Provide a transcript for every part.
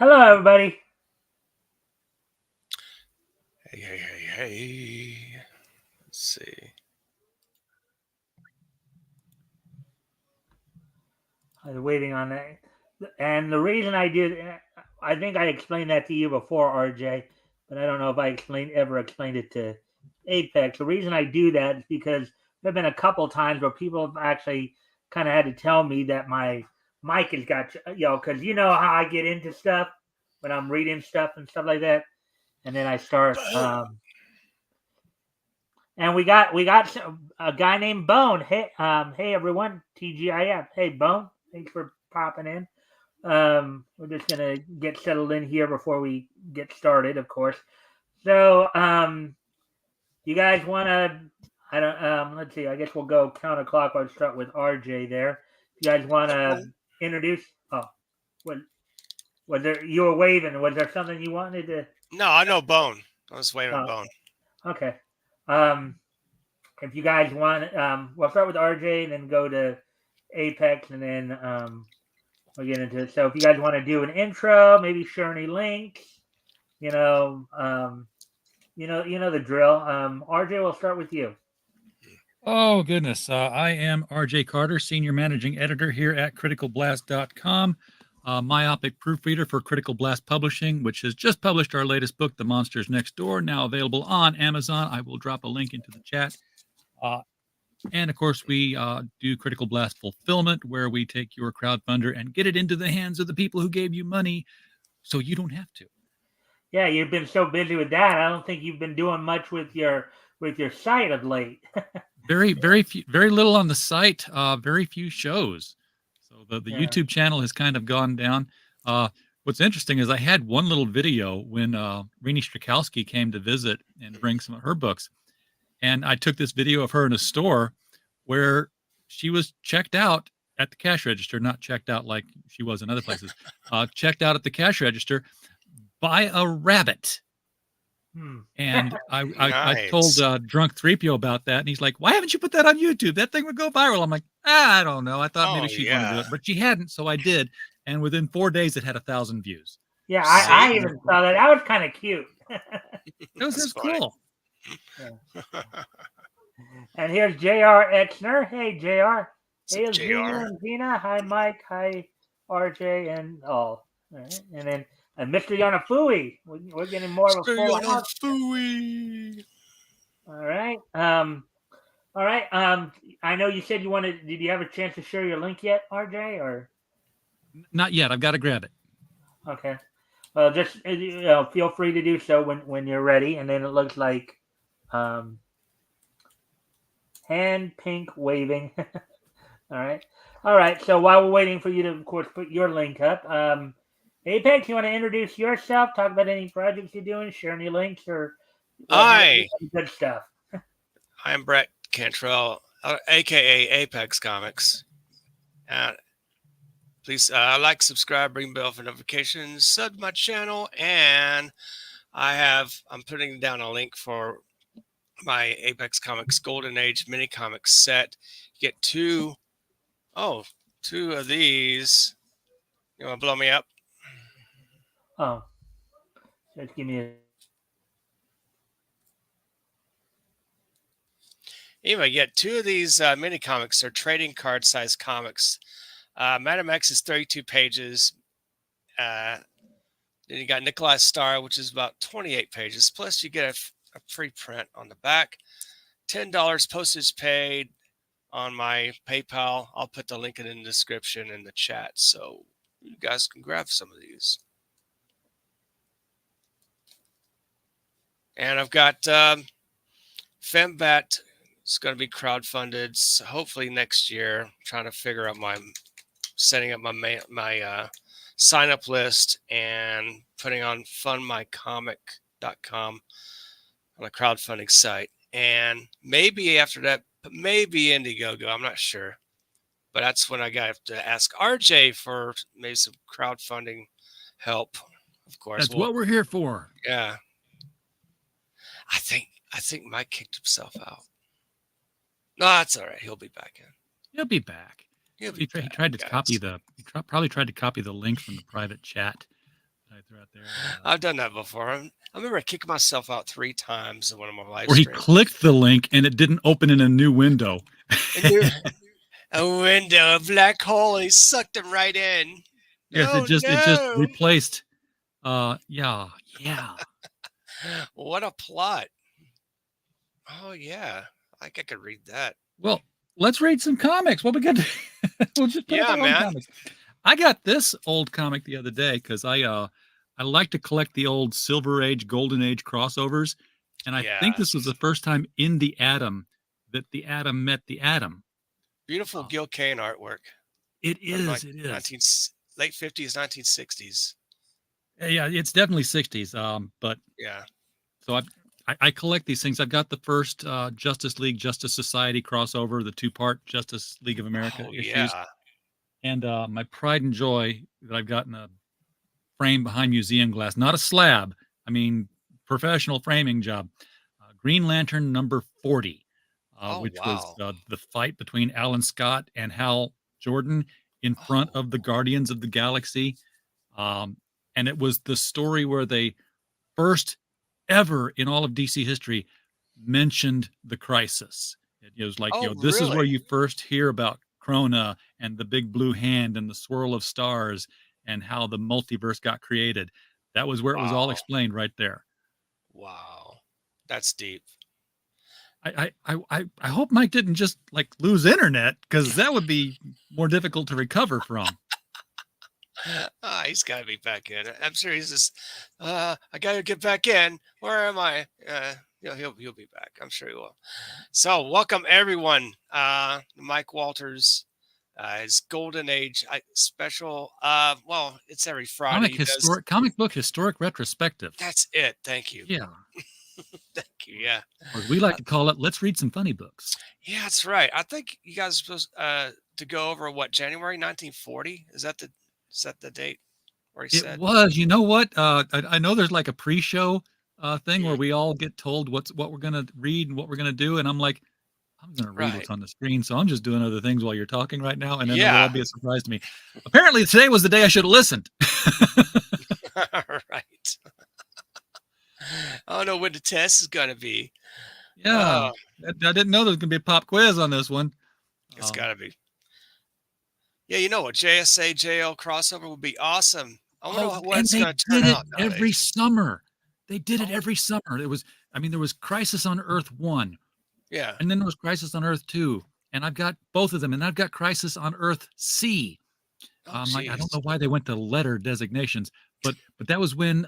Hello, everybody. Hey. Let's see. I was waiting on that. And the reason I did, I think I explained that to you before, RJ, but I don't know if I ever explained it to Apex. The reason I do that is because there have been a couple times where people have actually kind of had to tell me that my mic has got, because you know how I get into stuff when I'm reading stuff and stuff like that, and then I start. And we got a guy named Bone. Hey everyone, TGIF. Hey Bone, thanks for popping in. We're just gonna get settled in here before we get started, of course. So, you guys want to? I don't. Let's see. I guess we'll go counterclockwise. Start with RJ there. You guys want to introduce? Oh, what was there? You were waving. Was there something you wanted to? No, I know Bone. I was waiting on Oh, Bone. okay. Um, if you guys want, we'll start with RJ and then go to Apex and then we'll get into it. So if you guys want to do an intro, maybe share any links, you know, the drill. RJ, we'll start with you. Oh, goodness. I am RJ Carter, Senior Managing Editor here at criticalblast.com, myopic proofreader for Critical Blast Publishing, which has just published our latest book, The Monsters Next Door, now available on Amazon. I will drop a link into the chat. And of course, we do Critical Blast Fulfillment, where we take your crowdfunder and get it into the hands of the people who gave you money so you don't have to. Yeah, you've been so busy with that. I don't think you've been doing much with your site of late. Very little on the site, very few shows. So the Yeah. YouTube channel has kind of gone down. What's interesting is I had one little video when Rini Strakowski came to visit and bring some of her books. And I took this video of her in a store where she was checked out at the cash register, not checked out like she was in other places, checked out at the cash register by a rabbit. And I Nice. told Drunk 3PO about that, and he's like, "Why haven't you put that on YouTube? That thing would go viral." I'm like, I don't know. I thought maybe she'd want to do it, but she hadn't, so I did. And within 4 days, it had 1,000 views. Yeah, I even saw that. That was kind of cute. It was cool. Yeah. And here's J.R. Exner. Hey, J.R. Hey, Zena and Zena. Hi, Mike. Hi, RJ. And all. Right. And then Mr. Yanafui. We're getting more of a full house. All right. All right. I know you said you wanted. Did you have a chance to share your link yet, RJ? Or not yet? I've got to grab it. Okay. Well, just feel free to do so when you're ready. And then it looks like hand pink waving. All right. So while we're waiting for you to, of course, put your link up, Apex, you want to introduce yourself? Talk about any projects you're doing, share any links, or good stuff. I'm Brett Cantrell, aka Apex Comics. Please like, subscribe, ring bell for notifications, sub my channel, and I'm putting down a link for my Apex Comics Golden Age mini comics set. You get two of these. You want to blow me up? Oh, just give me a. Anyway, you get two of these mini comics. They're trading card size comics. Madam X is 32 pages. Then you got Nikolai Star, which is about 28 pages. Plus, you get a free print on the back. $10 postage paid on my PayPal. I'll put the link in the description in the chat, so you guys can grab some of these. And I've got Fembat. It's going to be crowdfunded, so hopefully next year. I'm trying to figure out setting up my sign up list and putting on fundmycomic.com on a crowdfunding site. And maybe after that, maybe Indiegogo. I'm not sure. But that's when I got to ask RJ for maybe some crowdfunding help. Of course. That's what we're here for. Yeah. I think Mike kicked himself out. No, that's all right. He'll be back in. He'll be back. He tried to copy the. He probably tried to copy the link from the private chat. I right there. I've done that before. I remember kicking myself out 3 times in one of my live Or he streams. clicked the link and it didn't open in a new window. A window, a black hole, and he sucked him right in. Yes, Oh it just no! replaced. Yeah. What a plot! Oh yeah, I think I could read that. Well, let's read some comics. What we got? We'll just put up Yeah, our own man. comics. I got this old comic the other day because I like to collect the old Silver Age, Golden Age crossovers, and I think this was the Yes. first time in the Atom that the Atom met the Atom. Beautiful Gil Kane artwork. It From is. It is. late 50s, 1960s. Yeah, it's definitely 60s. But Yeah. so I collect these things. I've got the first Justice League, Justice Society crossover, the 2-part Justice League of America Oh issues, yeah. and my pride and joy that I've gotten a frame behind museum glass, not a slab. I mean, professional framing job. Green Lantern number 40, Oh which was wow. the fight between Alan Scott and Hal Jordan in front Oh, of the Guardians of the Galaxy. And it was the story where they first ever in all of DC history mentioned the Crisis. It was like, oh this is where really? you first hear about Krona and the big blue hand and the swirl of stars and how the multiverse got created. That was where it was all Wow. explained right there. Wow. That's deep. I hope Mike didn't just like lose internet because that would be more difficult to recover from. He's got to be back in. I'm sure he's just. I got to get back in. Where am I? He'll be back. I'm sure he will. So welcome everyone. Mike Walters, his Golden Age special. Well, it's every Friday. Comic book historic retrospective. That's it. Thank you. Yeah. Thank you. Yeah. Or as we like to call it, let's read some funny books. Yeah, that's right. I think you guys are supposed to go over January 1940. Is that the date where he It said? was, you know what? I know there's like a pre-show thing where Mhm. we all get told what we're gonna read and what we're gonna do, and I'm like, I'm gonna read Right. what's on the screen, so I'm just doing other things while you're talking right now, and then it'll all Yeah. be a surprise to me. Apparently, today was the day I should have listened. Right. I don't know when the test is gonna be. Yeah, I didn't know there was gonna be a pop quiz on this one. It's gotta be. Yeah, you know what? JSA JL crossover would be awesome. I wonder what And it's they gonna turn did it out every nowadays. summer. They did it Oh, every summer. There was Crisis on Earth 1, yeah. and then there was Crisis on Earth 2, and I've got both of them, and I've got Crisis on Earth C. Oh, Like, I don't jeez. know why they went to letter designations, but that was when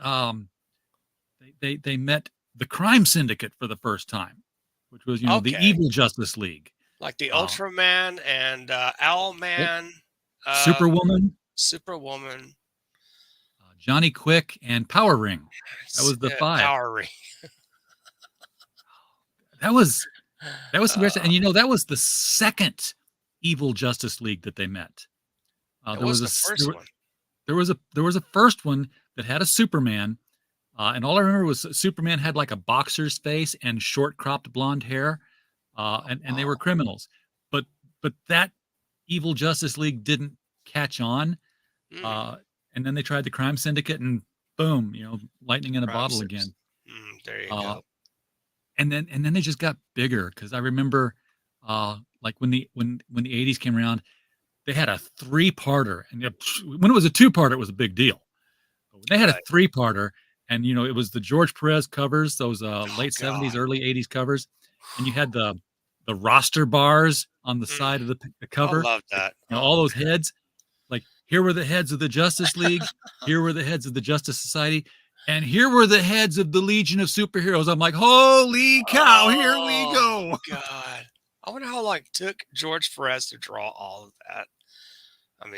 they met the Crime Syndicate for the first time, which was the Okay. evil Justice League, Like the uh, Ultraman and yep, Owlman, Superwoman, Superwoman. Johnny Quick, and Power Ring. That was the 5. Power Ring. That was some great stuff. Uh, And that was the second evil Justice League that they met. it There was was a the first one. there was a first one that had a Superman, and all I remember was Superman had like a boxer's face and short cropped blonde hair, and they were Oh, criminals. But that evil Justice League didn't catch on, mm, uh, and then they tried the Crime Syndicate, and boom, lightning in a Crime bottle Sips. again. There you Uh, go. and then they just got bigger because I remember, like when the 80s came around, they had a 3-parter, and when it was a 2-parter, it was a big deal. But when they had a Right. 3-parter, and it was the George Perez covers, those Oh late 70s, God. early 80s covers, and you had the roster bars on the side of the I cover, love like, that. all Oh, those heads. Like, here were the heads of the Justice League, here were the heads of the Justice Society, and here were the heads of the Legion of Superheroes. I'm like, holy cow, here we oh go. God. I wonder how long it took George Perez to draw all of that. I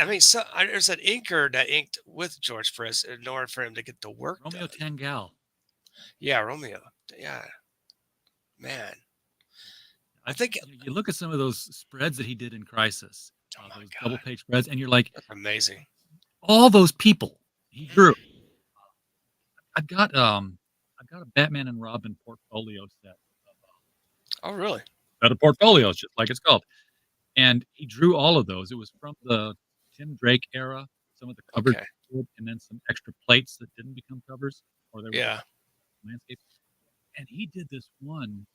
mean, so there's an inker that inked with George Perez in order for him to get the work Romeo done. Tangal. Yeah, Romeo. Yeah, man. I think. You look at some of those spreads that he did in Crisis, Oh my those God, double-page spreads, and you're like, that's amazing. all those people he drew. I've got a Batman and Robin portfolio set. Oh, really? Set of portfolios, just like it's called. And he drew all of those. It was from the Tim Drake era. Some of the covers Okay. and then some extra plates that didn't become covers, or they were Yeah. landscape. And he did this one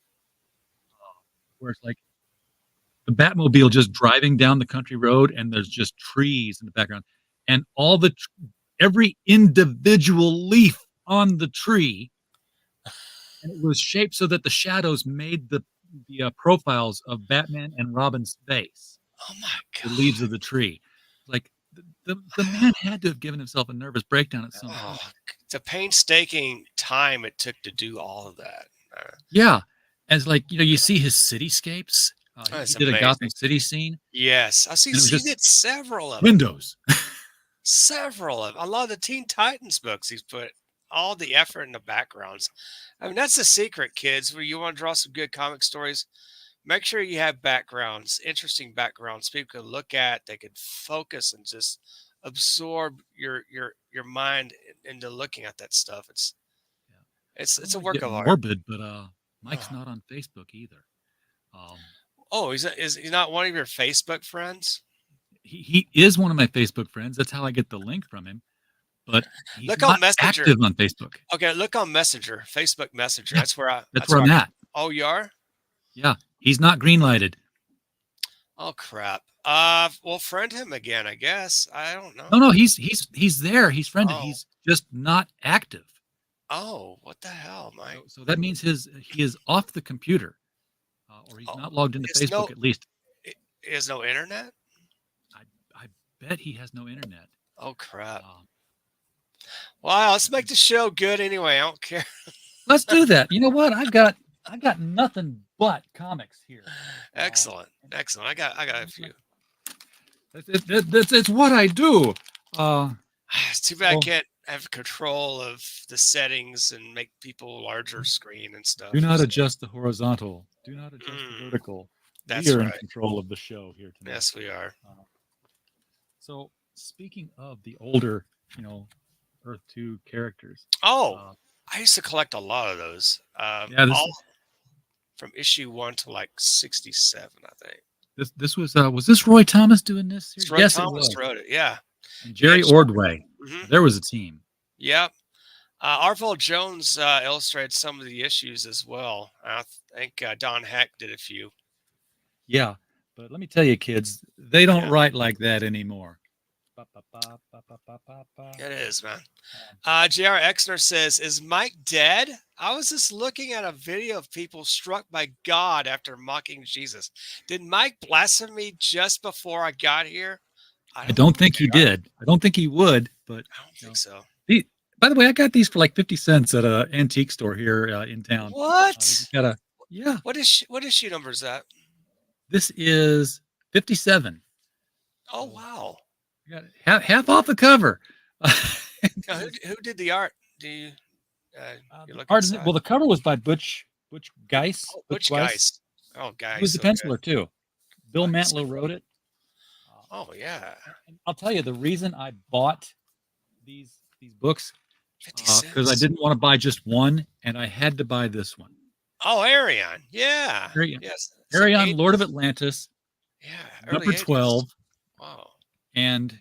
where it's like the Batmobile just driving down the country road, and there's just trees in the background, and every individual leaf on the tree, and it was shaped so that the shadows made the profiles of Batman and Robin's face. Oh my The God. leaves of the tree. Like the man had to have given himself a nervous breakdown at some point. The painstaking time it took to do all of that. Yeah, as like you see his cityscapes. That's He did a amazing. Gotham City scene. Yes, I see. And it was He just did several of them. windows. Several of them. I love the Teen Titans books. He's put all the effort in the backgrounds. I mean, that's the secret, kids. Where you want to draw some good comic stories, make sure you have backgrounds, interesting backgrounds. People can look at. They can focus and just absorb your mind into looking at that stuff. It's a work of art. Morbid, but Mike's not on Facebook either. Is he not one of your Facebook friends? He is one of my Facebook friends. That's how I get the link from him. But he's Look not on Messenger. active on Facebook. Okay, look on Messenger, Facebook Messenger. Yeah, that's where I'm at. Oh, you are? Yeah, he's not green lighted. Oh crap. Well, friend him again, I guess. I don't know. No, he's there. He's friended. Oh. He's just not active. Oh, what the hell, Mike? So that means he is off the computer, or he's not logged into Facebook at least. He has no internet? I bet he has no internet. Oh crap. Wow, let's make the show good anyway. I don't care. Let's do that. You know what? I've got nothing but comics here. Excellent. I got a few. It's what I do. It's too bad I can't have control of the settings and make people larger screen and stuff. Do not adjust the horizontal. Do not adjust the vertical. That's we are right. in control of the show here tonight. Yes, we are. So speaking of the older, Earth 2 characters. I used to collect a lot of those. All from issue 1 to like 67, I think. This was this Roy Thomas doing this? Roy Thomas wrote it, yeah. And Jerry Ordway. Mm-hmm. There was a team. Yep. Arvell Jones illustrated some of the issues as well. I think Don Heck did a few. Yeah, but let me tell you, kids, they don't write like that anymore. It is, man. J.R. Exner says, is Mike dead? I was just looking at a video of people struck by God after mocking Jesus. Did Mike blaspheme just before I got here? I don't think he did. I don't think he would, but I don't think so. By the way, I got these for like 50 cents at an antique store here in town. What? Yeah. What issue number is that? This is 57. Oh, wow. You got half off the cover. Who did the art? Do you look well, the cover was by Butch Geis. Oh, Butch Geis. Oh, Geis. He was the penciler too. Bill Mantlo wrote it. Oh yeah. I'll tell you the reason I bought these books because I didn't want to buy just one, and I had to buy this one. Oh, Arion. Yeah. Yes. Arion, Lord of Atlantis. Yeah. Number 12. Wow. And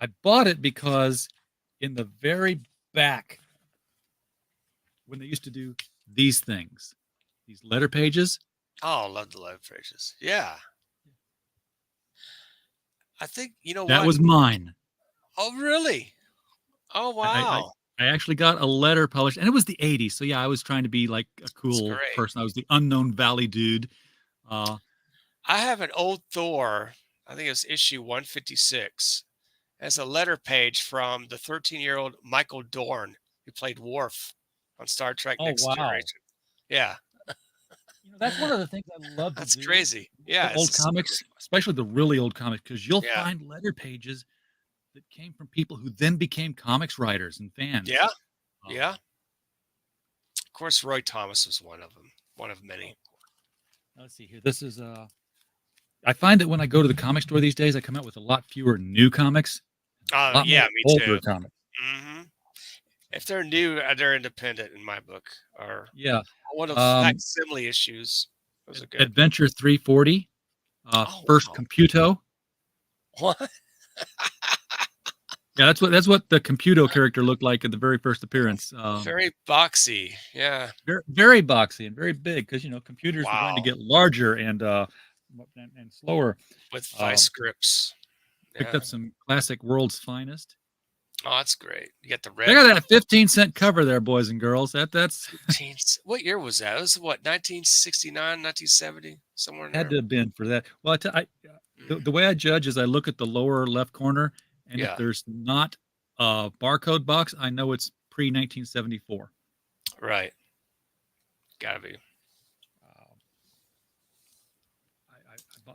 I bought it because in the very back, when they used to do these things, these letter pages. Oh, I love the letter pages. Yeah. I think, that was mine. Oh, really? Oh, wow. I actually got a letter published, and it was the 80s. So, yeah, I was trying to be like a cool person. I was the unknown Valley dude. I have an old Thor. I think it's issue 156. As a letter page from the 13-year-old Michael Dorn, who played Worf on Star Trek Next Generation. Yeah. That's one of the things I love to do. That's crazy. Yeah. Old comics, especially the really old comics, because you'll find letter pages that came from people who then became comics writers and fans. Yeah. Yeah. Of course, Roy Thomas was one of them. One of many. Let's see here. This is I find that when I go to the comic store these days, I come out with a lot fewer new comics. Yeah, me older too. Comics. Mm-hmm. If they're new, they're independent in my book. Or one of facsimile issues. Those are good. Adventure 340, First Computo. What? Yeah, that's what the Computo character looked like at the very first appearance. Very boxy. Yeah. Very, very boxy and very big because computers were going to Wow. get larger and slower. With vice grips. Picked Yeah. up some classic World's Finest. Oh, that's great. You got the red. Check out that 15-cent cover there, boys and girls. That's 15 What year was that? It was what, 1969, 1970? Somewhere in had there. to have been for that. Well, the way I judge is I look at the lower left corner, and if Yeah. there's not a barcode box, I know it's pre-1974. Right. Gotta be.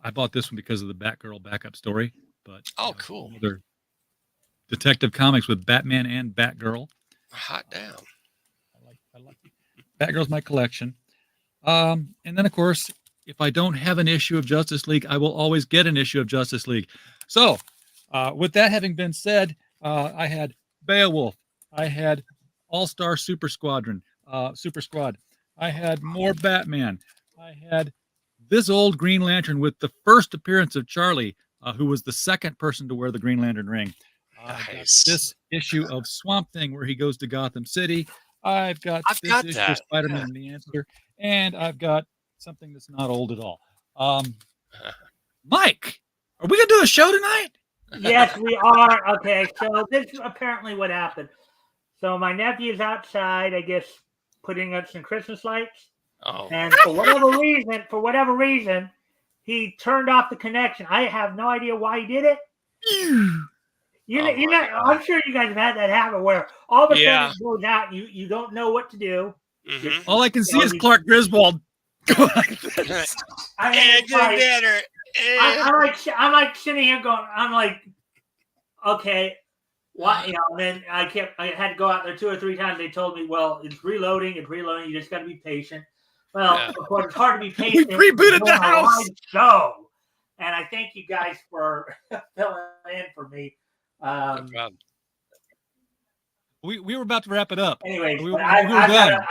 I bought this one because of the Batgirl backup story, but Oh, cool. Other Detective Comics with Batman and Batgirl. Hot damn. I like Batgirl's my collection. And then of course, if I don't have an issue of Justice League, I will always get an issue of Justice League. So, with that having been said, I had Beowulf, I had All-Star Super Squad. I had more Batman. I had this old Green Lantern with the first appearance of Charlie, who was the second person to wear the Green Lantern ring. Nice. This issue of Swamp Thing where he goes to Gotham City. I've got this issue of Spider-Man and the Answer, and I've got something that's not old at all. Mike, are we gonna do a show tonight? Yes, we are. Okay, so this is apparently what happened. So my nephew's outside, I guess, putting up some Christmas lights. Oh. And for whatever reason, he turned off the connection. I have no idea why he did it. I'm sure you guys have had that happen where all of a sudden it goes out, you don't know what to do. Mm-hmm. All I can see is Clark Griswold. I'm like sitting here going, I'm like, okay, what? And then I had to go out there 2 or 3 times. They told me, well, it's reloading. You just got to be patient. Well, of course, it's hard to be patient. We rebooted the house. Show, and I thank you guys for filling in for me. We were about to wrap it up. Anyways, we were done.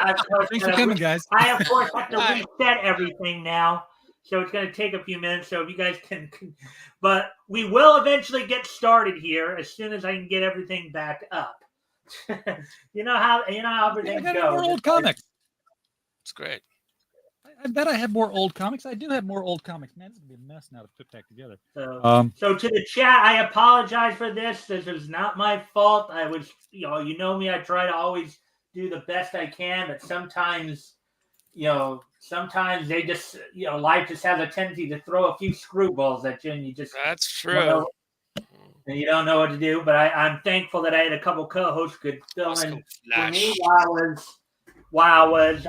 Thanks for coming, guys. I of course have to reset everything now, so it's going to take a few minutes. So if you guys can, but we will eventually get started here as soon as I can get everything back up. you know how everything goes. More old comics. It's great. I bet I have more old comics. I do have more old comics. Man, this is going to be a mess now to put back together. So to the chat, I apologize for this. This is not my fault. I was, you know me, I try to always do the best I can, but sometimes they just, life just has a tendency to throw a few screwballs at you, and you just... That's true. And you don't know what to do, but I'm thankful that I had a couple co-hosts who could fill in for me while I was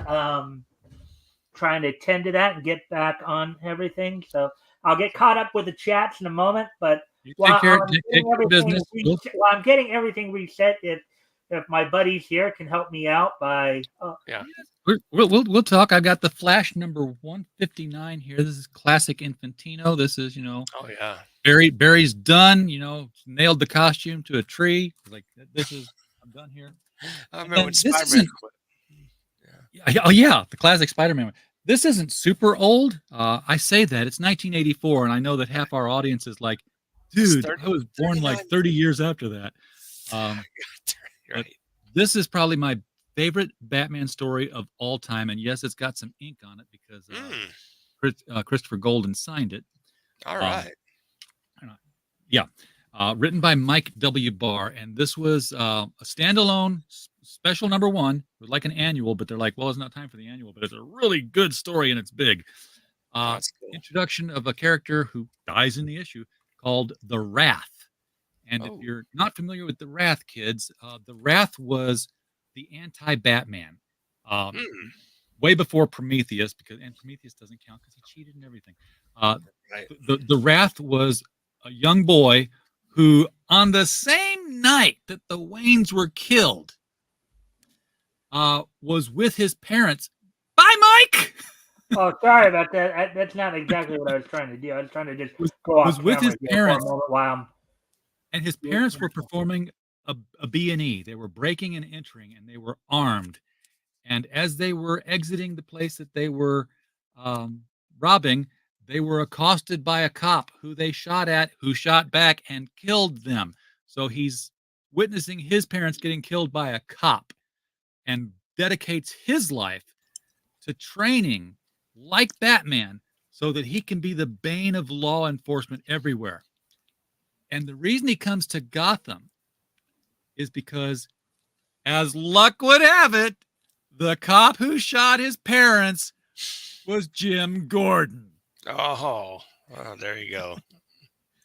trying to attend to that and get back on everything. So I'll get caught up with the chats in a moment, but while I'm getting everything reset, if my buddies here can help me out by we'll talk. I've got the Flash number 159 here. This is classic Infantino. This is Barry's done, nailed the costume to a tree. Like, I'm done here. I remember when Spider-Man quit. The classic Spider-Man. This isn't super old. I say that it's 1984, and I know that half our audience is like, dude, I was born like 30 years after that. Right. This is probably my favorite Batman story of all time, and yes, it's got some ink on it because Christopher Golden signed it. All right. Written by Mike W. Barr, and this was a standalone special number 1. It was like an annual, but they're like, well, it's not time for the annual, but it's a really good story and it's big. That's cool. Introduction of a character who dies in the issue called the Wrath. And if you're not familiar with the Wrath, kids, the Wrath was the anti-Batman. Way before Prometheus, and Prometheus doesn't count because he cheated and everything. The Wrath was a young boy who, on the same night that the Waynes were killed, was with his parents. Bye, Mike! Oh, sorry about that. That's not exactly what I was trying to do. I was trying to just go off. Was with his parents. And his parents were performing a B&E. They were breaking and entering, and they were armed. And as they were exiting the place that they were robbing, they were accosted by a cop who they shot at, who shot back and killed them. So he's witnessing his parents getting killed by a cop and dedicates his life to training like Batman so that he can be the bane of law enforcement everywhere. And the reason he comes to Gotham is because, as luck would have it, the cop who shot his parents was Jim Gordon. Oh, there you go.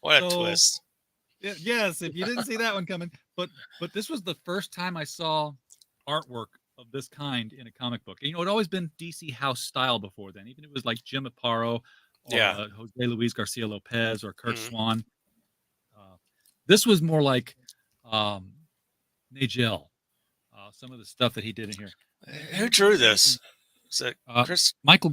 What a twist. Yes, if you didn't see that one coming. But this was the first time I saw artwork of this kind in a comic book. It had always been DC House style before then. Even if it was like Jim Aparo or Jose Luis Garcia Lopez or Kurt Swan. This was more like Nagel. Some of the stuff that he did in here. Who drew this? Is it Christopher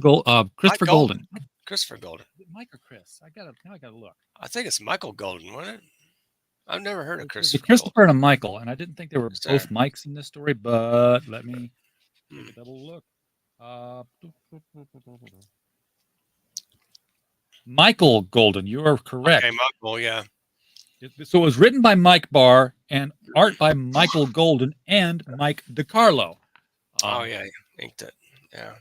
Golden. Christopher Golden. Mike or Chris? I gotta look. I think it's Michael Golden, wasn't it? I've never heard of Christopher. Christopher and a Michael, and I didn't think they were both Mikes in this story, but let me take a double look. Michael Golden, you are correct. Okay, Michael, yeah. So it was written by Mike Barr and art by Michael Golden and Mike DiCarlo. Oh yeah, inked it. Yeah.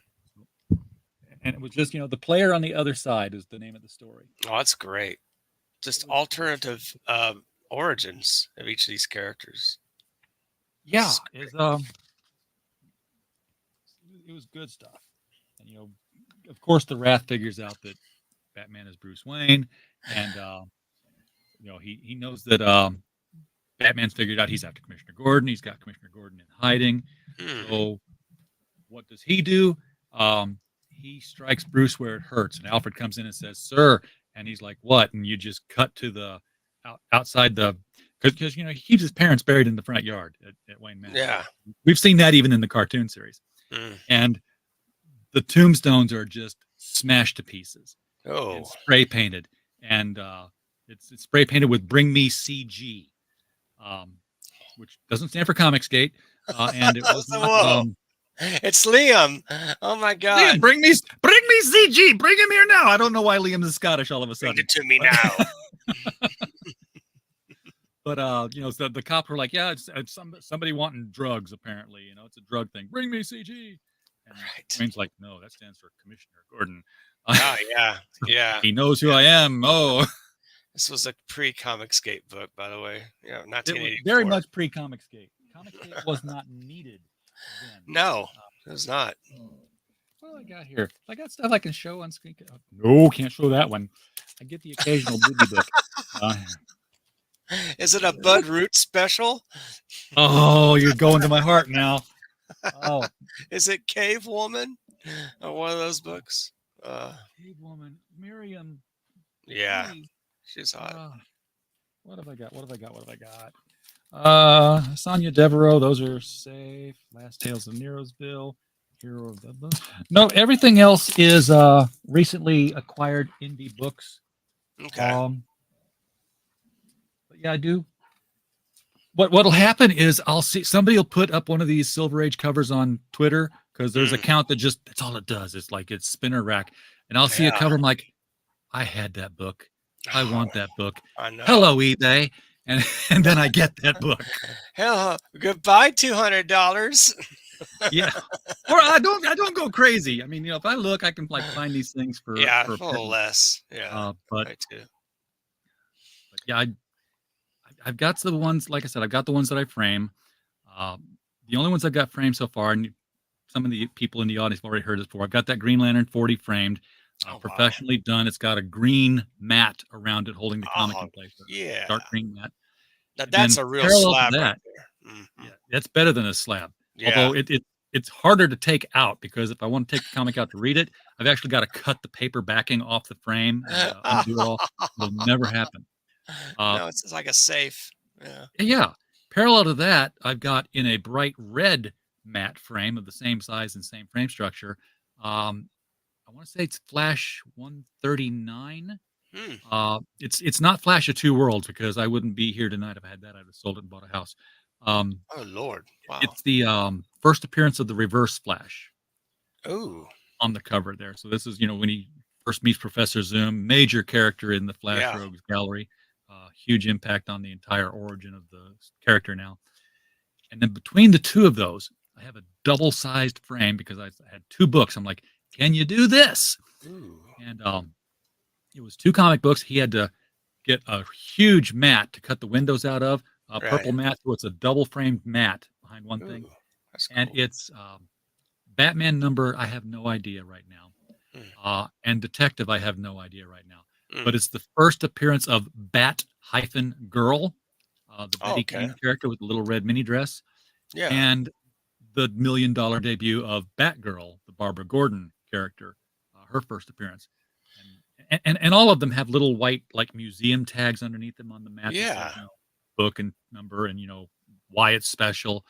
And it was just, the player on the other side is the name of the story. Oh, that's great. Just alternative origins of each of these characters. Yeah, it was good stuff. And of course, the Wrath figures out that Batman is Bruce Wayne, and he knows that Batman's figured out he's after Commissioner Gordon. He's got Commissioner Gordon in hiding. So what does he do? He strikes Bruce where it hurts, and Alfred comes in and says, "Sir," and he's like, "What?" And you just cut to the outside the because he keeps his parents buried in the front yard at Wayne Manor. Yeah, we've seen that even in the cartoon series, and the tombstones are just smashed to pieces. And spray painted, and it's spray painted with "Bring Me CG," which doesn't stand for Comicsgate, and it was not. It's Liam. Oh my God! Liam, bring me CG. Bring him here now. I don't know why Liam is Scottish all of a sudden. Bring it to me now. But so the cops were like, "Yeah, it's somebody wanting drugs. Apparently, it's a drug thing. Bring me CG." And Wayne's like, "No, that stands for Commissioner Gordon." Oh yeah. He knows who I am. Oh. This was a pre-Comicsgate book, by the way. Yeah, 1984. It was very much pre-Comicsgate. Comicsgate was not needed then. No, it was not. What do I got here? I got stuff I can show on screen. No, can't show that one. I get the occasional movie book. Is it a Bud Root special? Oh, you're going to my heart now. Oh, is it Cave Woman? Or one of those books? Cave Woman, Miriam. Yeah. She's hot. What have I got? Sonia Devereaux, those are safe. Last Tales of Nerosville, Hero of the Book. No, everything else is recently acquired indie books. Okay. But yeah, I do. What'll happen is I'll see somebody will put up one of these Silver Age covers on Twitter because there's an account that that's all it does. It's like it's spinner rack, and I'll see a cover. I'm like, I had that book. I want that book. I know. Hello, eBay. And then I get that book. Hello, goodbye, $200. Yeah. Or I don't go crazy. I mean, if I look, I can find these things for a little less. Yeah. But I too. But yeah, I've got the ones, like I said, I've got the ones that I frame. The only ones I've got framed so far, and some of the people in the audience have already heard this before. I've got that Green Lantern 40 framed. Professionally done. It's got a green mat around it holding the comic in place. Yeah. Dark green mat. Now that's a real slab right there. Yeah, that's better than a slab. Yeah. Although it's harder to take out because if I want to take the comic out to read it, I've actually got to cut the paper backing off the frame and undo it all. It'll never happen. No, it's like a safe. Yeah. Yeah. Parallel to that, I've got in a bright red matte frame of the same size and same frame structure. I want to say it's Flash 139. It's not Flash of Two Worlds because I wouldn't be here tonight if I had that. I'd have sold it and bought a house. Oh Lord! Wow. It's the first appearance of the Reverse Flash. Oh. On the cover there. So this is when he first meets Professor Zoom, major character in the Flash Rogues gallery. huge impact on the entire origin of the character now. And then between the two of those, I have a double-sized frame because I had 2 books. I'm like, can you do this? Ooh. And it was 2 comic books. He had to get a huge mat to cut the windows out of, a purple mat, so it's a double-framed mat behind one thing. That's cool. And it's Batman number, I have no idea right now. And Detective, I have no idea right now. But it's the first appearance of Bat-Girl, the Betty Keane character with the little red mini dress. Yeah. And the $1 million debut of Batgirl, the Barbara Gordon character, her first appearance. And all of them have little white like museum tags underneath them on the mat. Yeah. Says, book and number and why it's special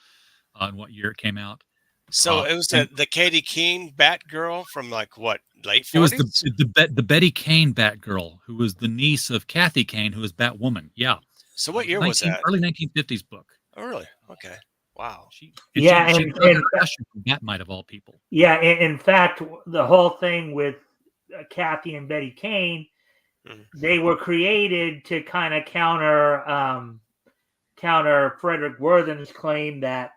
and what year it came out. So it was the Katie Keene Batgirl from like what, late 40s? It was the Betty Kane Batgirl, who was the niece of Kathy Kane, who was Batwoman. Yeah. So what year was that? Early 1950s book. Oh, really? Okay. Wow. She and Batmite of all people. Yeah, in fact, the whole thing with Kathy and Betty Kane, they were created to kind of counter Frederick Worthen's claim that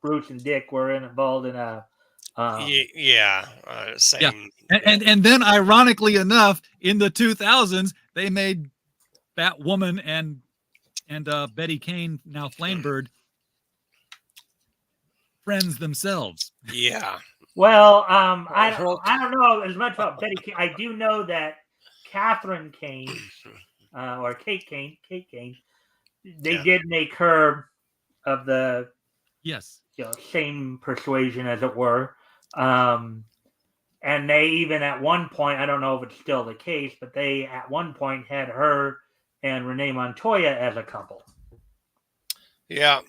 Bruce and Dick were involved in a same. And then ironically enough, in the 2000s, they made Batwoman and Betty Kane, now Flamebird, friends themselves. Yeah. Well, I don't know as much about Betty Kane. I do know that Catherine Kane, or Kate Kane, they did make her of the same persuasion, as it were. And they even at one point, I don't know if it's still the case, but they at one point had her and Renee Montoya as a couple. Yeah.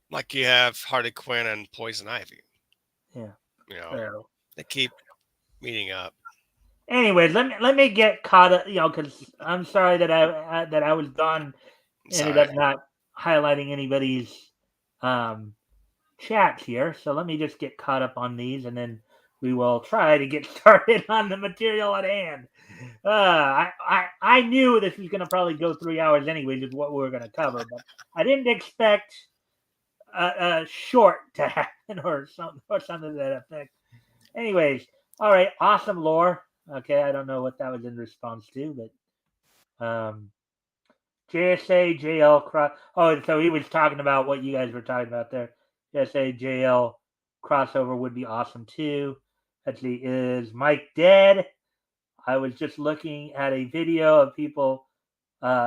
Like you have Harley Quinn and Poison Ivy. Yeah. They keep meeting up. Anyways, let me get caught up, because I'm sorry that I was gone. Ended up not highlighting anybody's chats here, so let me just get caught up on these, and then we will try to get started on the material at hand. I knew this was going to probably go 3 hours anyways, is what we were going to cover, but I didn't expect a short to happen or something to that effect. Anyways, all right, awesome lore. Okay, I don't know what that was in response to, but JSA, JL, so he was talking about what you guys were talking about there. JSA, JL crossover would be awesome too. Actually, is Mike dead? I was just looking at a video of people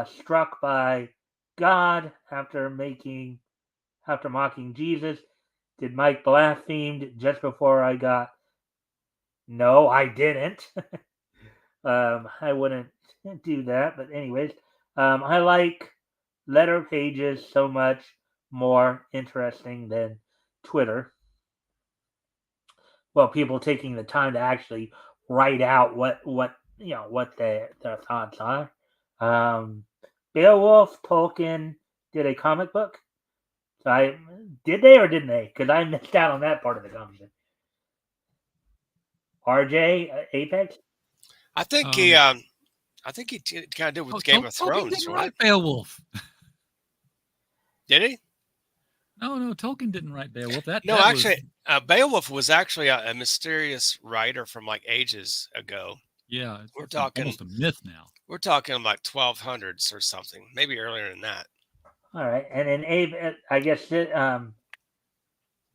struck by God after mocking Jesus. Did Mike blasphemed just before I got? No, I didn't. I wouldn't do that, but anyways, I like letter pages so much more interesting than Twitter. Well, people taking the time to actually write out what their thoughts are. Beowulf, Tolkien did a comic book. So did they or didn't they? Because I missed out on that part of the conversation. RJ, Apex. I think he kind of did with Game of Thrones, didn't right? Write Beowulf. Did he? No, Tolkien didn't write Beowulf. Beowulf was actually a mysterious writer from like ages ago. Yeah, we're talking almost a myth now. We're talking like 1200s or something, maybe earlier than that. All right, and then Abe, I guess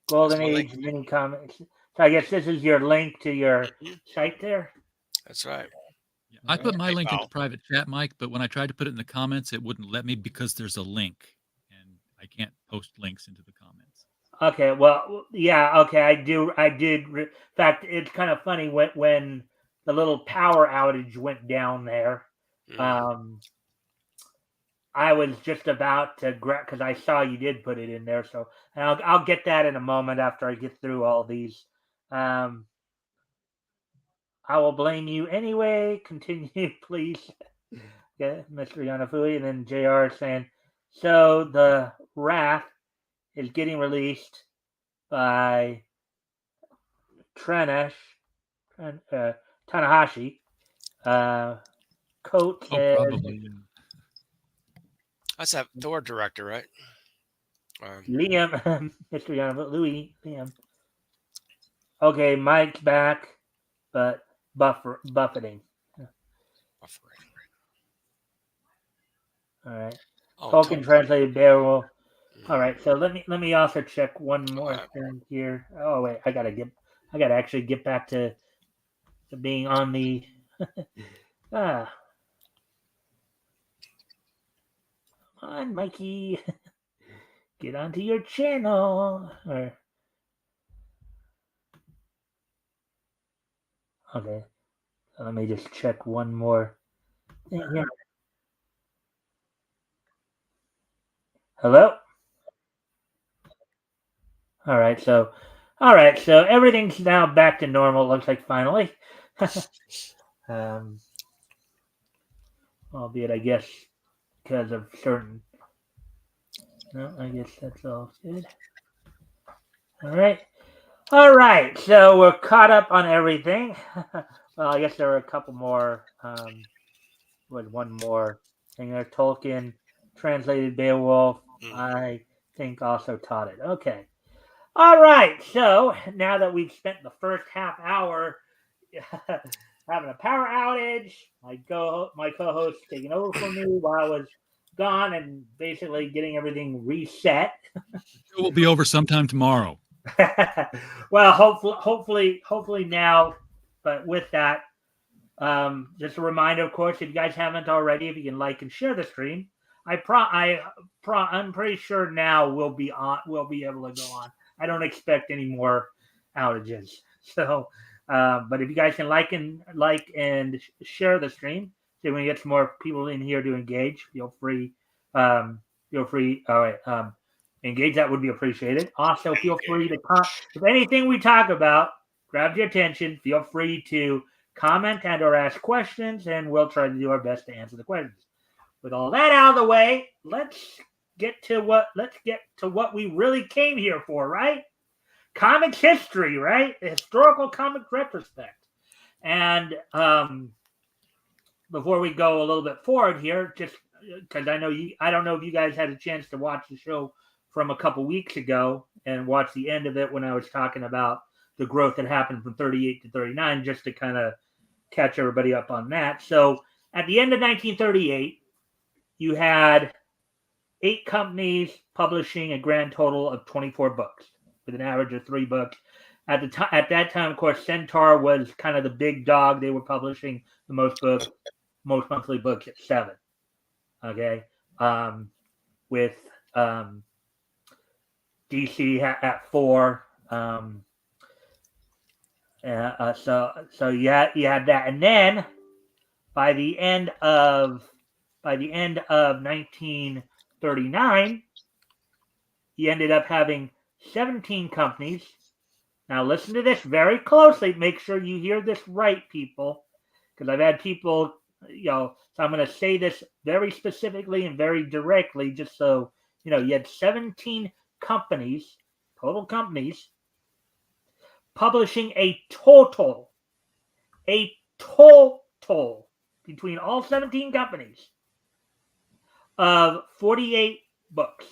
Golden Age mini comics. So I guess this is your link to your site there. That's right. Yeah, I put my link in the private chat, Mike, but when I tried to put it in the comments, it wouldn't let me because there's a link, and I can't post links into the comments. Okay, well, yeah, okay, I did. In fact, it's kind of funny when the little power outage went down there. I was just about to grab, because I saw you did put it in there, so I'll get that in a moment after I get through all these. I will blame you anyway. Continue, please. Yeah, Mr. Yanafui, and then JR saying, so the Wrath is getting released by Tanahashi Coat said, probably. Yeah. That's that Thor director, right? Liam, history on it, Louis, Liam. Okay, Mike's back, but buffeting. Buffering. All right. Oh, Tolkien translated Beowulf. All right, so let me also check one more Alright. thing here. Oh wait, I gotta actually get back to being on the come on, Mikey. Get onto your channel. Okay, so let me just check one more thing here. Hello? All right, so everything's now back to normal. Looks like finally. Albeit I guess because of certain. No, I guess that's all good. All right. All right. So we're caught up on everything. Well, I guess there were a couple more. With one more thing there. Tolkien translated Beowulf. I think also taught it. Okay. All right. So now that we've spent the first half hour having a power outage, my co-host taking over for me while I was gone and basically getting everything reset. It will be over sometime tomorrow. Well, hopefully now. But with that, just a reminder, of course, if you guys haven't already, if you can like and share the stream, I'm pretty sure now we'll be able to go on. I don't expect any more outages. So, but if you guys can like and share the stream, so we get some more people in here to engage. Feel free. All right. Engage. That would be appreciated. Also, feel free to if anything we talk about grabs your attention, feel free to comment and or ask questions, and we'll try to do our best to answer the questions. With all that out of the way, let's get to what we really came here for, right? Comics history, right? A historical comic retrospect. And before we go a little bit forward here, just because I don't know if you guys had a chance to watch the show from a couple weeks ago and watch the end of it when I was talking about the growth that happened from 38 to 39, just to kind of catch everybody up on that. So at the end of 1938, you had 8 companies publishing a grand total of 24 books with an average of 3 books. At that time, of course, Centaur was kind of the big dog. They were publishing the most monthly books at 7. Okay, with DC at 4. So you had that, and then by the end of 1939, he ended up having 17 companies. Now listen to this very closely. Make sure you hear this right, people, because I've had people, so I'm going to say this very specifically and very directly, just so you know. You had 17 companies, total companies, publishing a total between all 17 companies of 48 books.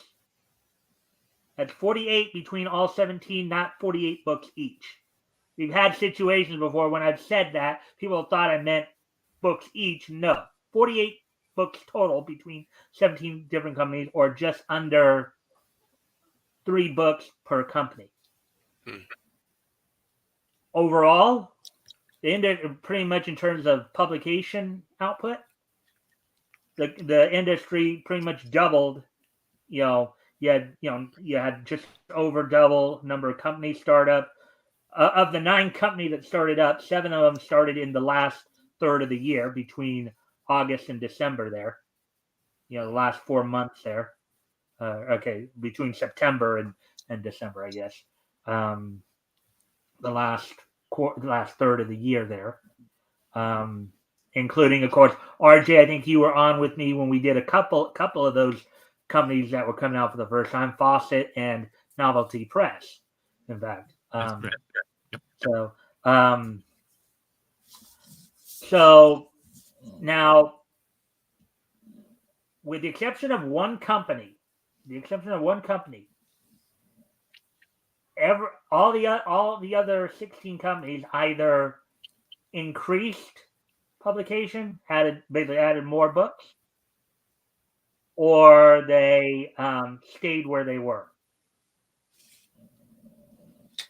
That's 48 between all 17, not 48 books each. We've had situations before when I've said that, people have thought I meant books each. No, 48 books total between 17 different companies, or just under 3 books per company. Overall, they ended pretty much in terms of publication output. The industry pretty much doubled. You had just over double number of companies start up. Of the 9 companies that started up, 7 of them started in the last third of the year, between August and December there. The last 4 months there. Between September and December, I guess. The last third of the year there. Including, of course, RJ, I think you were on with me when we did a couple of those companies that were coming out for the first time, Fawcett and Novelty Press, in fact. Yep. So now with the exception of one company, all the other 16 companies either increased publication, basically added more books, or they stayed where they were.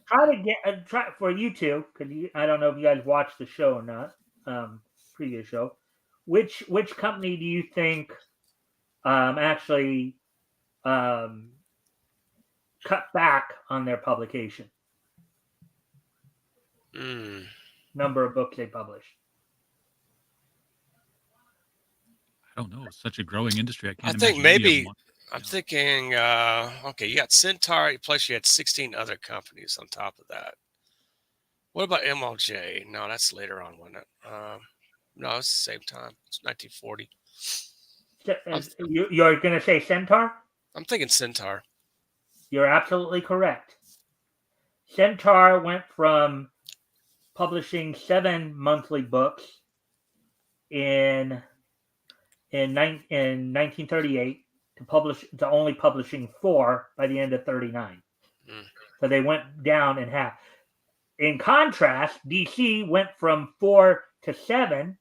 Try for you two, because I don't know if you guys watched the show or not, previous show. Which company do you think actually cut back on their publication? Number of books they publish. I don't know. It's such a growing industry. I I can't think imagine any of maybe them. I'm thinking. Okay, you got Centaur, plus you had 16 other companies on top of that. What about MLJ? No, that's later on, wasn't it? No, it's the same time. It's 1940. You're going to say Centaur? I'm thinking Centaur. You're absolutely correct. Centaur went from publishing 7 monthly books in 1938 to only publishing 4 by the end of 39. So they went down in half. In contrast, DC went from 4 to 7,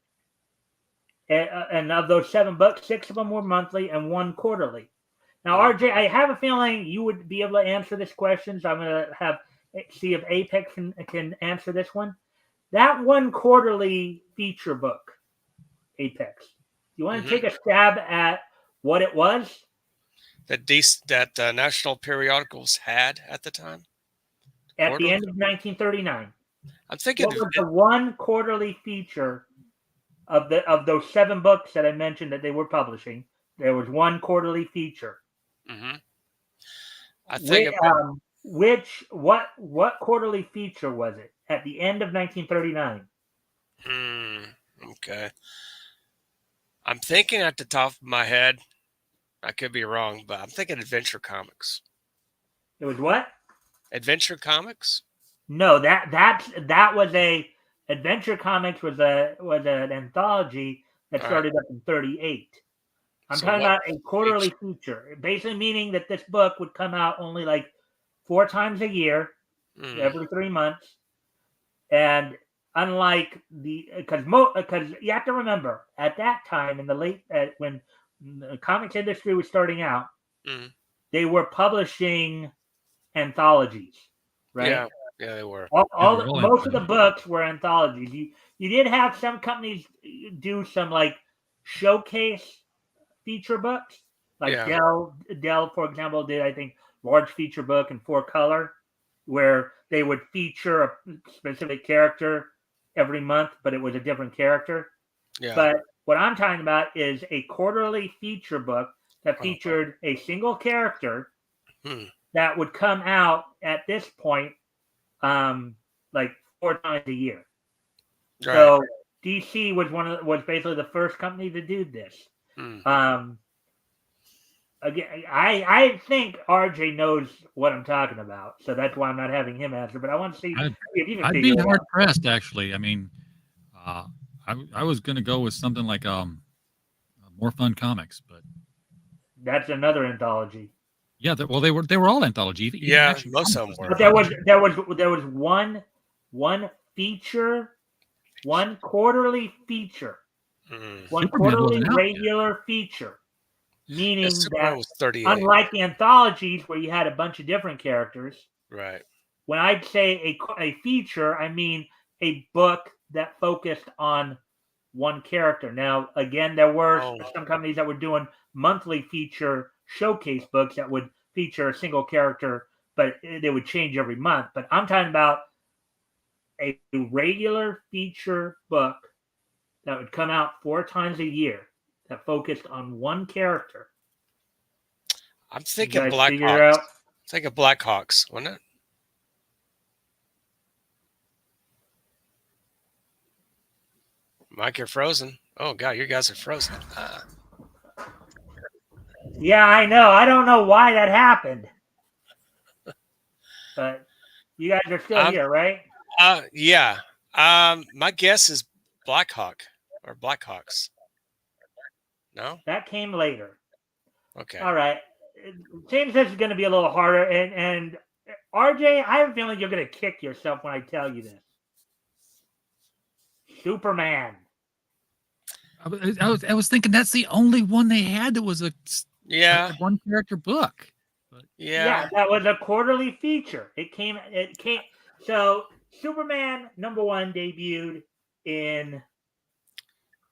and of those 7 books, 6 of them were monthly and 1 quarterly. Now, RJ, I have a feeling you would be able to answer this question, so I'm going to see if Apex can answer this one. That 1 quarterly feature book, Apex, you want to take a stab at what it was? That national periodicals had at the time? At the end of 1939. I'm thinking what was the 1 quarterly feature of those 7 books that I mentioned that they were publishing? There was 1 quarterly feature. I think what quarterly feature was it at the end of 1939? Okay. I'm thinking at the top of my head, I could be wrong, but I'm thinking Adventure Comics. It was what? Adventure Comics? No, that was Adventure Comics was an anthology that started up in 38. I'm talking about a quarterly feature, basically meaning that this book would come out only like 4 times a year, every 3 months. And unlike because you have to remember, at that time in the late when the comics industry was starting out, they were publishing anthologies, right? Yeah, they were. Most of the books were anthologies. You did have some companies do some like showcase feature books, like Dell, for example, did I think large feature book in 4 color, where they would feature a specific character every month, but it was a different character. Yeah. But what I'm talking about is a quarterly feature book that featured a single character that would come out at this point, like 4 times a year. Right. So DC was basically the first company to do this. Again, I think RJ knows what I'm talking about, so that's why I'm not having him answer. But I want to see if you can I'd be hard pressed, actually. I mean, I was going to go with something like More Fun Comics, but that's another anthology. Yeah, they were all anthology. Most of them were. But there was one feature, 1 quarterly feature, 1 quarterly regular feature. Meaning that, unlike the anthologies where you had a bunch of different characters, right? When I'd say a feature, I mean a book that focused on 1 character. Now, again, there were some companies that were doing monthly feature showcase books that would feature a single character, but they would change every month. But I'm talking about a regular feature book that would come out 4 times a year that focused on 1 character. I'm thinking Blackhawks. Think of Blackhawks, wasn't it? Mike, you're frozen. Oh God, you guys are frozen. Yeah, I know. I don't know why that happened, but you guys are still here, right? Yeah. My guess is Blackhawk or Blackhawks. No, that came later. Okay. All right. Seems this is going to be a little harder. And RJ, I have a feeling you're going to kick yourself when I tell you this. Superman. I was thinking that's the only one they had that was a Yeah. one character book. But Yeah. That was a quarterly feature. It came. So Superman #1 debuted in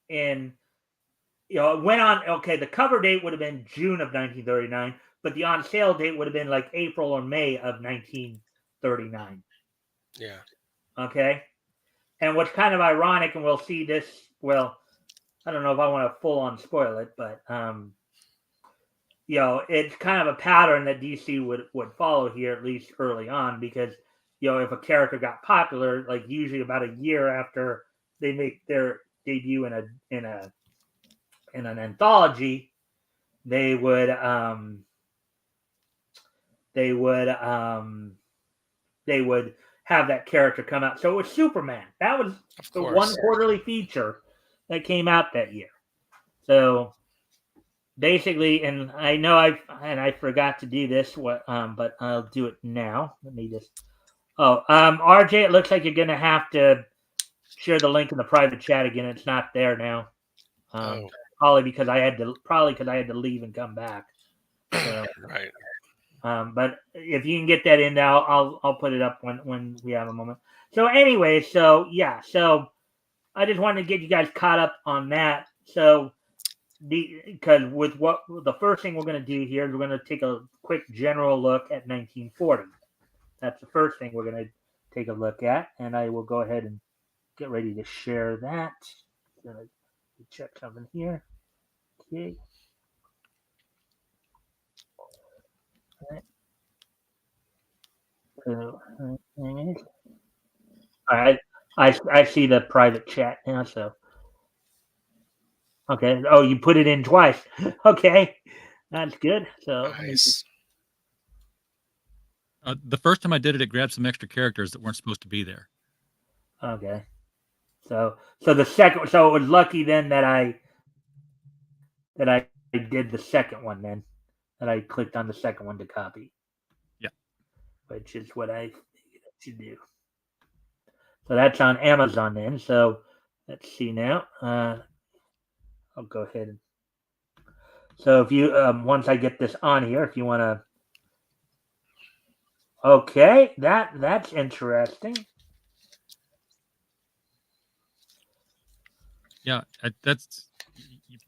it went on. Okay, the cover date would have been June of 1939, but the on sale date would have been like April or May of 1939. Yeah. Okay, and what's kind of ironic, and we'll see this. Well, I don't know if I want to full on spoil it, but it's kind of a pattern that DC would follow here, at least early on, because if a character got popular, like usually about a year after they make their debut in an anthology, they would have that character come out. So it was Superman. That was the one quarterly feature that came out that year. So basically, and I know I forgot to do this, but I'll do it now. Let me just. RJ, it looks like you're gonna have to share the link in the private chat again. It's not there now. Probably because I had to leave and come back. So, right. But if you can get that in now, I'll put it up when we have a moment. So anyway, so I just wanted to get you guys caught up on that. So because with what the first thing we're going to do here is we're going to take a quick general look at 1940. That's the first thing we're going to take a look at, and I will go ahead and get ready to share that. Going to check something here. Okay. All right. I see the private chat now, so okay. Oh, you put it in twice. Okay, that's good. So nice. The first time I did it, it grabbed some extra characters that weren't supposed to be there. Okay. So the second, so it was lucky then that I did the second one then, that I clicked on the second one to copy. Yeah. Which is what I should do. So that's on Amazon then. So let's see now. I'll go ahead and. So if you once I get this on here, if you want to. Okay, that's interesting. Yeah, that's. Yeah.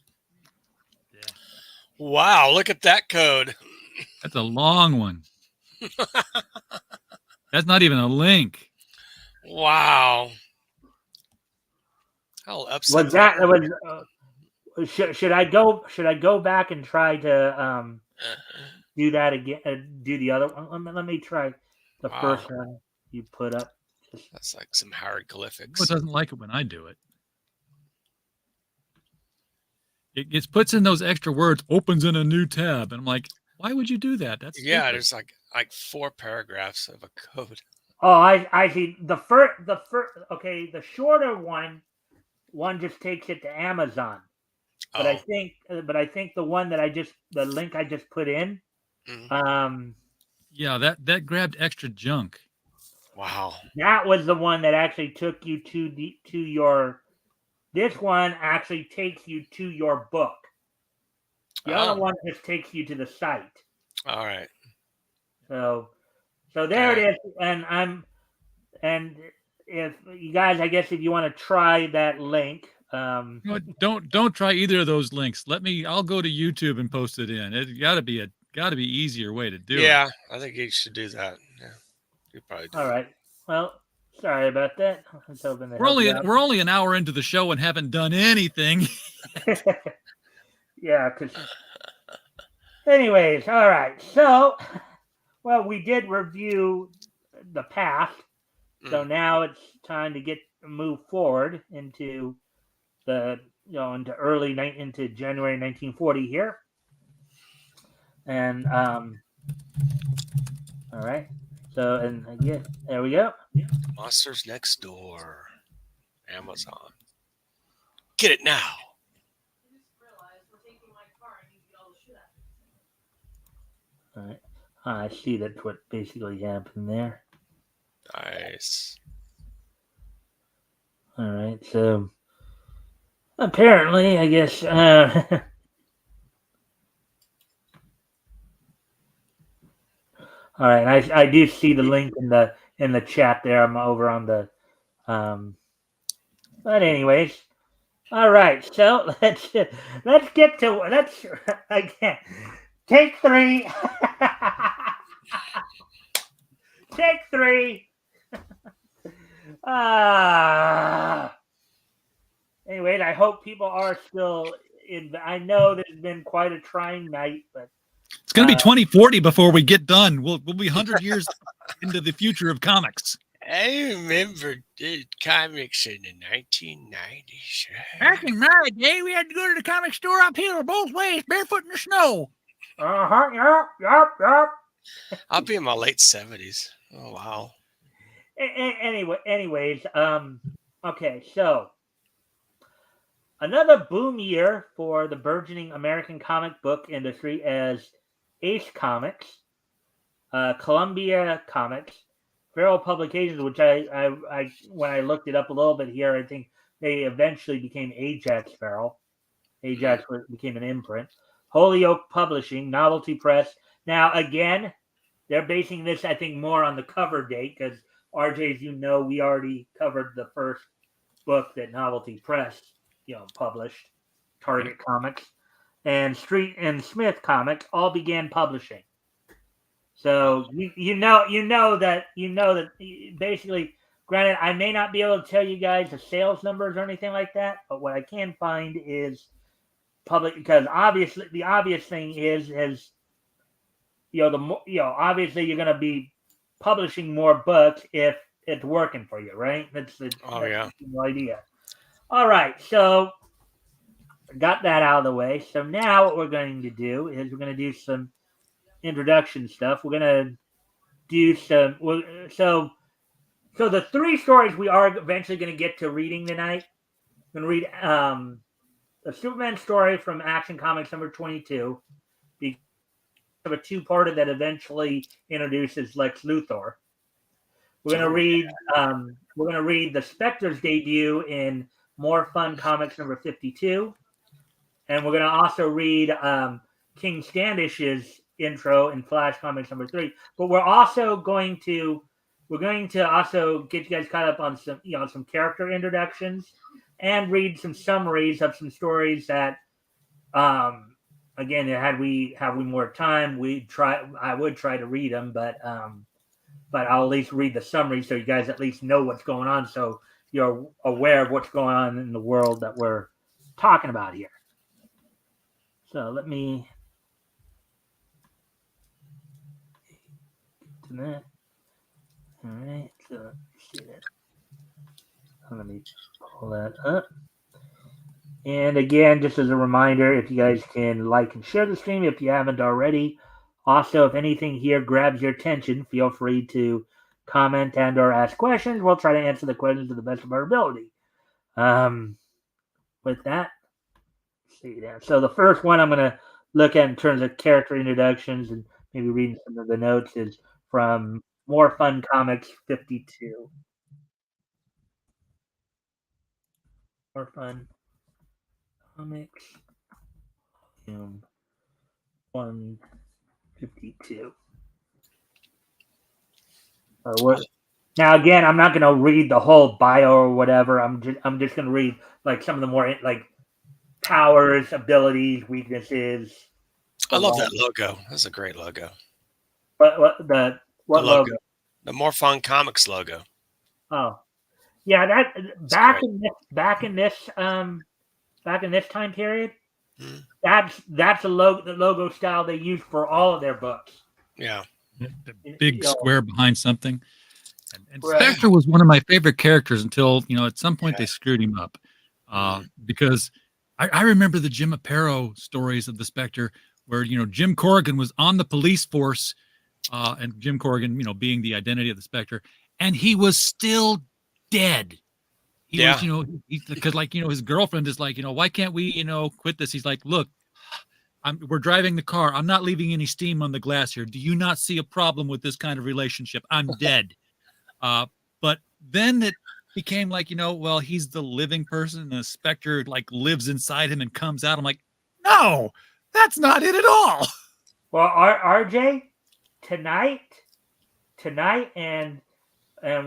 Wow! Look at that code. That's a long one. That's not even a link. Wow! How upset was that? Was should I go? Should I go back and try to do that again? Do the other one? Let me try the first one you put up. That's like some hieroglyphics. It doesn't like it when I do it. It puts in those extra words, opens in a new tab, and I'm like, why would you do that? That's stupid. There's like 4 paragraphs of a code. Oh, I see. The first. Okay, the shorter one just takes it to Amazon. But I think the one that the link I just put in, yeah, that grabbed extra junk. Wow. That was the one that actually took you to your. This one actually takes you to your book. The other one just takes you to the site. All right. So there it is, and if you guys, I guess if you want to try that link. Don't try either of those links. I'll go to YouTube and post it in. It gotta be easier way to do it. Yeah, I think you should do that. Yeah, you probably do. All right. Well, sorry about that. We're only an hour into the show and haven't done anything. Yeah, because. Anyways, all right. So, well, we did review the past, so now it's time to move forward into into January 1940 here, and all right. So, and again, there we go. Monsters Next Door, Amazon. Get it now. All right. I see that's what basically happened there. Nice. All right. So apparently, I guess. All right. I do see the link in the chat there. I'm over on the. Um, but anyways, all right. So let's get to let's again. Take three. Take three. Anyway, I hope people are still in. I know this has been quite a trying night, but It's going to be 2040 before we get done. We'll be 100 years into the future of comics. I remember the comics in the 1990s. Back in my day, we had to go to the comic store uphill both ways, barefoot in the snow. Yep. I'll be in my late 70s. Oh, wow. Anyways, okay, so another boom year for the burgeoning American comic book industry as Ace Comics, Columbia Comics, Feral Publications, which I when I looked it up a little bit here, I think they eventually became Ajax Feral. Ajax became an imprint. Holyoke Publishing, Novelty Press. Now, again, they're basing this, I think, more on the cover date because, RJ, as you know, we already covered the first book that Novelty Press, published, Target Comics, and Street and Smith Comics all began publishing. So you know that basically. Granted, I may not be able to tell you guys the sales numbers or anything like that, but what I can find is public, because obviously the obvious thing is obviously you're going to be publishing more books if it's working for you, right? That's the idea. All right, so got that out of the way. So now what we're going to do is we're going to do some introduction stuff. We're going to do some. So the three stories we are eventually going to get to reading tonight. I'm going to read a Superman story from Action Comics number 22. Because of a two-parter that eventually introduces Lex Luthor. We're going to read the Spectre's debut in More Fun Comics number 52, and we're going to also read King Standish's intro in Flash Comics number 3. But we're going to also get you guys caught up on some character introductions and read some summaries of some stories that again, had we more time, I would try to read them, but I'll at least read the summary so you guys at least know what's going on, so you're aware of what's going on in the world that we're talking about here. So let me get to that. All right, so let's see that. Let me pull that up. And again, just as a reminder, if you guys can like and share the stream if you haven't already. Also, if anything here grabs your attention, feel free to comment and or ask questions. We'll try to answer the questions to the best of our ability. With that, let's see there. So the first one I'm going to look at in terms of character introductions and maybe reading some of the notes is from More Fun Comics 52. More Fun Comics 152. Now again, I'm not going to read the whole bio or whatever. I'm just going to read like some of the more like powers, abilities, weaknesses. I love that logo. That's a great logo. What logo? The More Fun Comics logo. Oh, yeah. That back in this time period, that's the logo style they use for all of their books. Yeah, the big square behind something. And Spectre was one of my favorite characters until at some point they screwed him up. Because I remember the Jim Aparo stories of the Spectre, where Jim Corrigan was on the police force, and Jim Corrigan, being the identity of the Spectre, and he was still dead. He was, because his girlfriend is like, why can't we, quit this? He's like, look, we're driving the car. I'm not leaving any steam on the glass here. Do you not see a problem with this kind of relationship? I'm dead. But then it became like, well, he's the living person, and the Spectre like lives inside him and comes out. I'm like, no, that's not it at all. Well, RJ, tonight, and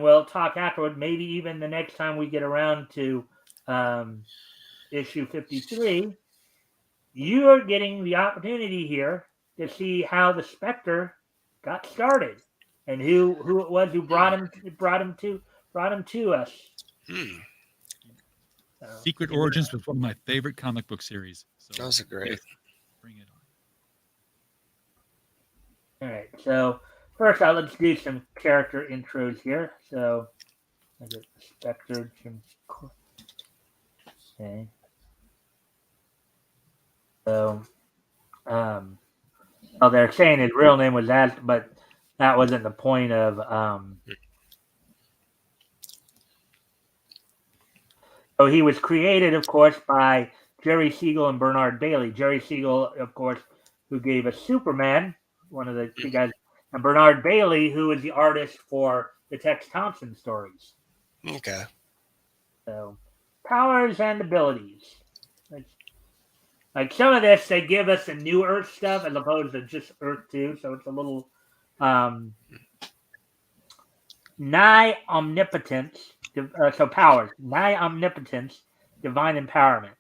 we'll talk afterward. Maybe even the next time we get around to issue 53, you are getting the opportunity here to see how the Spectre got started and who it was who brought him to us. Secret Origins was one of my favorite comic book series. So Those are great. Bring it All on. right, so first let's do some character intros here. So I get Spectre. Okay. So, they're saying his real name was but that wasn't the point of. So he was created, of course, by Jerry Siegel and Bernard Bailey. Jerry Siegel, of course, who gave us Superman, one of the two guys, and Bernard Bailey, who was the artist for the Tex Thompson stories. Okay. So, powers and abilities. Like some of this, they give us the new Earth stuff as opposed to just Earth 2, so it's a little nigh omnipotence. So powers, nigh omnipotence, divine empowerment.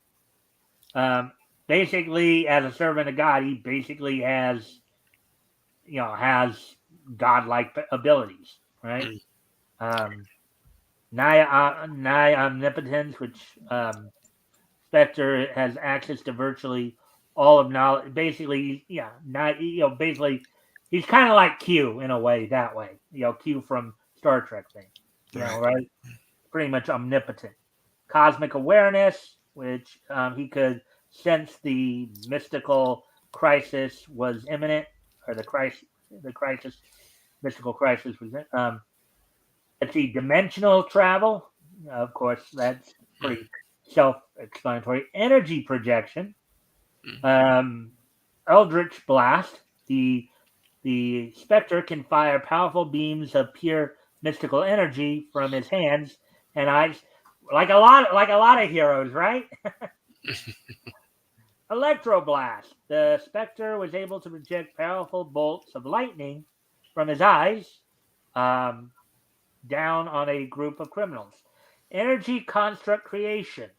Basically, as a servant of God, he basically has godlike abilities, right? Nigh omnipotence, which Spectre has access to virtually all of knowledge. Basically, basically, he's kind of like Q in a way. That way, Q from Star Trek thing, right? Pretty much omnipotent. Cosmic awareness, which he could sense the mystical crisis was imminent, or mystical crisis was. Let's see, dimensional travel. Of course, that's pretty self-explanatory. Energy projection. Eldritch blast. The Spectre can fire powerful beams of pure mystical energy from his hands and eyes, like a lot of heroes, right? Electroblast. The Spectre was able to project powerful bolts of lightning from his eyes down on a group of criminals. Energy construct creation.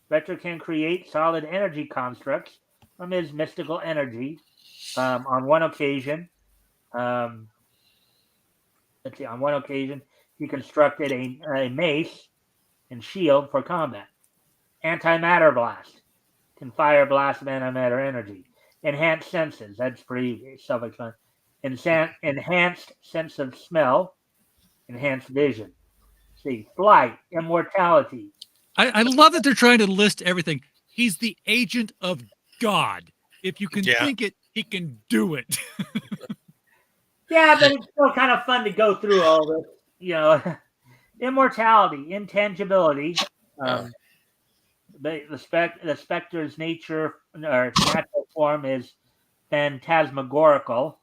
Spectre can create solid energy constructs from his mystical energy. On one occasion, he constructed a mace and shield for combat. Antimatter blast can fire blast of antimatter energy. Enhanced senses. That's pretty self-explanatory. Enhanced sense of smell. Enhanced vision. See, flight, immortality. I love that they're trying to list everything. He's the agent of God. If you can think it, he can do it. Yeah, but it's still kind of fun to go through all this. Immortality, intangibility. The Spectre's nature or natural form is phantasmagorical,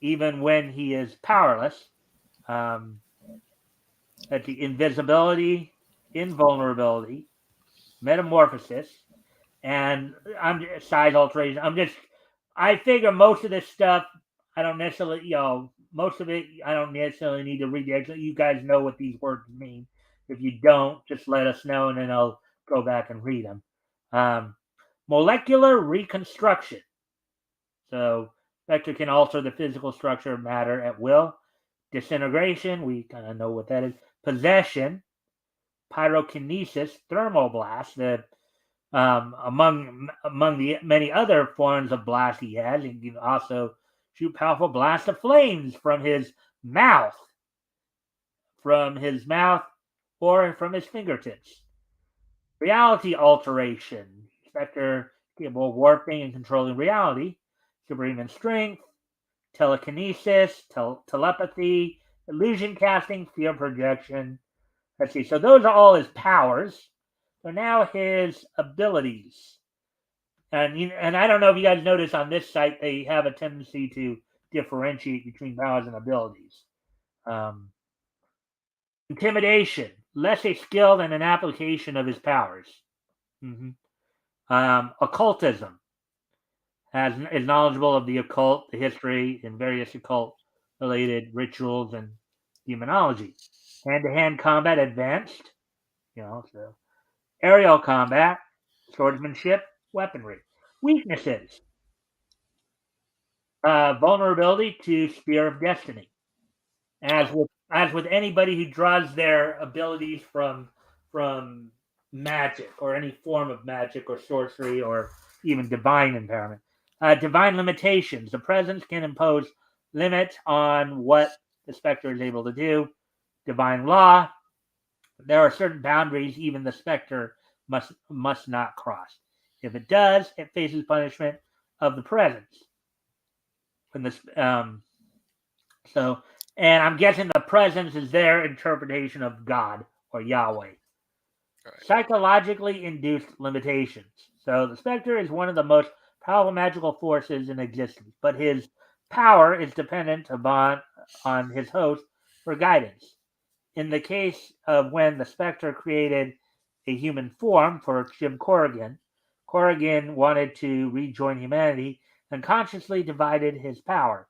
even when he is powerless. At the invisibility, invulnerability, metamorphosis, and size alteration. I figure most of this stuff I don't necessarily, most of it I don't necessarily need to read. You guys know what these words mean. If you don't, just let us know, and then I'll go back and read them. Molecular reconstruction. So Spectre can alter the physical structure of matter at will. Disintegration, we kind of know what that is. Possession, pyrokinesis, thermoblast. Among the many other forms of blast he has, he can also shoot powerful blasts of flames from his mouth, or from his fingertips. Reality alteration. Spectre capable of warping and controlling reality. Superhuman strength, telekinesis, telepathy, illusion casting, field projection. Let's see. So those are all his powers. So now his abilities. And I don't know if you guys notice on this site, they have a tendency to differentiate between powers and abilities. Intimidation, less a skill than an application of his powers. Occultism, is knowledgeable of the occult, the history, and various occult-related rituals and demonology. Hand-to-hand combat, advanced, so aerial combat, swordsmanship, weaponry. Weaknesses, vulnerability to Spear of Destiny. As with anybody who draws their abilities from magic or any form of magic or sorcery or even divine empowerment. Divine limitations. The presence can impose limits on what the specter is able to do. Divine law. There are certain boundaries even the specter must not cross. If it does, it faces punishment of the presence. When this and I'm guessing the presence is their interpretation of God or Yahweh. Right. Psychologically induced limitations. So the specter is one of the most powerful magical forces in existence, but his power is dependent on his host for guidance. In the case of when the specter created a human form for Jim Corrigan, Corrigan wanted to rejoin humanity and consciously divided his power.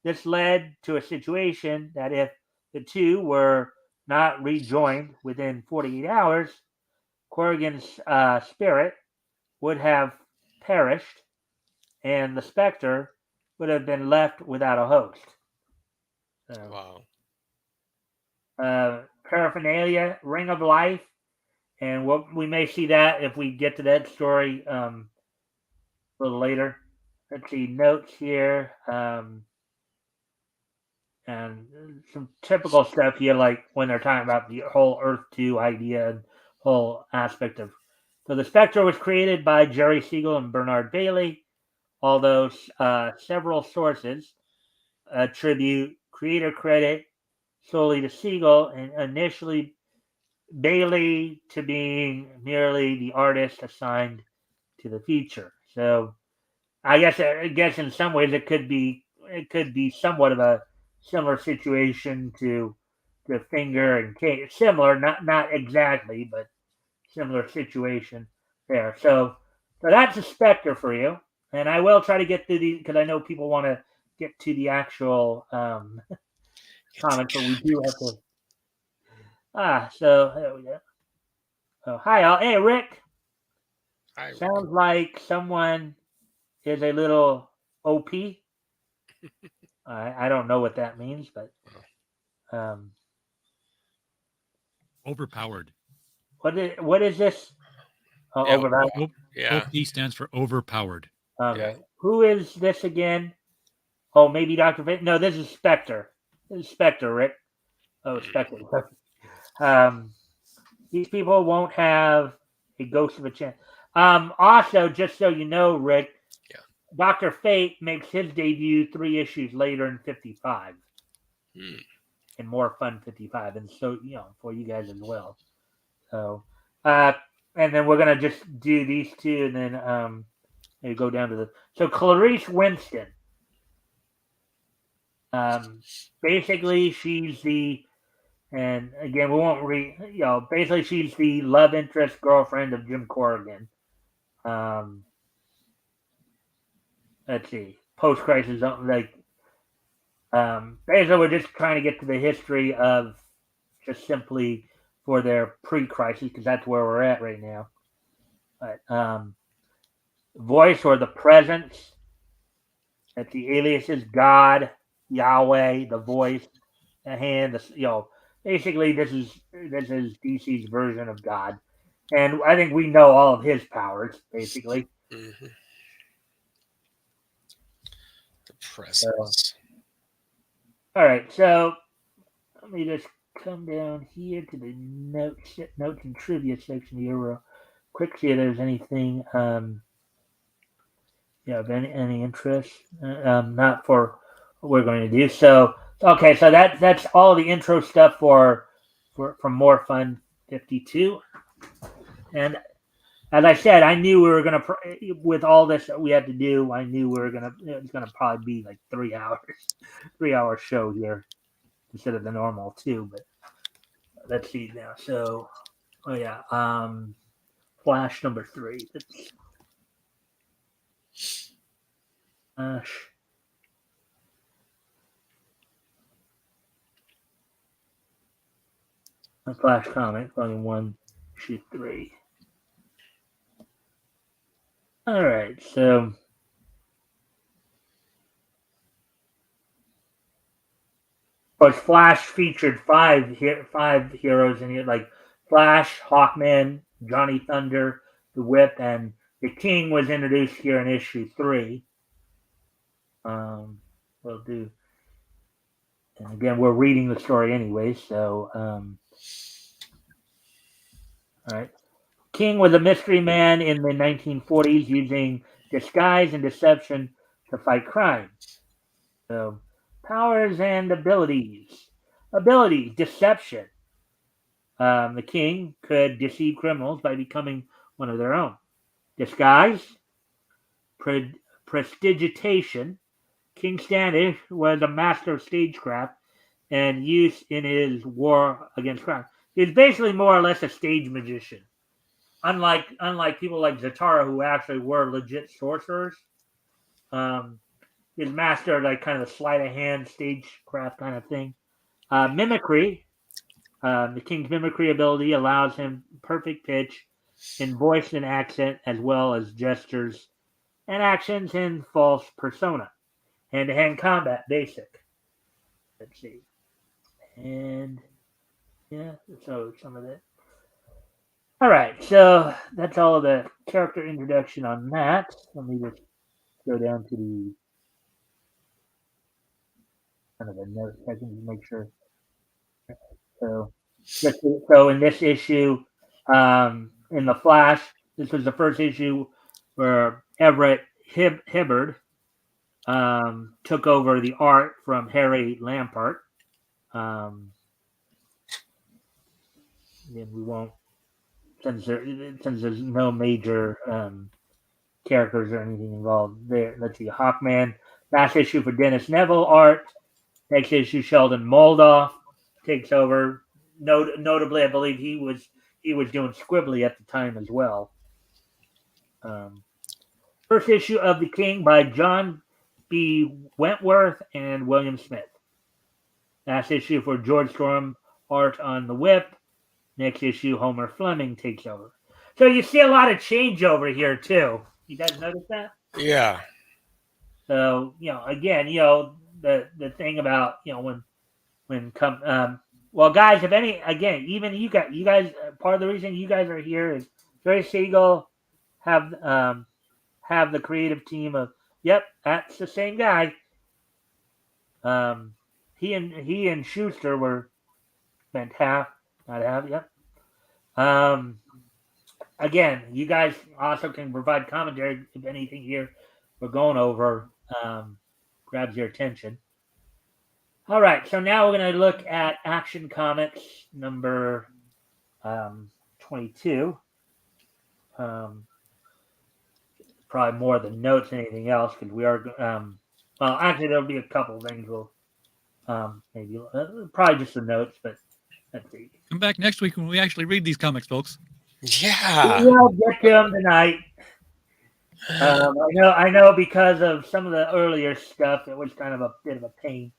This led to a situation that if the two were not rejoined within 48 hours, Corrigan's spirit would have perished and the specter would have been left without a host. Wow. Paraphernalia, Ring of Life, and we may see that if we get to that story a little later. Let's see, notes here. And some typical stuff here, like when they're talking about the whole Earth 2 idea and whole aspect of. So the Spectre was created by Jerry Siegel and Bernard Bailey, although several sources attribute creator credit solely to Siegel and initially Bailey to being merely the artist assigned to the feature. So I guess in some ways it could be somewhat of a similar situation to Finger and Kate. Similar, not exactly, but similar situation there. So that's a Spectre for you, and I will try to get through these because I know people want to get to the actual comments, but we do have to. So there we go. Oh, hi all. Hey, Rick. Hi, Sounds like someone is a little OP. I don't know what that means, but overpowered. What is this? Yeah, overpowered. OP stands for overpowered. Okay. Yeah. Who is this again? Oh, maybe Dr. Fate. No, this is Spectre. This is Spectre, Rick. Oh, Spectre. These people won't have a ghost of a chance. Also, just so you know, Rick, Dr. Fate makes his debut 3 issues later in 55. And More Fun 55. And so, for you guys as well. So, and then we're going to just do these two and then maybe go down to the. So, Clarice Winston. Basically, she's the. And again, we won't read. Basically, she's the love interest girlfriend of Jim Corrigan. Let's see. Post-crisis, basically, we're just trying to get to the history of just simply for their pre-crisis because that's where we're at right now. But voice or the presence. That the alias is God, Yahweh, the voice, the hand. Basically, this is DC's version of God, and I think we know all of his powers basically. Mm-hmm. The presence. So, all right, so let me just come down here to the notes and trivia section here real quick. See if there's anything of any interest. Not for what we're going to do. So okay, so that's all the intro stuff for More Fun 52, and as I said, I knew we were gonna with all this that we had to do. I knew we were gonna it was gonna probably be like 3 hours, 3 hour show here instead of the normal 2. But let's see now. So, oh yeah, Flash number 3. Flash. A Flash comic, volume 1, issue 3. All right, so of course, Flash featured five heroes in it, like Flash, Hawkman, Johnny Thunder, the Whip, and the King was introduced here in issue 3. We'll do, and again, we're reading the story anyway, so all right. King was a mystery man in the 1940s using disguise and deception to fight crime. So, powers and abilities. Abilities, deception. The king could deceive criminals by becoming one of their own. Disguise, prestidigitation. King Standish was a master of stagecraft and use in his war against crime. He's basically more or less a stage magician. Unlike people like Zatara who actually were legit sorcerers. His master like kind of a sleight of hand stagecraft kind of thing. Mimicry. The king's mimicry ability allows him perfect pitch in voice and accent, as well as gestures and actions in false persona. Hand-to-hand combat, basic. Let's see. And yeah, so some of that. All right, so that's all of the character introduction on that. Let me just go down to the kind of a note second to make sure. So, so in this issue, in the Flash, this was the first issue where Everett Hibbard took over the art from Harry Lampart. And we won't, since there's no major characters or anything involved there. Let's see, Hawkman, last issue for Dennis Neville art. Next issue, Sheldon Moldoff takes over. Notably, I believe he was doing Squibbly at the time as well. First issue of The King by John B. Wentworth and William Smith. Last issue for George Storm art on the Whip. Next issue, Homer Fleming takes over. So you see a lot of changeover here too. You guys notice that? Yeah. So again, the thing about when come well, guys, if any, again, even you guys, part of the reason you guys are here is Jerry Siegel have the creative team of, yep, that's the same guy. He and Schuster were spent half, not half, yep. Again, you guys also can provide commentary if anything here we're going over grabs your attention. All right, so now we're going to look at Action Comics number 22. Probably more than notes than anything else, because we are. Well, actually, there'll be a couple things we'll maybe probably just the notes, but let's see. Come back next week when we actually read these comics, folks. Yeah. We'll get to them tonight. I know because of some of the earlier stuff, it was kind of a bit of a pain.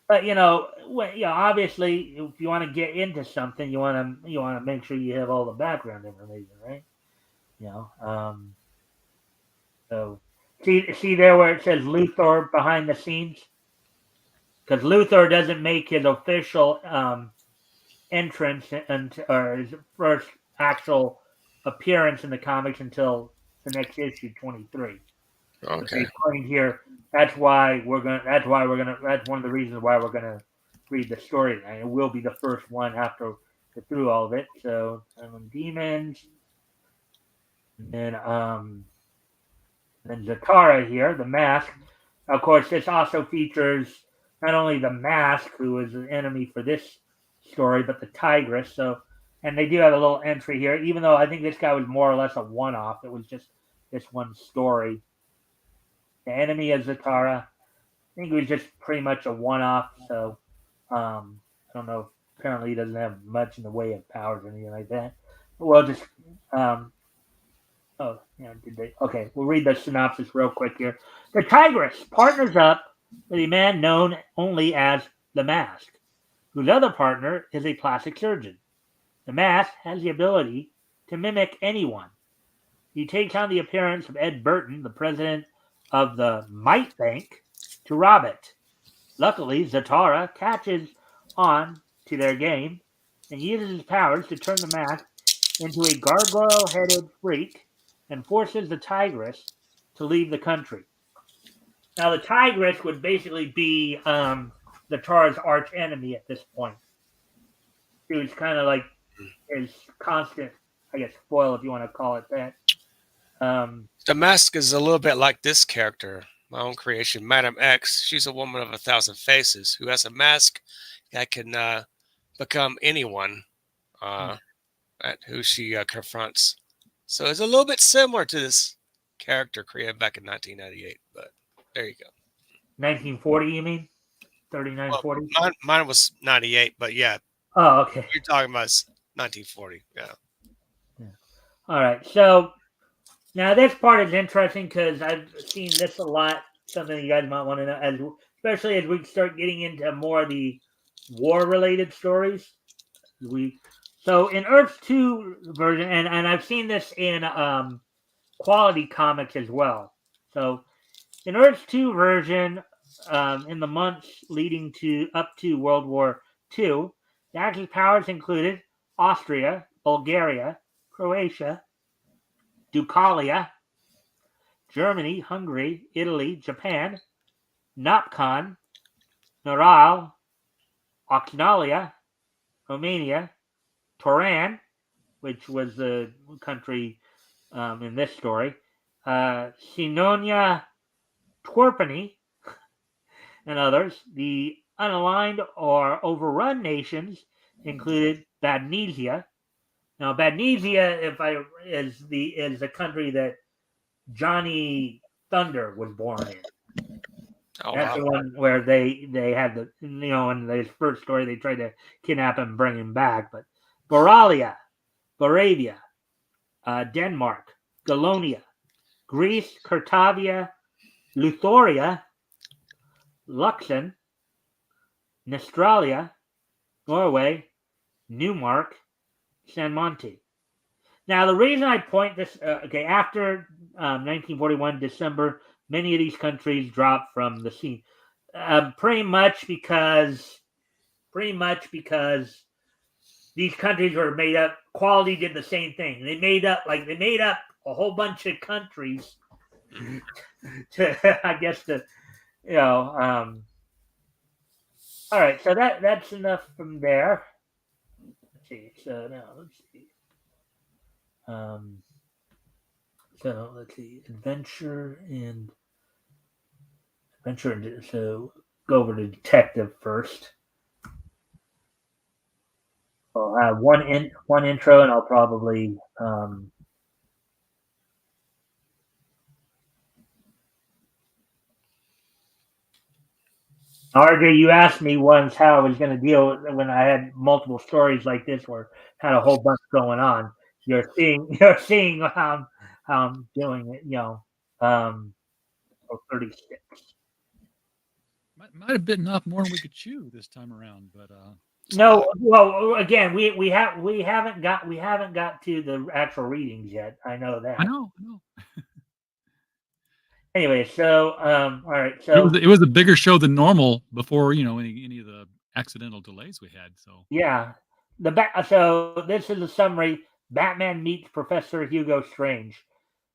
But obviously, if you want to get into something, you want to make sure you have all the background information, right? So see there where it says Luthor behind the scenes, because Luthor doesn't make his official entrance or his first actual appearance in the comics until the next issue, 23. Okay. Here, that's one of the reasons why we're gonna read the story. And it will be the first one after get through all of it. So Demons, and then Zatara here, the Mask. Of course, this also features not only the Mask, who is an enemy for this story, but the Tigress. So, and they do have a little entry here, even though I think this guy was more or less a one-off. It was just this one story. The enemy of Zatara. I think it was just pretty much a one-off. So, I don't know. Apparently, he doesn't have much in the way of powers or anything like that. But we'll just. Oh, yeah, did they? Okay, we'll read the synopsis real quick here. The Tigress partners up with a man known only as the Mask, whose other partner is a plastic surgeon. The Mask has the ability to mimic anyone. He takes on the appearance of Ed Burton, the president of the Might Bank, to rob it. Luckily, Zatara catches on to their game and uses his powers to turn the Mask into a gargoyle-headed freak and forces the Tigress to leave the country. Now, the Tigress would basically be Zatara's arch enemy at this point. She was kind of like his constant, I guess, foil, if you want to call it that. The Mask is a little bit like this character, my own creation, Madam X. She's a woman of 1,000 faces who has a mask that can become anyone at who she confronts. So it's a little bit similar to this character created back in 1998. But there you go. 1940, you mean? 39, Well, 40? mine was 98, but yeah, Oh, okay. you're talking about 1940. Yeah. All right. So now this part is interesting because I've seen this a lot. Something you guys might want to know, especially as we start getting into more of the war-related stories. So in Earth 2 version, and I've seen this in Quality Comics as well. So in Earth 2 version, in the months leading up to World War II, the Axis powers included Austria, Bulgaria, Croatia, Ducalia, Germany, Hungary, Italy, Japan, Nopcon, Noral, Oxnalia, Romania, Toran, which was the country in this story, Sinonia, Twerpany, and others. The unaligned or overrun nations included Badnesia. Now, Badnesia, is the country that Johnny Thunder was born in. Oh, That's the one where they had in the first story they tried to kidnap him and bring him back. But Boralia, Boravia, Denmark, Galonia, Greece, Cartavia, Luthoria, Luxon, Nestralia, Norway, Newmark, San Monte. Now, the reason I point this, after 1941 December, many of these countries dropped from the scene, pretty much because these countries were made up. Quality did the same thing. They made up a whole bunch of countries to, I guess, all right, so that's enough from there. Let's see. So now let's see. So let's see. Adventure and so go over to detective first. I'll have one intro, and I'll probably RJ, you asked me once how I was going to deal with when I had multiple stories like this, where I had a whole bunch going on. You're seeing how I'm doing it. 36. Might have bitten off more than we could chew this time around, but no. Well, again, we haven't got to the actual readings yet. I know that. I know. Anyway, so all right, so it was a bigger show than normal before any of the accidental delays we had. So yeah, so this is a summary. Batman meets Professor Hugo Strange.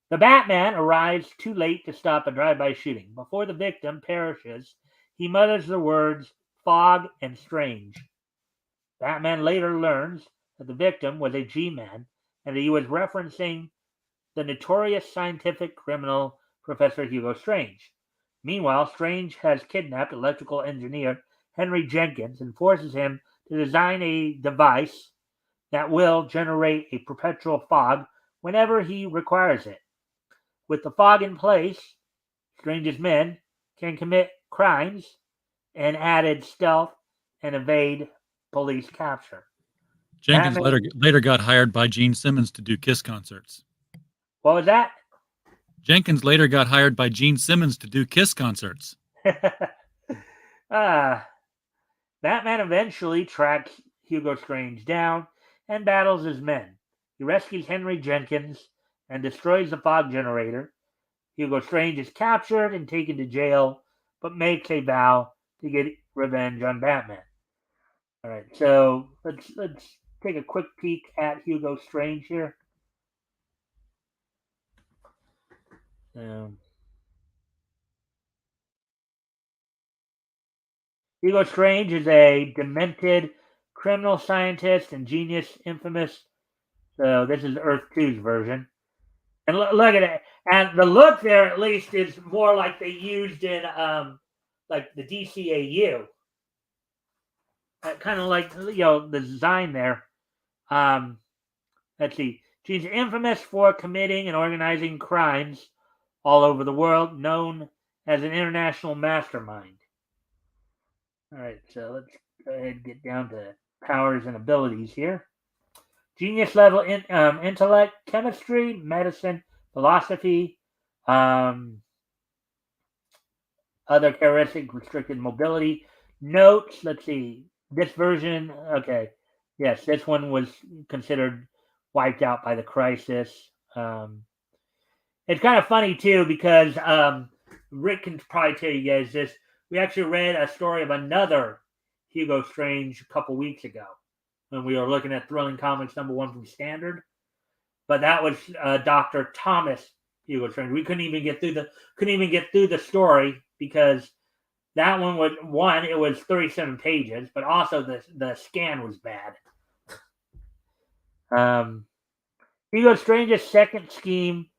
The Batman arrives too late to stop a drive-by shooting. Before the victim perishes, he mutters the words "fog" and "strange." Batman later learns that the victim was a G-Man and that he was referencing the notorious scientific criminal Professor Hugo Strange. Meanwhile, Strange has kidnapped electrical engineer Henry Jenkins and forces him to design a device that will generate a perpetual fog whenever he requires it. With the fog in place, Strange's men can commit crimes and added stealth and evade police capture. Jenkins Batman, later got hired by Gene Simmons to do Kiss concerts. what was that? Jenkins later got hired by Gene Simmons to do Kiss concerts. Ah, Batman eventually tracks Hugo Strange down and battles his men. He rescues Henry Jenkins and destroys the fog generator. Hugo Strange is captured and taken to jail, but makes a vow to get revenge on Batman. All right, so let's take a quick peek at Hugo Strange here. Hugo Strange is a demented criminal scientist and genius, infamous. So this is Earth 2's version. And look at it. And the look there, at least, is more like they used in like the DCAU. Kind of like the design there. Let's see. She's infamous for committing and organizing crimes all over the world, known as an international mastermind. All right, so let's go ahead and get down to powers and abilities here. Genius level intellect, chemistry, medicine, philosophy, other characteristic, restricted mobility. Notes, let's see. This version, okay. Yes, this one was considered wiped out by the crisis. It's kind of funny, too, because Rick can probably tell you guys this. We actually read a story of another Hugo Strange a couple weeks ago when we were looking at Thrilling Comics #1 from Standard. But that was Dr. Thomas Hugo Strange. We couldn't even get through the story because that one was it was 37 pages, but also the scan was bad. Hugo Strange's second scheme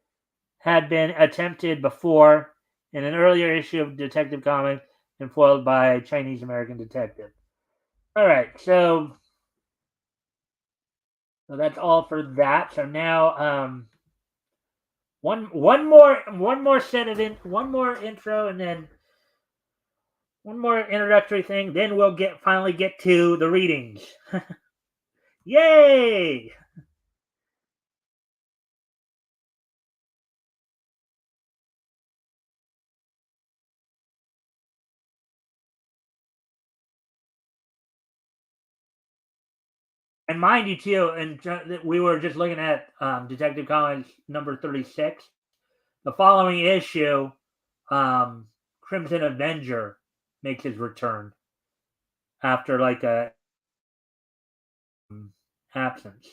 had been attempted before in an earlier issue of Detective Comics and foiled by a Chinese American detective. All right, so that's all for that. So now one more intro and then one more introductory thing. Then we'll finally get to the readings. Yay! And mind you, too, and we were just looking at Detective Comics #36. The following issue, Crimson Avenger makes his return after like a absence.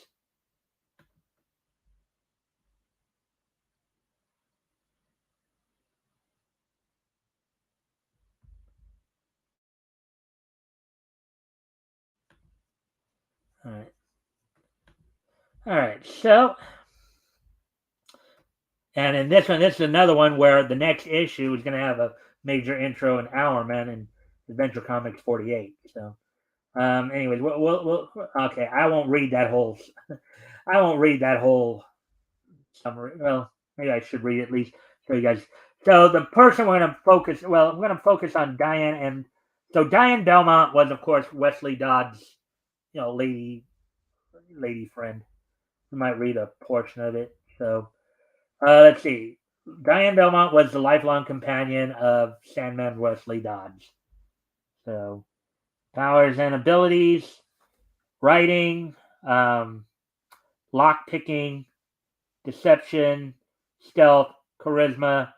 All right. So, and in this one, this is another one where the next issue is going to have a major intro and Hourman and Adventure Comics 48. So, anyways, we'll okay. I won't read that whole. I won't read that whole summary. Well, maybe I should read it at least so you guys. So the person we're going to focus. Well, I'm going to focus on Diane, and so Diane Belmont was, of course, Wesley Dodd's, lady friend. You might read a portion of it. So let's see. Diane Belmont was the lifelong companion of Sandman Wesley Dodds. So powers and abilities: writing, lock picking, deception, stealth, charisma,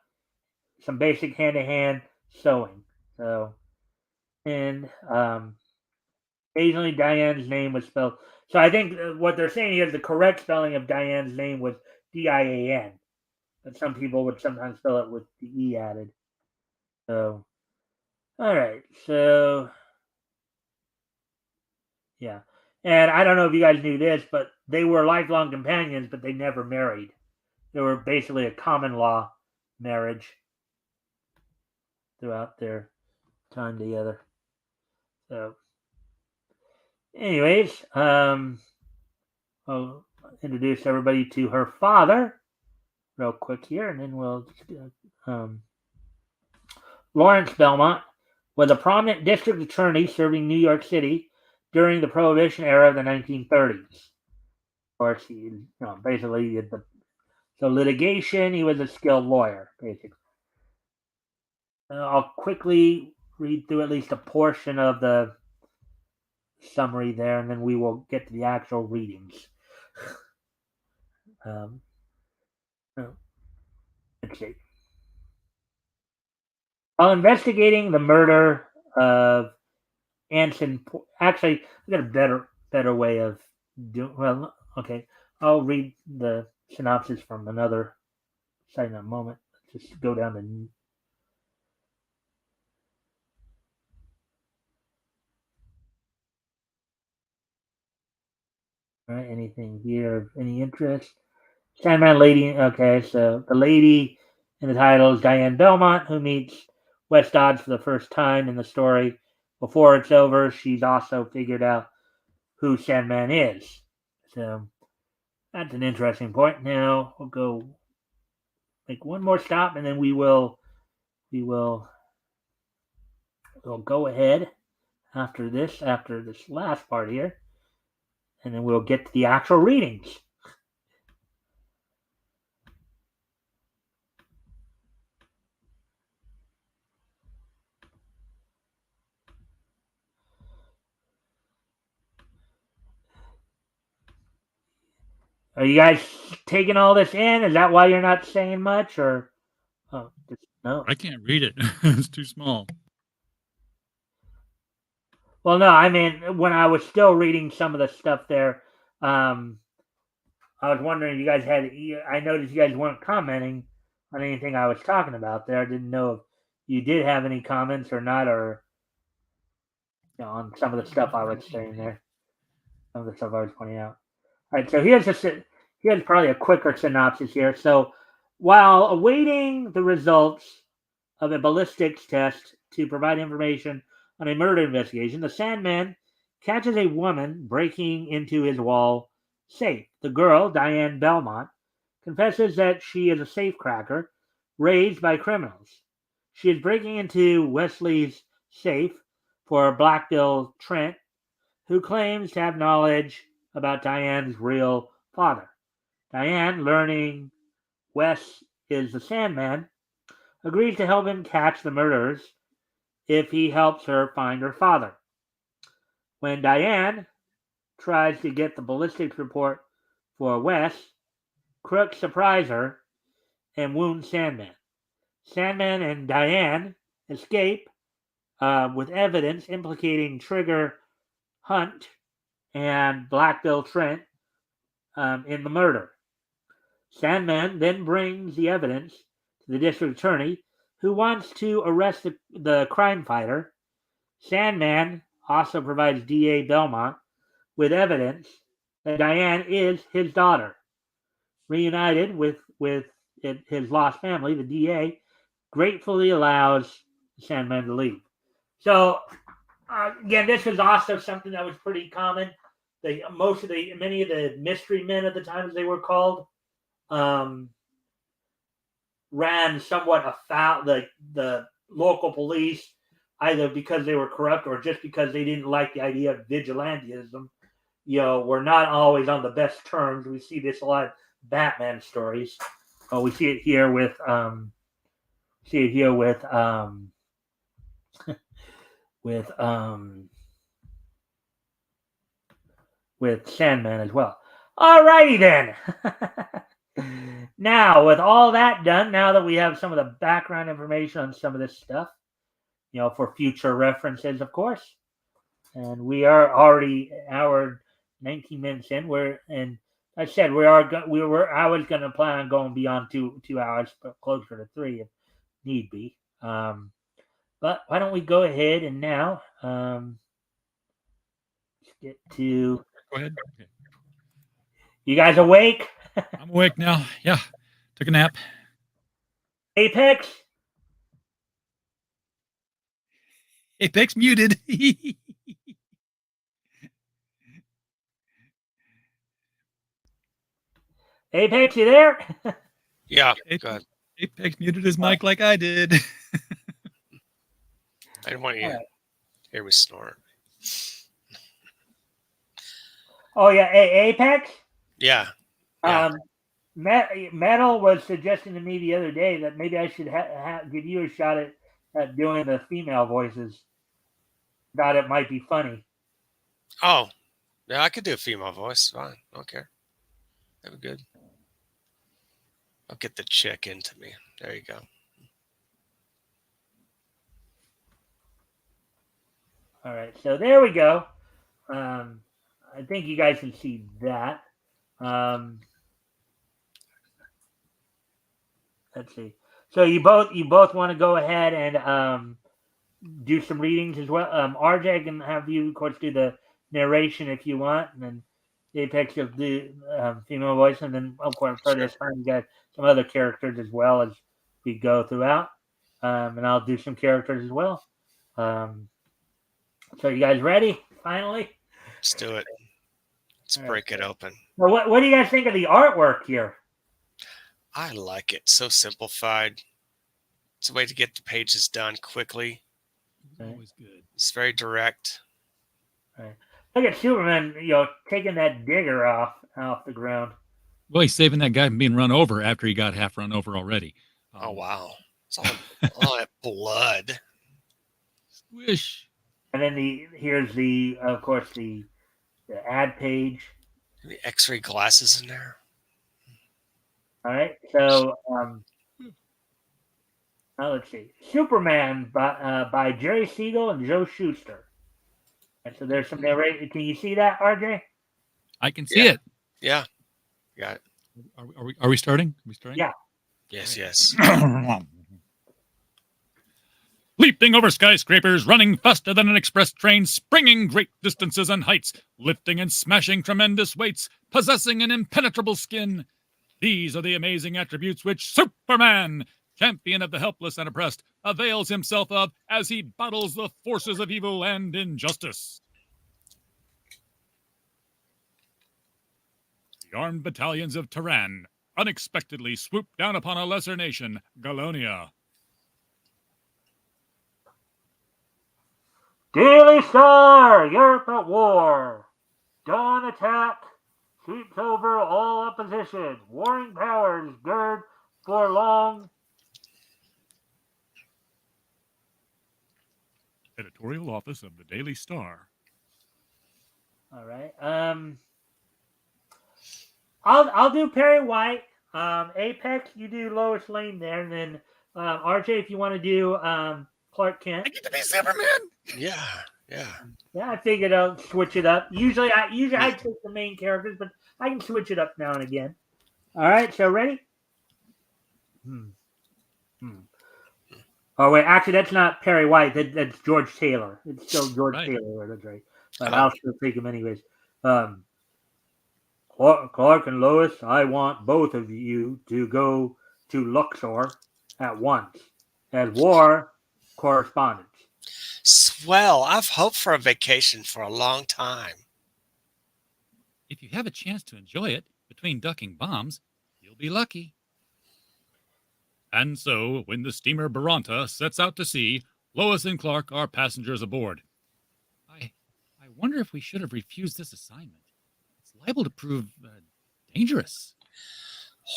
some basic hand-to-hand sewing. So, and occasionally Diane's name was spelled. So I think what they're saying here is the correct spelling of Diane's name was Dian, but some people would sometimes spell it with the E added. So, all right. So, yeah. And I don't know if you guys knew this, but they were lifelong companions, but they never married. They were basically a common law marriage throughout their time together. So, Anyways, I'll introduce everybody to her father real quick here, and then we'll Lawrence Belmont was a prominent district attorney serving New York City during the Prohibition era of the 1930s. Of course, basically so litigation. He was a skilled lawyer, basically. I'll quickly read through at least a portion of the summary there, and then we will get to the actual readings. Let's see. While investigating the murder of Anson, actually, I got a better way of doing. Well, okay, I'll read the synopsis from another site in a moment. Let's just go down to. All right, anything here of any interest? Sandman Lady. Okay, so the lady in the title is Diane Belmont, who meets West Dodge for the first time in the story. Before it's over, she's also figured out who Sandman is. So that's an interesting point. Now we'll go make one more stop, and then we'll go ahead after this last part here, and then we'll get to the actual readings. Are you guys taking all this in? Is that why you're not saying much, or no? I can't read it. It's too small. Well, no. I mean, when I was still reading some of the stuff there, I was wondering if you guys had. I noticed you guys weren't commenting on anything I was talking about there. I didn't know if you did have any comments or not, or on some of the stuff I was saying there, some of the stuff I was pointing out. All right, so here's probably a quicker synopsis here. So, while awaiting the results of a ballistics test to provide information on a murder investigation, the Sandman catches a woman breaking into his wall safe. The girl, Diane Belmont, confesses that she is a safecracker raised by criminals. She is breaking into Wesley's safe for Black Bill Trent, who claims to have knowledge about Diane's real father. Diane, learning Wes is the Sandman, agrees to help him catch the murderers if he helps her find her father. When Diane tries to get the ballistics report for Wes, crooks surprise her and wound Sandman. Sandman and Diane escape with evidence implicating Trigger Hunt and Black Bill Trent in the murder. Sandman then brings the evidence to the district attorney, who wants to arrest the crime fighter. Sandman also provides DA Belmont with evidence that Diane is his daughter. Reunited with his lost family, the DA gratefully allows Sandman to leave. So, again, this was also something that was pretty common. Many of the mystery men at the time, as they were called, ran somewhat afoul the local police, either because they were corrupt or just because they didn't like the idea of vigilantism. We're not always on the best terms. We see this a lot in Batman stories. We see it here with with Sandman as well. Alrighty then. Now, with all that done, now that we have some of the background information on some of this stuff, for future references, of course, and we are already an hour 19 minutes in. And I said I was going to plan on going beyond 2 hours, but closer to 3 if need be. But why don't we go ahead and now get to. Go ahead. Okay. You guys awake? I'm awake now. Yeah. Took a nap. Apex? Apex muted. Apex, you there? Yeah, Apex, go ahead. Apex muted his mic like I did. I didn't want you All to right. hear me snort. Oh yeah, Apex. Yeah. Yeah. Metal was suggesting to me the other day that maybe I should give you a shot at doing the female voices. Thought it might be funny. Oh, yeah, I could do a female voice. Fine. I don't care. That'd be good. I'll get the chick into me. There you go. All right, so there we go. I think you guys can see that. Let's see. So you both want to go ahead and do some readings as well. RJ, I can have you, of course, do the narration if you want, and then Apex will do female voice, and then of course for this time you got some other characters as well as we go throughout, and I'll do some characters as well. So you guys ready? Finally, Let's do it. Let's break it open. Well, what do you guys think of the artwork here? I like it. So simplified. It's a way to get the pages done quickly. Always good. It's very direct. Right. Look at Superman, taking that digger off the ground. Well, he's saving that guy from being run over after he got half run over already. Oh wow! It's all that blood. Squish. And then here's of course the ad page. The X-ray glasses in there. All right, so now let's see, Superman by Jerry Siegel and Joe Shuster. And so there's some narration. Can you see that, RJ? I can see it. Yeah, got it. Are we starting? Are we starting? Yeah. Yes. Leaping over skyscrapers, running faster than an express train, springing great distances and heights, lifting and smashing tremendous weights, possessing an impenetrable skin. These are the amazing attributes which Superman, champion of the helpless and oppressed, avails himself of as he battles the forces of evil and injustice. The armed battalions of Tehran unexpectedly swoop down upon a lesser nation, Galonia. Daily Star, Europe at war. Dawn attack sweeps over all opposition. Warring powers gird for long. Editorial office of the Daily Star. All right. I'll do Perry White. Apex, you do Lois Lane there, and then RJ, if you want to do Clark Kent. I get to be Superman. Yeah. Yeah, I figured I'll switch it up. Usually I take the main characters, but I can switch it up now and again. All right, so ready? Oh wait, actually that's not Perry White. That's George Taylor. It's still George Taylor. That's right. But I'll still take him anyways. Clark and Lois, I want both of you to go to Luxor at once as war correspondents. Swell. I've hoped for a vacation for a long time. If you have a chance to enjoy it between ducking bombs, you'll be lucky. And so, when the steamer Baranta sets out to sea, Lois and Clark are passengers aboard. I wonder if we should have refused this assignment. It's liable to prove dangerous.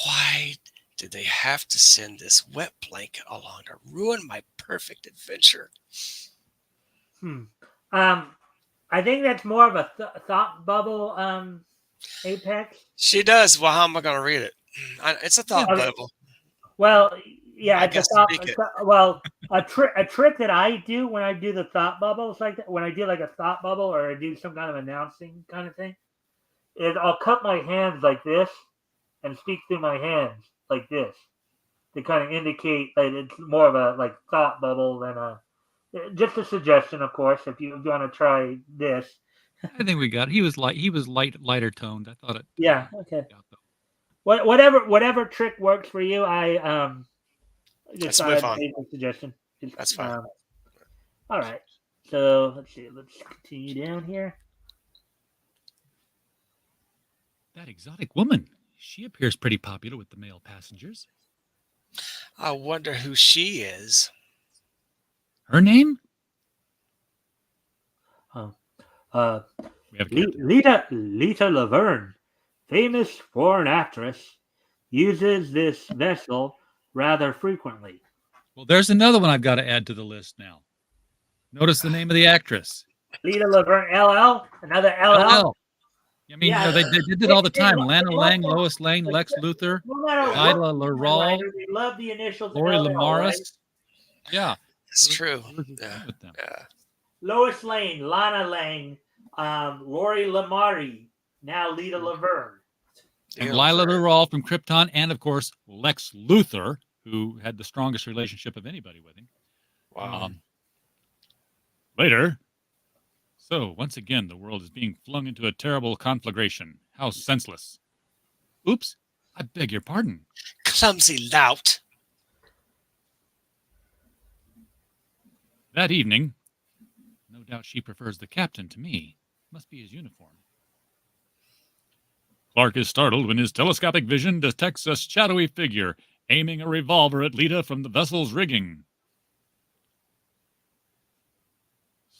Why did they have to send this wet blanket along to ruin my perfect adventure? I think that's more of a thought bubble, Apex. She does. Well, how am I going to read it? It's a thought bubble. Well, yeah, I guess a trick that I do when I do the thought bubbles like that, when I do like a thought bubble or I do some kind of announcing kind of thing, is I'll cut my hands like this and speak through my hands like this to kind of indicate that it's more of a like thought bubble than just a suggestion, of course, if you want to try this. I think we got it. He was lighter toned. I thought it. Yeah. Okay. Whatever trick works for you, I just move on. A suggestion. That's fine. All right. So let's see. Let's continue down here. That exotic woman. She appears pretty popular with the male passengers. I wonder who she is. Her name? Uh, We have a captain. Lita Laverne, famous foreign actress, uses this vessel rather frequently. Well, there's another one I've got to add to the list now. Notice the name of the actress. Lita Laverne, LL, another LL. LL. I mean, Yeah, they did it all the time. they Lana love Lang, them. Lois Lane, Lex Luthor, No matter Yeah. Lila what Laral, writer, they love the initials Lori LL, Lamaris. right? Yeah, It's true. there was a thing Yeah. with them. Yeah. Lois Lane, Lana Lang, Lori Lamari, now Lita Laverne. And Lila Lila Laverne. Laral from Krypton, and of course Lex Luthor, who had the strongest relationship of anybody with him. Wow. Later. So, once again, the world is being flung into a terrible conflagration. How senseless. Oops, I beg your pardon. Clumsy lout. That evening, no doubt she prefers the captain to me. Must be his uniform. Clark is startled when his telescopic vision detects a shadowy figure aiming a revolver at Lita from the vessel's rigging.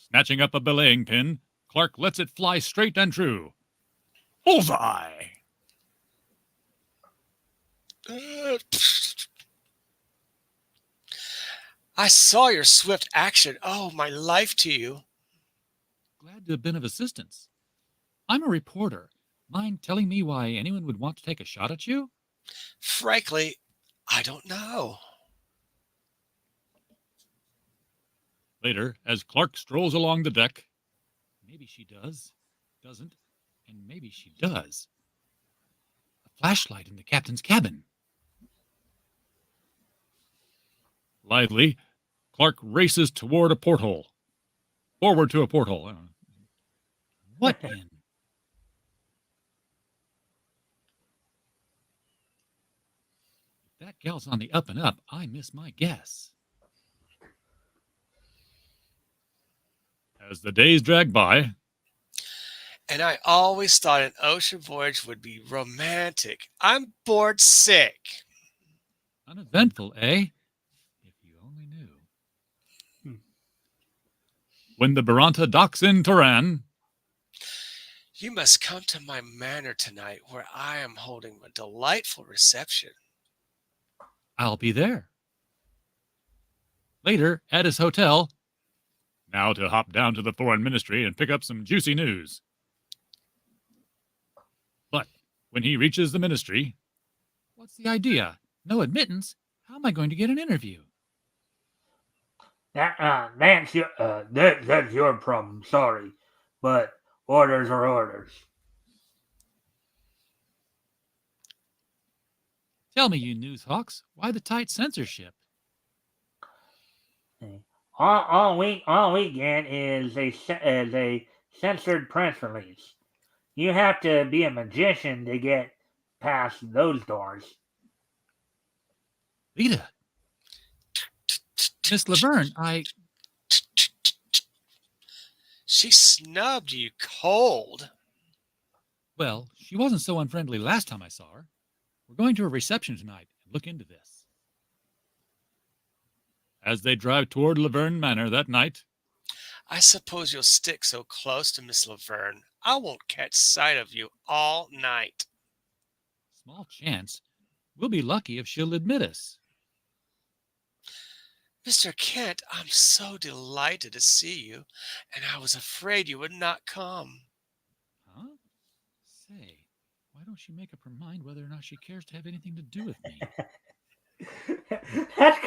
Snatching up a belaying pin, Clark lets it fly straight and true. Bullseye! I saw your swift action. Oh, my life to you. Glad to have been of assistance. I'm a reporter. Mind telling me why anyone would want to take a shot at you? Frankly, I don't know. Later, as Clark strolls along the deck, maybe she does, doesn't, and maybe she does. A flashlight in the captain's cabin. Lively, Clark races toward a porthole. Forward to a porthole. What in? If that gal's on the up and up, I miss my guess. As the days drag by, And I always thought an ocean voyage would be romantic. I'm bored sick. uneventful, eh? If you only knew. When the Baranta docks in Turan, You must come to my manor tonight where I am holding a delightful reception. I'll be there. Later, at his hotel, now to hop down to the foreign ministry and pick up some juicy news. But when he reaches the ministry, what's the idea? No admittance? How am I going to get an interview? That's your problem. Sorry, but orders are orders. Tell me, you newshawks, why the tight censorship? All we get is a censored press release. You have to be a magician to get past those doors. Lita, Miss Laverne, She snubbed you cold. Well, she wasn't so unfriendly last time I saw her. We're going to a reception tonight and look into this. As they drive toward Laverne Manor that night, I suppose you'll stick so close to Miss Laverne, I won't catch sight of you all night. small chance. We'll be lucky if she'll admit us. Mr. Kent, I'm so delighted to see you, and I was afraid you would not come. Huh? Say, why don't she make up her mind whether or not she cares to have anything to do with me? That's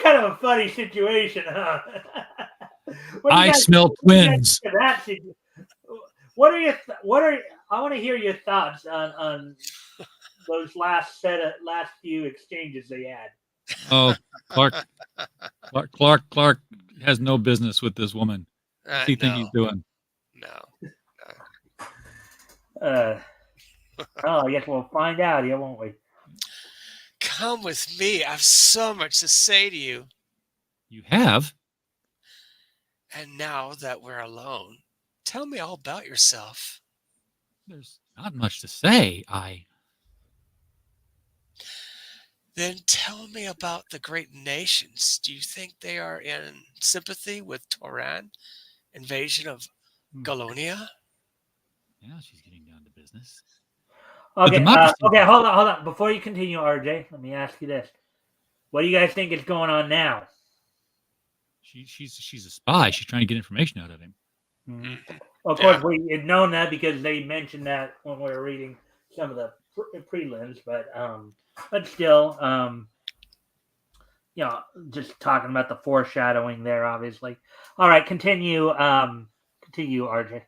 kind of a funny situation, huh? I smell twins. What are I want to hear your thoughts on those last few exchanges they had. Oh, Clark has no business with this woman. What's he think he's doing? No. I guess we'll find out here, won't we? Come with me. I have so much to say to you. You have? And now that we're alone, tell me all about yourself. There's not much to say. Then tell me about the great nations. Do you think they are in sympathy with Toran invasion of Galonia? Yeah, she's getting down to business. Okay, democracy- okay, hold on. Before you continue, RJ, let me ask you this: what do you guys think is going on now? She's a spy. She's trying to get information out of him. Of course, we had known that because they mentioned that when we were reading some of the prelims, but still, just talking about the foreshadowing there, obviously. All right, continue, RJ.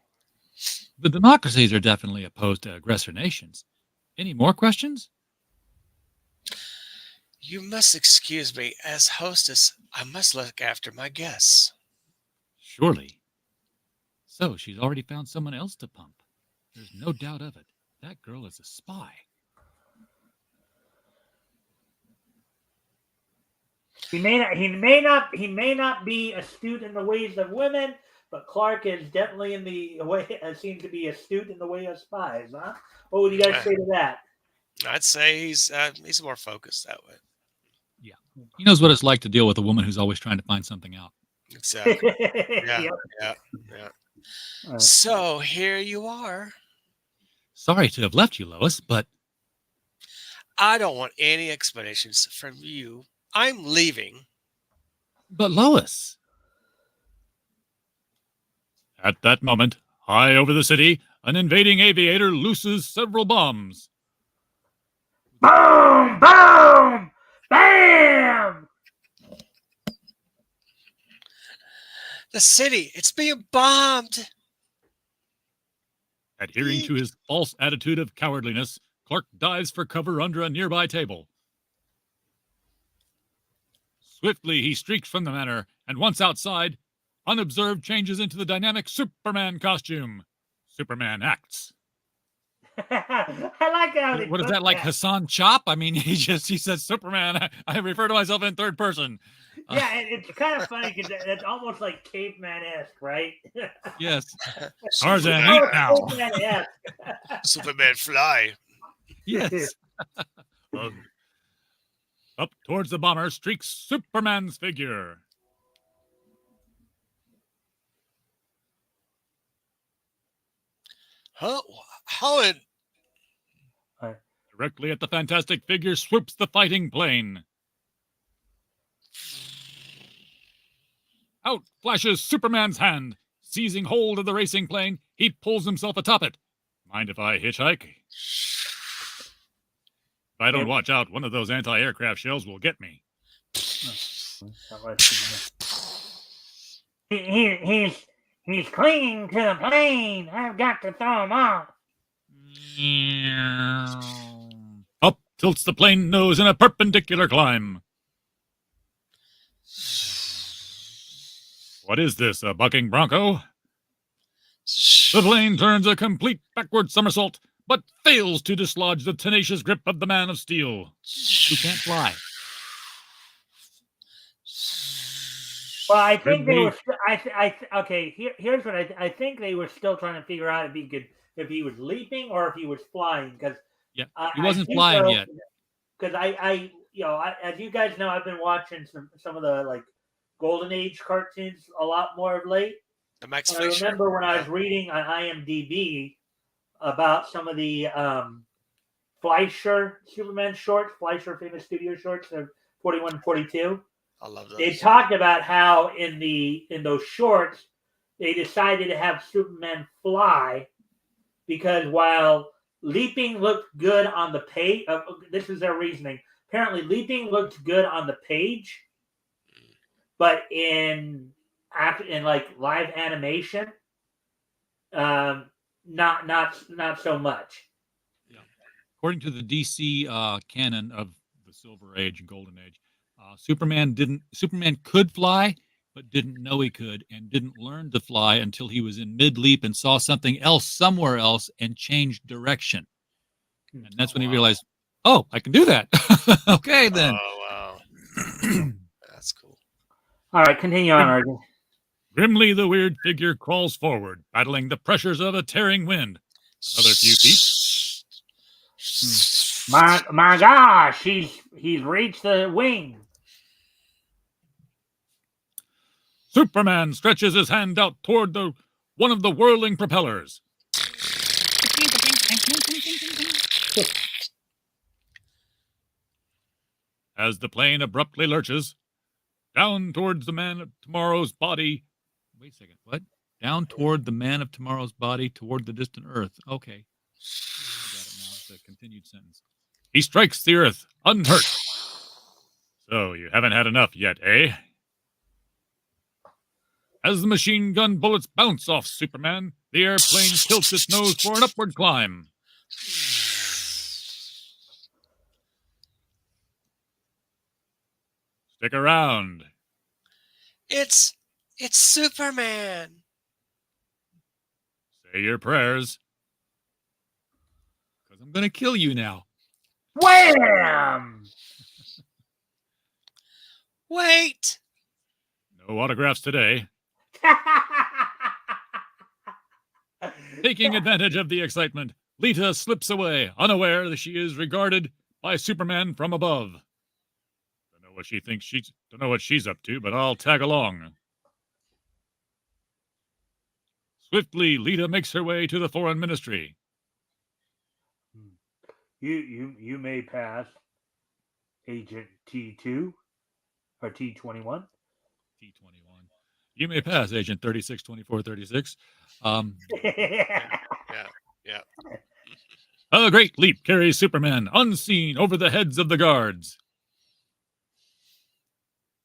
The democracies are definitely opposed to aggressor nations. Any more questions? You must excuse me. As hostess, I must look after my guests. Surely. So she's already found someone else to pump. There's no doubt of it. That girl is a spy. He may not be astute in the ways of women, but Clark is definitely in the way seems to be astute in the way of spies, huh? What would you guys say to that? I'd say he's more focused that way. Yeah. He knows what it's like to deal with a woman who's always trying to find something out. Exactly. Yeah. Right. So here you are. Sorry to have left you, Lois, but I don't want any explanations from you. I'm leaving. But Lois. At that moment, high over the city, an invading aviator looses several bombs. Boom! Boom! Bam! The city, it's being bombed. Adhering to his false attitude of cowardliness, Clark dives for cover under a nearby table. Swiftly, he streaks from the manor, and once outside, unobserved changes into the dynamic Superman costume. Superman acts. I like how What is that, like Hassan Chop? I mean, he says Superman. I refer to myself in third person. Yeah, it's kind of funny because it's almost like caveman-esque, right? Yes. Tarzan eat now. Caveman-esque. Superman fly. Yes. Up towards the bomber streaks Superman's figure. Huh? How it? Directly at the fantastic figure swoops the fighting plane. Out flashes Superman's hand. Seizing hold of the racing plane, he pulls himself atop it. Mind if I hitchhike? If I don't watch out, one of those anti-aircraft shells will get me. He's clinging to the plane. I've got to throw him off. Up tilts the plane nose in a perpendicular climb. What is this, a bucking bronco? The plane turns a complete backward somersault, but fails to dislodge the tenacious grip of the Man of Steel, who can't fly. Well, I think they were. Okay. Here's what I think they were still trying to figure out if he was leaping or if he was flying because he wasn't flying yet. Because as you guys know, I've been watching some of the like Golden Age cartoons a lot more of late. I remember when I was reading on IMDb about some of the Fleischer Superman shorts, Fleischer Famous Studio shorts of 41 and 42. I love those. They talked about how in those shorts they decided to have Superman fly because while leaping looked good on the page, this is their reasoning. Apparently, leaping looked good on the page, but in like live animation, not so much. Yeah. According to the DC canon of the Silver Age and Golden Age, Superman could fly, but didn't know he could, and didn't learn to fly until he was in mid-leap and saw something else somewhere else and changed direction. And that's when he realized, oh, I can do that. Okay, then. Oh, wow. That's cool. All right, continue on, Arden. Grimly, the weird figure crawls forward, battling the pressures of a tearing wind. Another few feet. My gosh, he's reached the wing. Superman stretches his hand out toward one of the whirling propellers. As the plane abruptly lurches down towards the man of tomorrow's body. Wait a second. What? Down toward the man of tomorrow's body toward the distant Earth. Okay. I got it now. It's a continued sentence. He strikes the Earth unhurt. So you haven't had enough yet, eh? As the machine gun bullets bounce off Superman, the airplane tilts its nose for an upward climb. Stick around. It's Superman. Say your prayers. Because I'm going to kill you now. Wham! Wait. No autographs today. Taking advantage of the excitement, Lita slips away, unaware that she is regarded by Superman from above. Don't know what she's up to, but I'll tag along. Swiftly, Lita makes her way to the foreign ministry. You may pass Agent T2 or T21. T21. You may pass Agent 362436. Yeah. A great leap carries Superman unseen over the heads of the guards.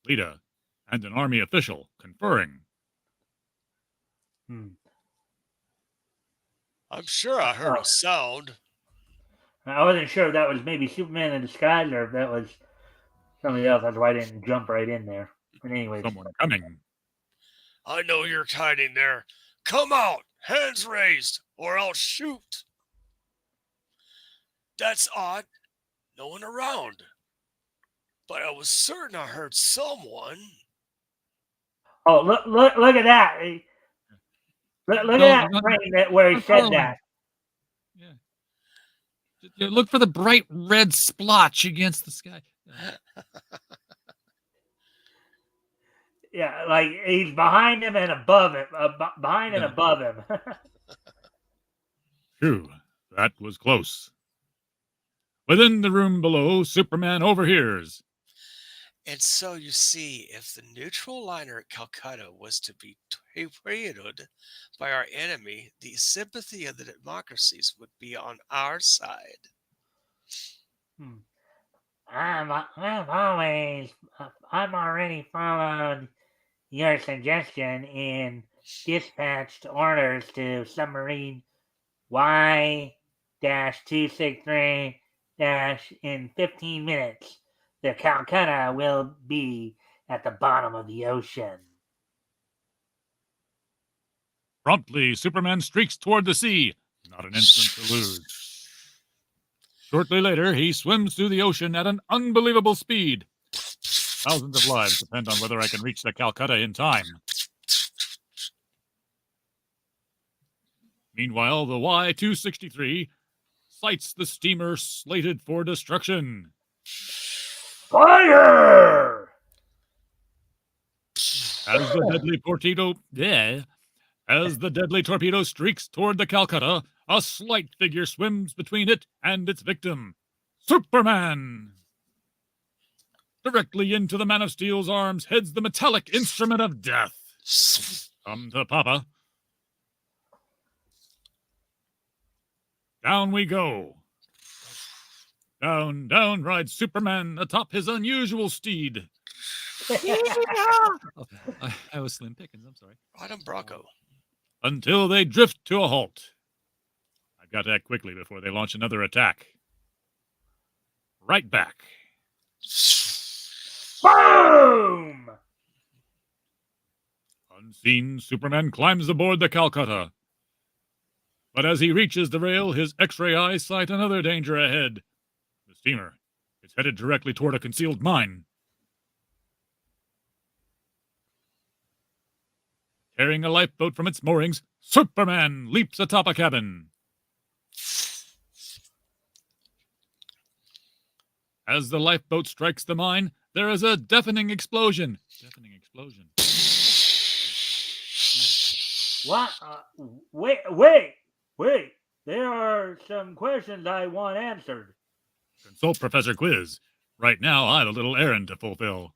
Lita and an army official conferring. I'm sure I heard a sound. I wasn't sure if that was maybe Superman in disguise or if that was somebody else. That's why I didn't jump right in there. But anyway, Someone coming. I know you're hiding there. Come out, hands raised, or I'll shoot. That's odd. No one around. But I was certain I heard someone. oh look at that! Look at that frame where he said that. Yeah. Look for the bright red splotch against the sky. Yeah, like he's behind him and above him, behind and above him. Phew, that was close. Within the room below, Superman overhears. And so you see, if the neutral liner at Calcutta was to be torpedoed by our enemy, the sympathy of the democracies would be on our side. I've already followed your suggestion and dispatched orders to submarine Y-263- in 15 minutes. The Calcutta will be at the bottom of the ocean. Promptly, Superman streaks toward the sea. Not an instant to lose. Shortly later, he swims through the ocean at an unbelievable speed. Thousands of lives depend on whether I can reach the Calcutta in time. Meanwhile, the Y-263 sights the steamer slated for destruction. Fire! As the deadly torpedo streaks toward the Calcutta, a slight figure swims between it and its victim, Superman. Directly into the Man of Steel's arms heads the metallic instrument of death. Come to Papa. Down we go. Down, down rides Superman atop his unusual steed. I was Slim Pickens, I'm sorry. Right on Bronco. Until they drift to a halt. I've got to act quickly before they launch another attack. Right back. Boom! Unseen, Superman climbs aboard the Calcutta. But as he reaches the rail, his X-ray eyes sight another danger ahead. The steamer is headed directly toward a concealed mine. Tearing a lifeboat from its moorings, Superman leaps atop a cabin. As the lifeboat strikes the mine, there is a deafening explosion. Deafening explosion. What? Wait. There are some questions I want answered. Consult Professor Quiz. Right now, I have a little errand to fulfill.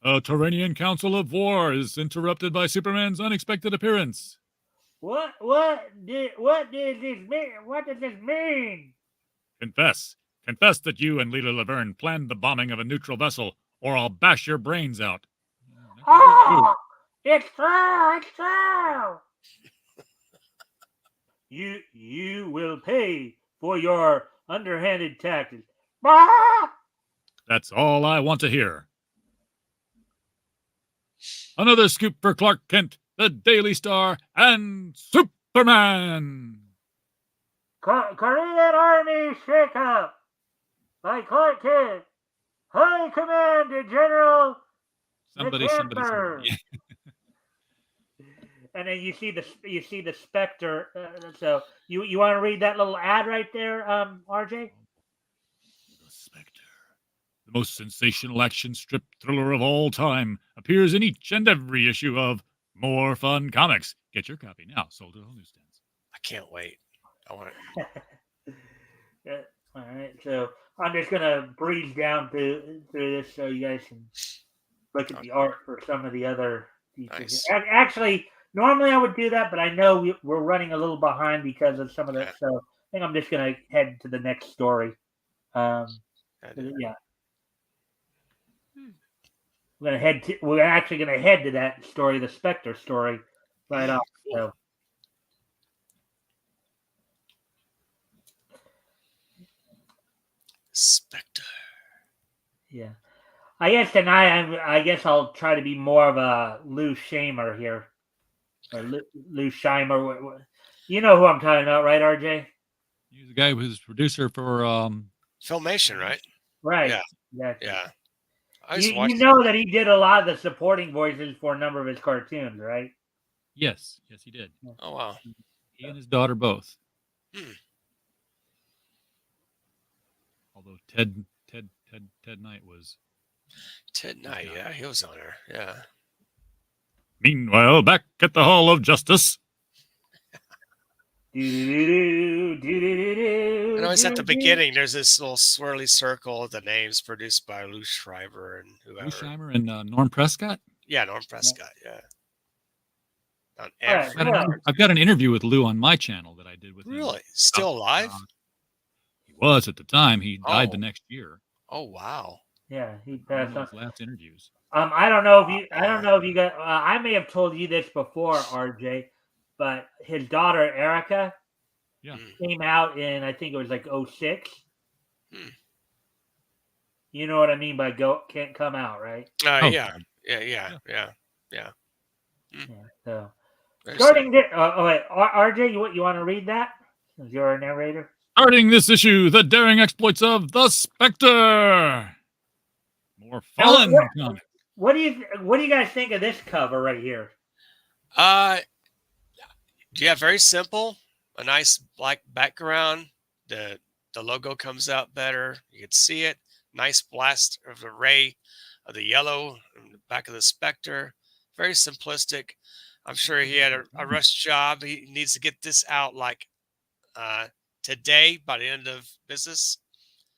A Turanian Council of War is interrupted by Superman's unexpected appearance. What does this mean? What does this mean? Confess. Confess that you and Leela Laverne planned the bombing of a neutral vessel, or I'll bash your brains out. Oh, it's true. It's true. You will pay for your underhanded tactics. Ah! That's all I want to hear. Another scoop for Clark Kent, the Daily Star, and Superman. Korean Army shakeup by Clark Kent. High Command to General Somebody. And then you see the Spectre. So you want to read that little ad right there, RJ? The Spectre, the most sensational action strip thriller of all time, appears in each and every issue of More Fun Comics. Get your copy now, sold at all newsstands. I can't wait. I want it. Yeah. All right, so I'm just gonna breeze down through this so you guys can look at the art for some of the other features. Nice. Actually, normally I would do that, but I know we're running a little behind because of some of that. So I think I'm just gonna head to the next story. Yeah, we're actually gonna head to that story, the Spectre story, right off. So. Spectre. Yeah, I guess tonight I guess I'll try to be more of a Lou Shamer here, or Lou Scheimer. You know who I'm talking about, right, RJ? He's the guy who was producer for Filmation, right? Right. Yeah. Exactly. Yeah. You know that he did a lot of the supporting voices for a number of his cartoons, right? Yes, he did. Oh wow. He and his daughter both. Although Ted Knight was. Ted Knight, yeah, he was on there. Yeah. Meanwhile, back at the Hall of Justice. And always at the beginning, there's this little swirly circle of the names produced by Lou Schreiber and whoever. Lou Schreiber and Norm Prescott? Yeah, Norm Prescott, yeah. I've got an interview with Lou on my channel that I did with him. Really? Still alive? He was at the time. He died the next year. Oh wow. Yeah, he passed on. His last interviews. I don't know if you got. I may have told you this before, RJ, but his daughter Erica, came out in I think it was like 2006. You know what I mean by can't come out, right? Yeah. So starting this. Wait, RJ, you want to read that? Since you're a narrator. Starting this issue, the daring exploits of the Spectre. More fun. What do you guys think of this cover right here? Yeah, very simple. A nice black background. The logo comes out better. You can see it. Nice blast of the ray of the yellow in the back of the Spectre. Very simplistic. I'm sure he had a rush job. He needs to get this out like today by the end of business.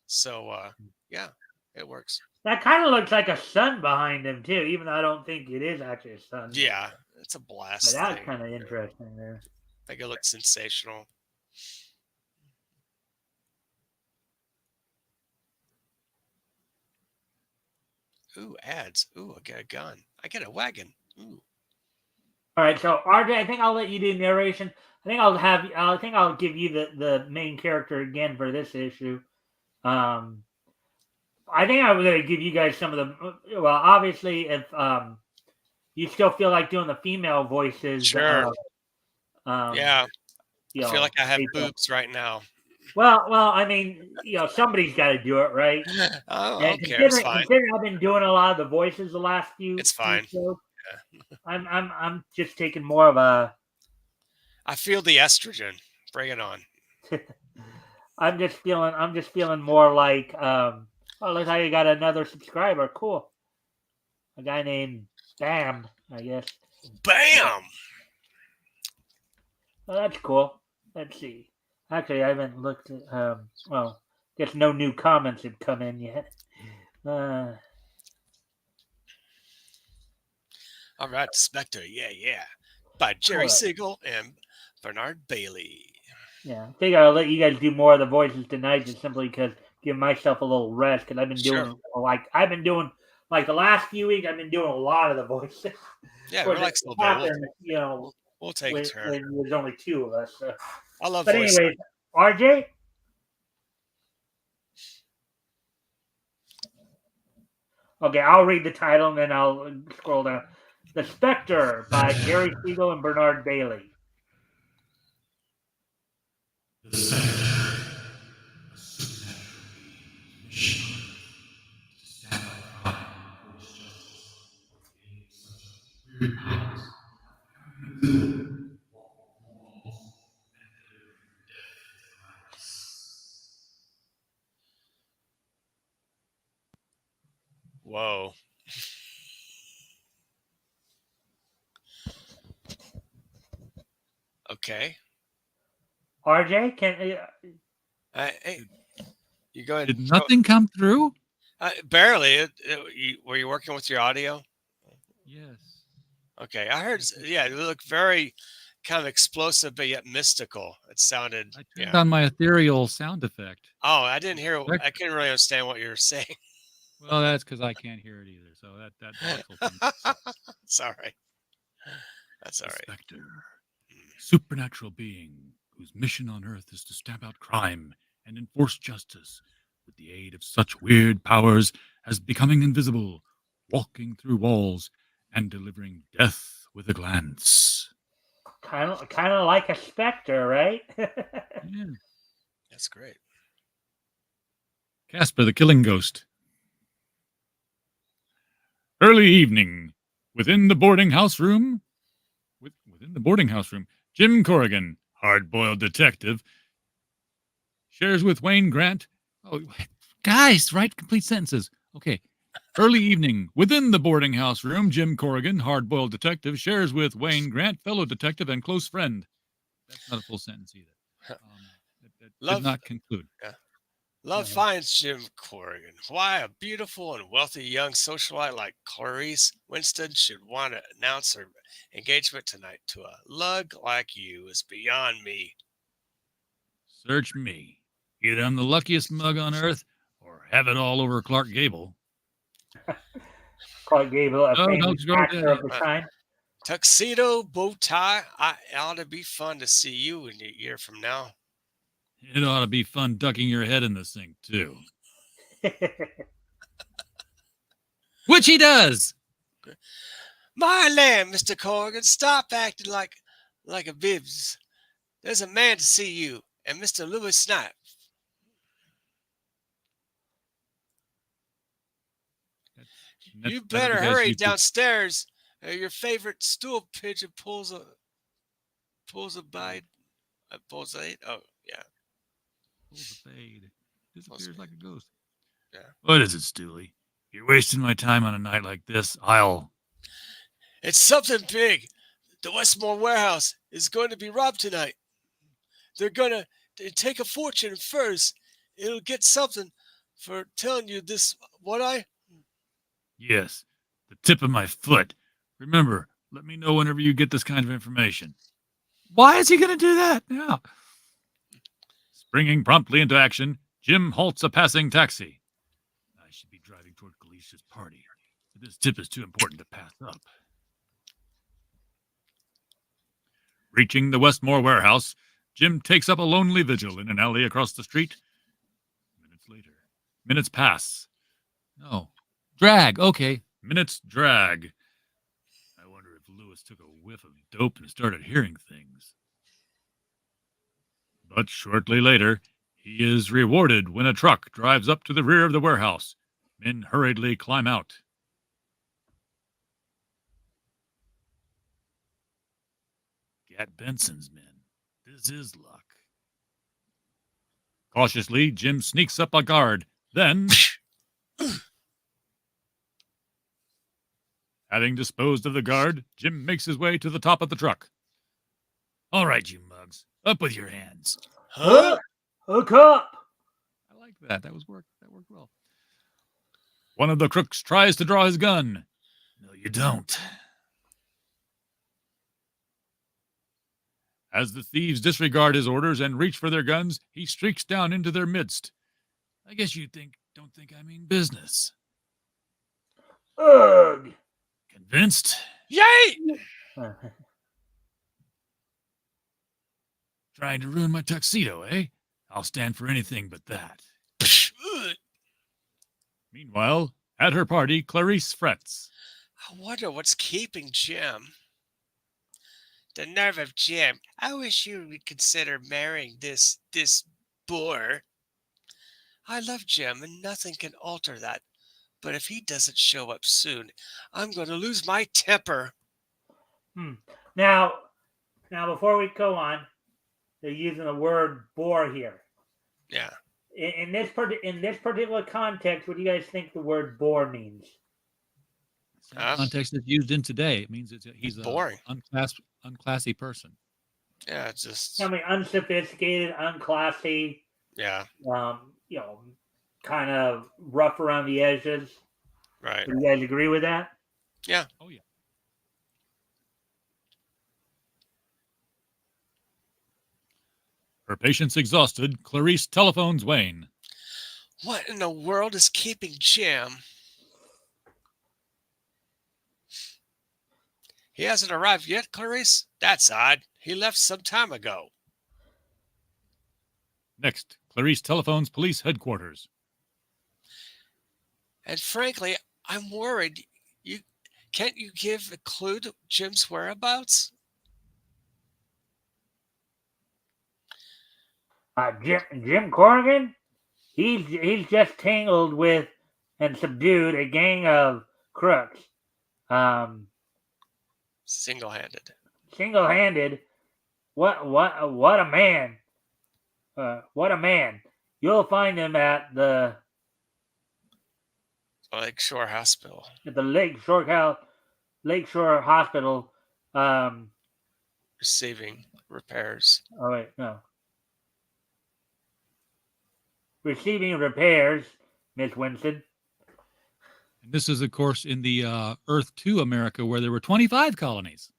So yeah, it works. That kind of looks like a sun behind him too, even though I don't think it is actually a sun. Yeah, it's a blast. But that's kind of interesting there. Make it look sensational. Ooh, ads. Ooh, I got a gun. I got a wagon. Ooh. All right, so RJ, I think I'll let you do narration. I think I'll give you the main character again for this issue. I think I'm going to give you guys some of the. Well, obviously, if you still feel like doing the female voices, sure. Yeah, I feel like I have boobs right now. Well, I mean, somebody's got to do it, right? Oh, okay, it's fine. Considering I've been doing a lot of the voices the last few. It's fine. Shows, I'm just taking more of a. I feel the estrogen. Bring it on. I'm just feeling more like oh, look how you got another subscriber. Cool. A guy named Bam, I guess. Bam! Oh, that's cool. Let's see. Actually, I haven't looked at well, guess no new comments have come in yet. All right, Spectre. Yeah. By Jerry All right. Siegel and Bernard Bailey. Yeah, I think I'll let you guys do more of the voices tonight, just simply because give myself a little rest because I've been Sure. doing like the last few weeks. I've been doing a lot of the voices. Yeah, Of course, relax a it little bit. happened, you know, We'll take a turn. when there's only two of us. So. I love But voice. anyways, RJ. Okay, I'll read the title and then I'll scroll down. The Spectre by Jerry Siegel and Bernard Bailey. The Spectre, a supernatural being whose mission to stand up crime and enforce justice with the aid of such weird powers, invisible, walking walls, and delivering death to crimes. Whoa. Okay. RJ, can Hey, you go ahead. Did nothing come through? Barely. Were you working with your audio? Yes. Okay. I heard. Yeah, you look very kind of explosive, but yet mystical. It sounded. I turned on my ethereal sound effect. Oh, I didn't hear. I couldn't really understand what you were saying. Well, that's because I can't hear it either. So that box will come. Sorry. That's all right. Spectre, supernatural being whose mission on Earth is to stamp out crime and enforce justice with the aid of such weird powers as becoming invisible, walking through walls, and delivering death with a glance. kind of like a specter, right? Yeah. That's great. Casper the Killing Ghost. Early evening, within the boarding house room, Jim Corrigan, hard-boiled detective, shares with Wayne Grant. Oh, guys, write complete sentences. Okay. Early evening, within the boarding house room, Jim Corrigan, hard-boiled detective, shares with Wayne Grant, fellow detective and close friend. That's not a full sentence either. That did not conclude. Yeah. Love finds Jim Corrigan. Why a beautiful and wealthy young socialite like Clarice Winston should want to announce her engagement tonight to a lug like you is beyond me. Search me. Either I'm the luckiest mug on earth or have it all over Clark Gable. Clark Gable, a famous actor of the time. Tuxedo, bow tie. It ought to be fun to see you in a year from now. It ought to be fun ducking your head in the sink, too. Which he does. My land, Mr. Corrigan, stop acting like a bibs. There's a man to see you, and Mr. Louis Snipe. You better hurry downstairs. Your favorite stool pigeon pulls a bite. Pulls a oh yeah. Pulls a fade. Disappears like a ghost. Yeah. What is it, Stooley? You're wasting my time on a night like this. It's something big. The Westmore warehouse is going to be robbed tonight. They're gonna take a fortune first. It'll get something for telling you this. Yes, the tip of my foot. Remember, let me know whenever you get this kind of information. Why is he going to do that now? Springing promptly into action, Jim halts a passing taxi. I should be driving toward Galicia's party, but this tip is too important to pass up. Reaching the Westmore warehouse, Jim takes up a lonely vigil in an alley across the street. Minutes later. Minutes pass. No. Drag. Okay. Minutes drag. I wonder if Lewis took a whiff of dope and started hearing things. But shortly later, he is rewarded when a truck drives up to the rear of the warehouse. Men hurriedly climb out. Gat Benson's men. is his luck. Cautiously, Jim sneaks up a guard. Then, having disposed of the guard, Jim makes his way to the top of the truck. All right, you mugs, up with your hands. Huh? Hook up! I like that. That worked well. One of the crooks tries to draw his gun. No, you don't. As the thieves disregard his orders and reach for their guns, he streaks down into their midst. I guess you don't think I mean business. Ugh! Convinced? Yay! Trying to ruin my tuxedo, eh? I'll stand for anything but that. Meanwhile, at her party, Clarice frets. I wonder what's keeping Jim. The nerve of Jim. I wish you would consider marrying this boor. I love Jim and nothing can alter that. But if he doesn't show up soon, I'm going to lose my temper. Now, before we go on, they're using the word bore here. Yeah. In this particular context, what do you guys think the word bore means? Same context it's used in today. It means he's boring, unclassy person. Yeah, it's just unsophisticated, unclassy. Yeah. Kind of rough around the edges. Right. Do you guys agree with that? Yeah. Oh yeah. Her patience exhausted, Clarice telephones Wayne. What in the world is keeping Jim? He hasn't arrived yet, Clarice? That's odd. He left some time ago. Next, Clarice telephones police headquarters. And frankly, I'm worried. Can't you give a clue to Jim's whereabouts? Jim Corrigan? He's just tangled with and subdued a gang of crooks. Single-handed. Single-handed. What a man. What a man. You'll find him at the Lakeshore Hospital. At the Lakeshore Hospital. Receiving repairs. Oh wait, no. Receiving repairs, Miss Winston. And this is, of course, in the Earth 2 America, where there were 25 colonies.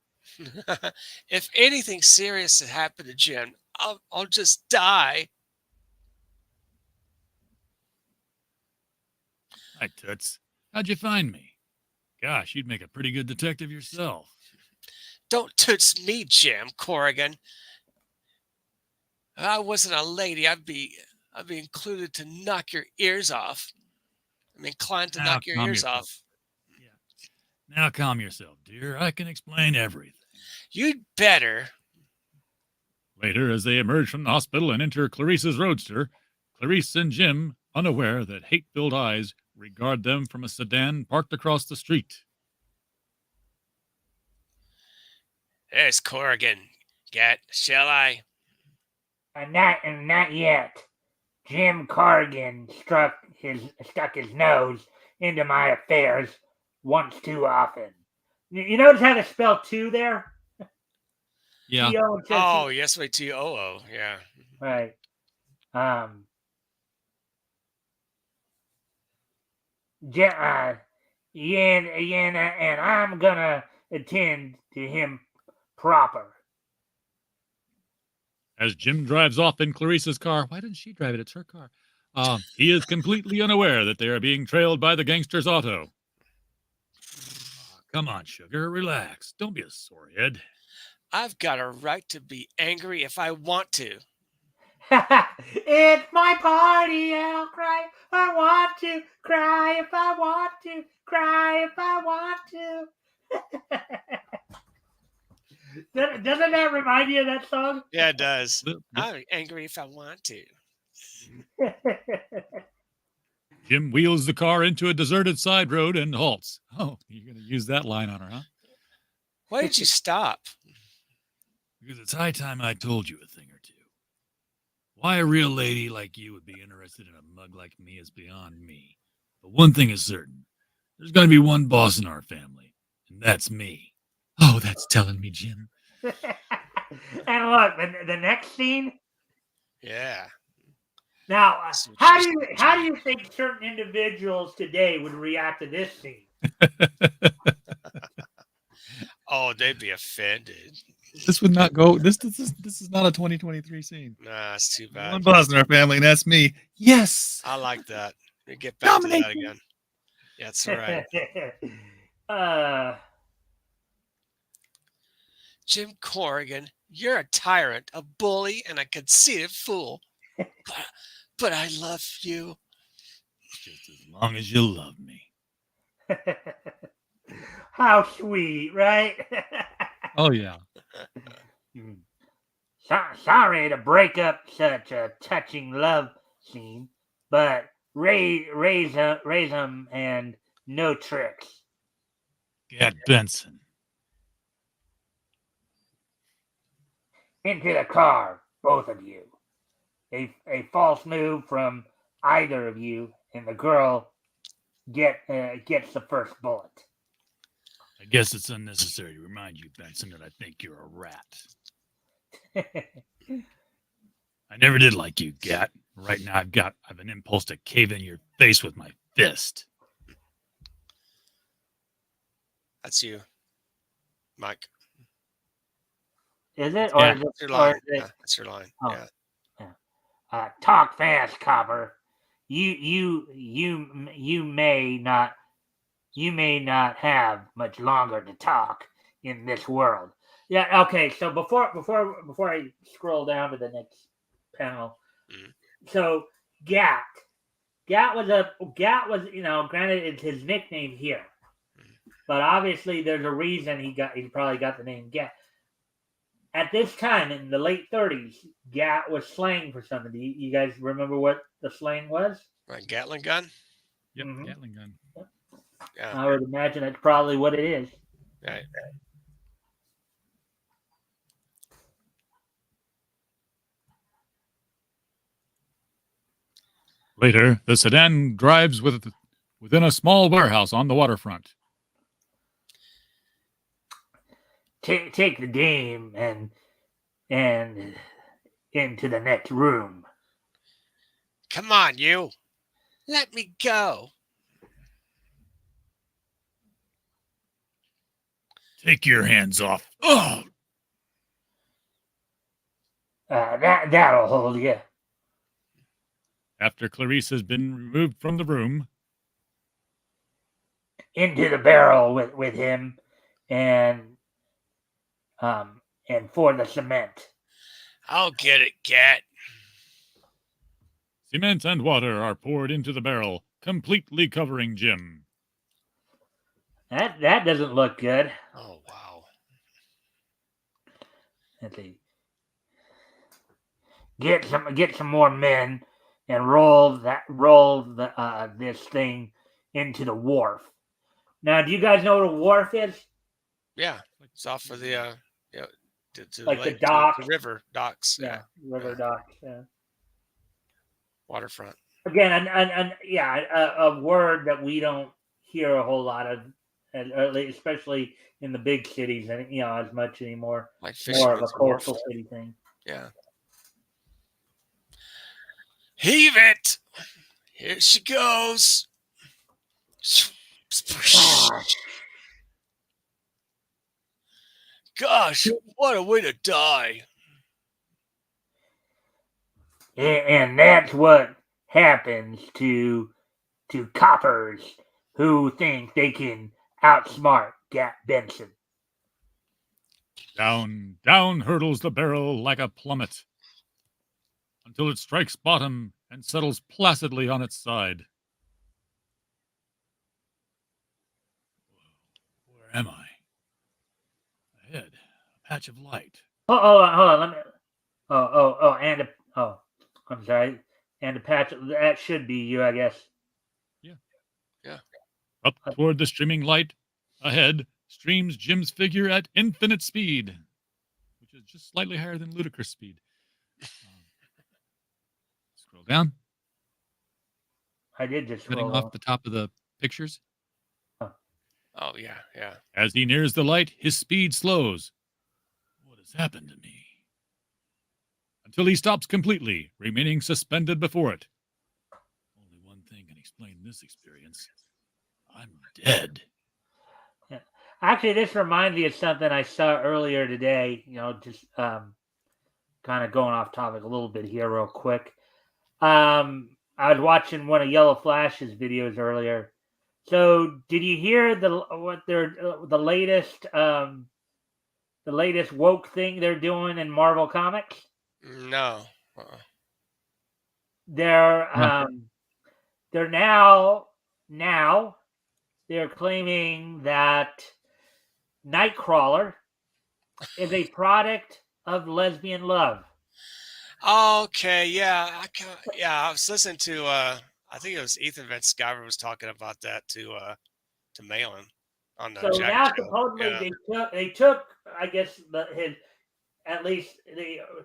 If anything serious had happened to Jim, I'll just die. Hi, Toots. How'd you find me? Gosh, you'd make a pretty good detective yourself. Don't toots me, Jim Corrigan. If I wasn't a lady, I'd be included to knock your ears off. I'm inclined to knock your ears off. Yeah. Now calm yourself, dear. I can explain everything. You'd better. Later, as they emerge from the hospital and enter Clarice's roadster, Clarice and Jim, unaware that hate-filled eyes regard them from a sedan parked across the street. There's Corrigan. Shall I? Not yet. Jim Corrigan stuck his nose into my affairs once too often. You notice how to spell two there? Yeah. Oh, yes, wait, T-O-O. Yeah. Right. And I'm gonna attend to him proper. As Jim drives off in Clarice's car, why didn't she drive it? It's her car. He is completely unaware that they are being trailed by the gangster's auto. Come on, sugar, relax. Don't be a sorehead. I've got a right to be angry if I want to. It's my party, I'll cry. I want to cry if I want to cry if I want to. Doesn't that remind you of that song? Yeah, it does. I'm angry if I want to. Jim wheels the car into a deserted side road and halts. Oh, you're going to use that line on her, huh? Why did you stop? Because it's high time I told you a thing or two. Why a real lady like you would be interested in a mug like me is beyond me. But one thing is certain. There's going to be one boss in our family, and that's me. Oh, that's telling me, Jim. And look, the next scene. Yeah. Now, That's what how she do said. you think certain individuals today would react to this scene? Oh, they'd be offended. This would not go. This is not a 2023 scene. Nah, it's too bad. One boss in our family, and that's me. Yes. I like that. We get back to Dominate that me. again. Yeah, that's right. Jim Corrigan, you're a tyrant, a bully, and a conceited fool. But I love you. Just as long as you love me. How sweet, right? Oh, yeah. Sorry to break up such a touching love scene, but raise them and no tricks. Gat Benson. Into the car, both of you. A false move from either of you, and the girl gets the first bullet. I guess it's unnecessary to remind you, Benson, that I think you're a rat. I never did like you, Gat. Right now, I've an impulse to cave in your face with my fist. That's you, Mike. Is it? It's Or Gat. is it? That's your Or line. is it Yeah, that's your line. Oh. Yeah. Talk fast, copper. You may not have much longer to talk in this world. Yeah. Okay. So before I scroll down to the next panel, so Gat was granted it's his nickname here, but obviously there's a reason he probably got the name Gat. At this time in the late 30s, Gat was slang for something. You guys remember what the slang was? Right, Gatling gun. Yep, Gatling gun. Yeah. I would imagine that's probably what it is. Right. Later, the sedan drives within a small warehouse on the waterfront. Take the dame and into the next room. Come on, you. Let me go. Take your hands off. Oh! That'll hold you. After Clarice has been removed from the room, into the barrel with him, and for the cement. I'll get it, Gat. cement and water are poured into the barrel, completely covering Jim. That doesn't look good. Oh wow. Let's see. Get some more men and roll this thing into the wharf. Now, do you guys know what a wharf is? Yeah, it's off of the to Like the lake, dock, the river docks. Yeah, river docks. Yeah. Waterfront. Again, a word that we don't hear a whole lot of, especially in the big cities, and as much anymore. Like More of a wharf. coastal city thing. Yeah. Heave it. Here she goes. Gosh, what a way to die. And that's what happens to coppers who think they can outsmart Gat Benson. Down hurtles the barrel like a plummet until it strikes bottom and settles placidly on its side. Where am I? Ahead, a patch of light. Hold on. Let me. I'm sorry. And a patch that should be you, I guess. Yeah. Up toward the streaming light, ahead streams Jim's figure at infinite speed, which is just slightly higher than ludicrous speed. Scroll down. I did just Getting scroll off the top of the pictures. Oh yeah. As he nears the light, his speed slows. What has happened to me? Until he stops completely, remaining suspended before it. Only one thing can explain this experience. I'm dead. Yeah. Actually, this reminds me of something I saw earlier today. Just kind of going off topic a little bit here, real quick. I was watching one of Yellow Flash's videos earlier. So, did you hear the latest woke thing they're doing in Marvel Comics? No. Uh-uh. They're they're now they're claiming that Nightcrawler is a product of lesbian love. Okay, yeah, I was listening to I think it was Ethan Van Sciver was talking about that to Malin on the So Jack now show. supposedly Yeah. they took I guess they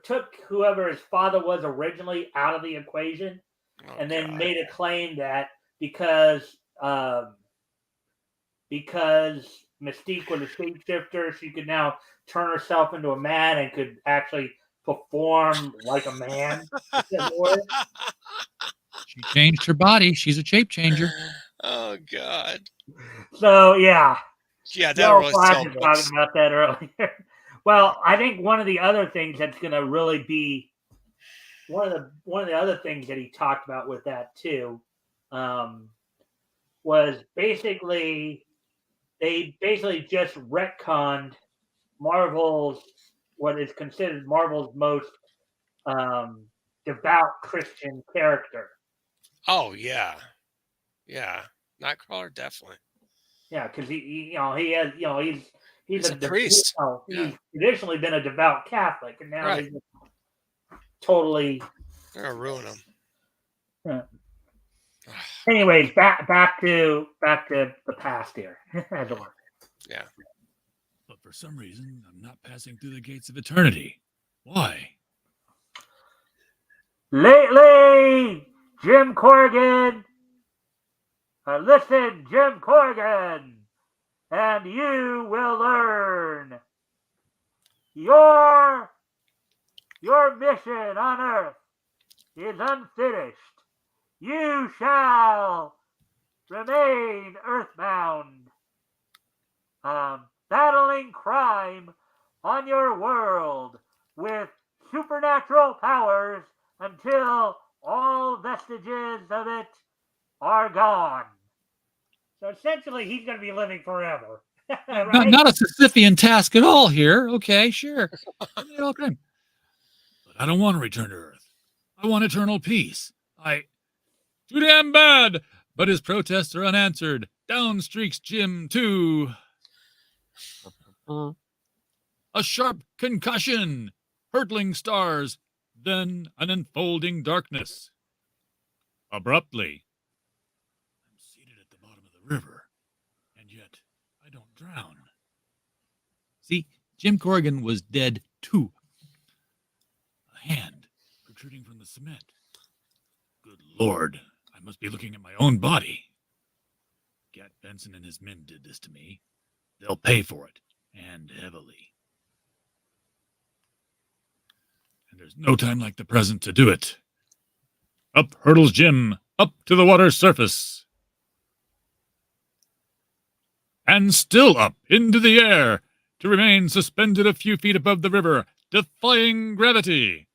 took whoever his father was originally out of the equation, Oh, and then God. made a claim that because Mystique was a shapeshifter, she could now turn herself into a man and could actually perform like a man. She changed her body. She's a shape changer. Oh God. So yeah, Yeah, that Yellow really Flash sell was books. talking about that earlier. Well, I think one of the other things that's going to really be one of the other things that he talked about with that too was basically they just retconned what is considered Marvel's most devout Christian character. Oh yeah. Nightcrawler definitely. Yeah, because he has He's a priest. He's traditionally been a devout Catholic, and now Right. they just totally. They're gonna ruin him. Yeah. Anyways, back to the past here, as it were. Yeah. But for some reason, I'm not passing through the gates of eternity. Why? Lately, Jim Corrigan. Listen, Jim Corrigan, and you will learn. Your mission on Earth is unfinished. You shall remain earthbound, battling crime on your world with supernatural powers until all vestiges of it are gone. So essentially, he's going to be living forever. Right? Not a Sisyphean task at all here. Okay, sure. Okay. But I don't want to return to Earth. I want eternal peace. Too damn bad. But his protests are unanswered. Down streaks Jim too. A sharp concussion. Hurtling stars. Then an enfolding darkness. Abruptly, I'm seated at the bottom of the river, and yet I don't drown. See, Jim Corrigan was dead too. A hand protruding from the cement. Good Lord, I must be looking at my own body. Gat Benson and his men did this to me. They'll pay for it, and heavily. And there's no time like the present to do it. Up hurtles Jim, up to the water's surface. And still up into the air, to remain suspended a few feet above the river, defying gravity.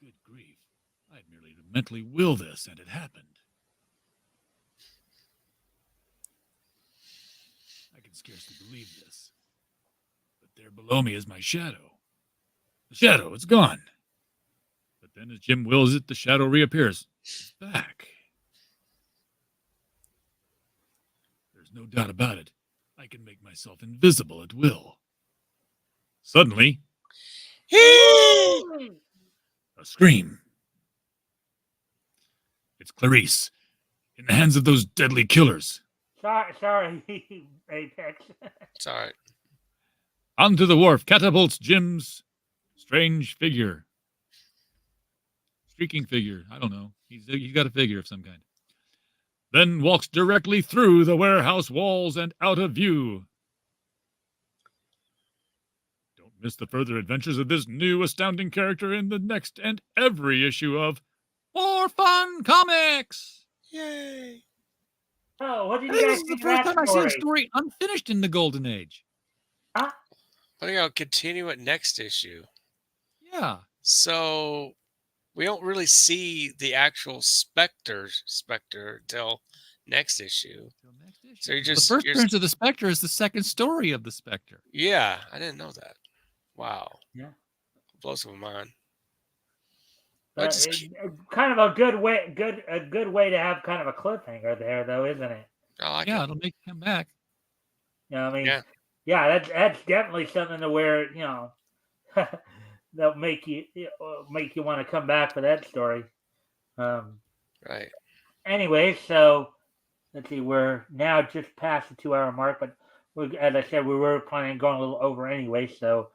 Good grief, I'd merely to mentally will this, and it happened. I can scarcely believe this. But there below me is my shadow. The shadow, it's gone. But then as Jim wills it, the shadow reappears. It's back. There's no doubt about it. I can make myself invisible at will. Suddenly, a scream. It's Clarice, in the hands of those deadly killers. Sorry, Apex. It's all right. Onto the wharf catapults Jim's strange figure. Streaking figure. I don't know. He's got a figure of some kind. Then walks directly through the warehouse walls and out of view. Don't miss the further adventures of this new astounding character in the next and every issue of More Fun Comics. Yay! Oh, what did I you think guys this is the think of first that time I've seen a story? story unfinished in the Golden Age. Huh? I think I'll continue it next issue. Yeah. So we don't really see the actual Spectre till next issue. So you're The first you're, appearance of the Spectre is the second story of the Spectre. yeah, I didn't know that. Wow. Yeah. Blows my mind. Kind of a good way to have kind of a cliffhanger there, though, isn't it? I like Yeah, it. it'll make you come back. You know, I mean, Yeah. that's definitely something to where that'll make you want to come back for that story. Right. Anyway, so let's see, we're now just past the 2 hour mark, but as I said, we were planning on going a little over anyway. So,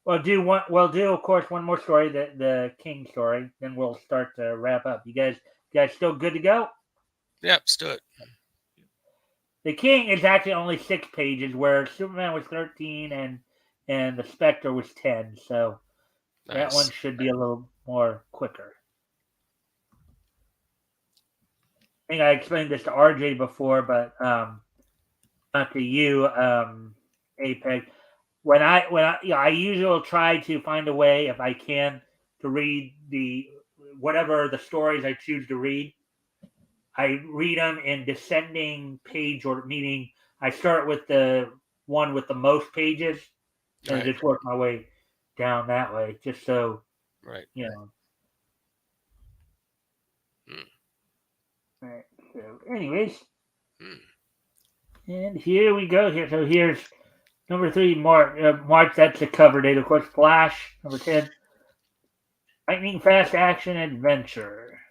we'll do of course one more story, the King story. Then we'll start to wrap up. You guys still good to go? Yep, let's do it. The King is actually only 6 pages, where Superman was 13 and the Spectre was 10. So that one should be a little more quicker. I think I explained this to RJ before, but not to you, Apex. When I usually will try to find a way, if I can, to read whatever the stories I choose to read. I read them in descending page order, meaning I start with the one with the most pages and Right. just work my way down that way, just so Right. you know. Mm. Right. So, anyways, Mm. and here we go. So here's number 3, March. That's the cover date, of course. Flash, number 10. Lightning fast action adventure.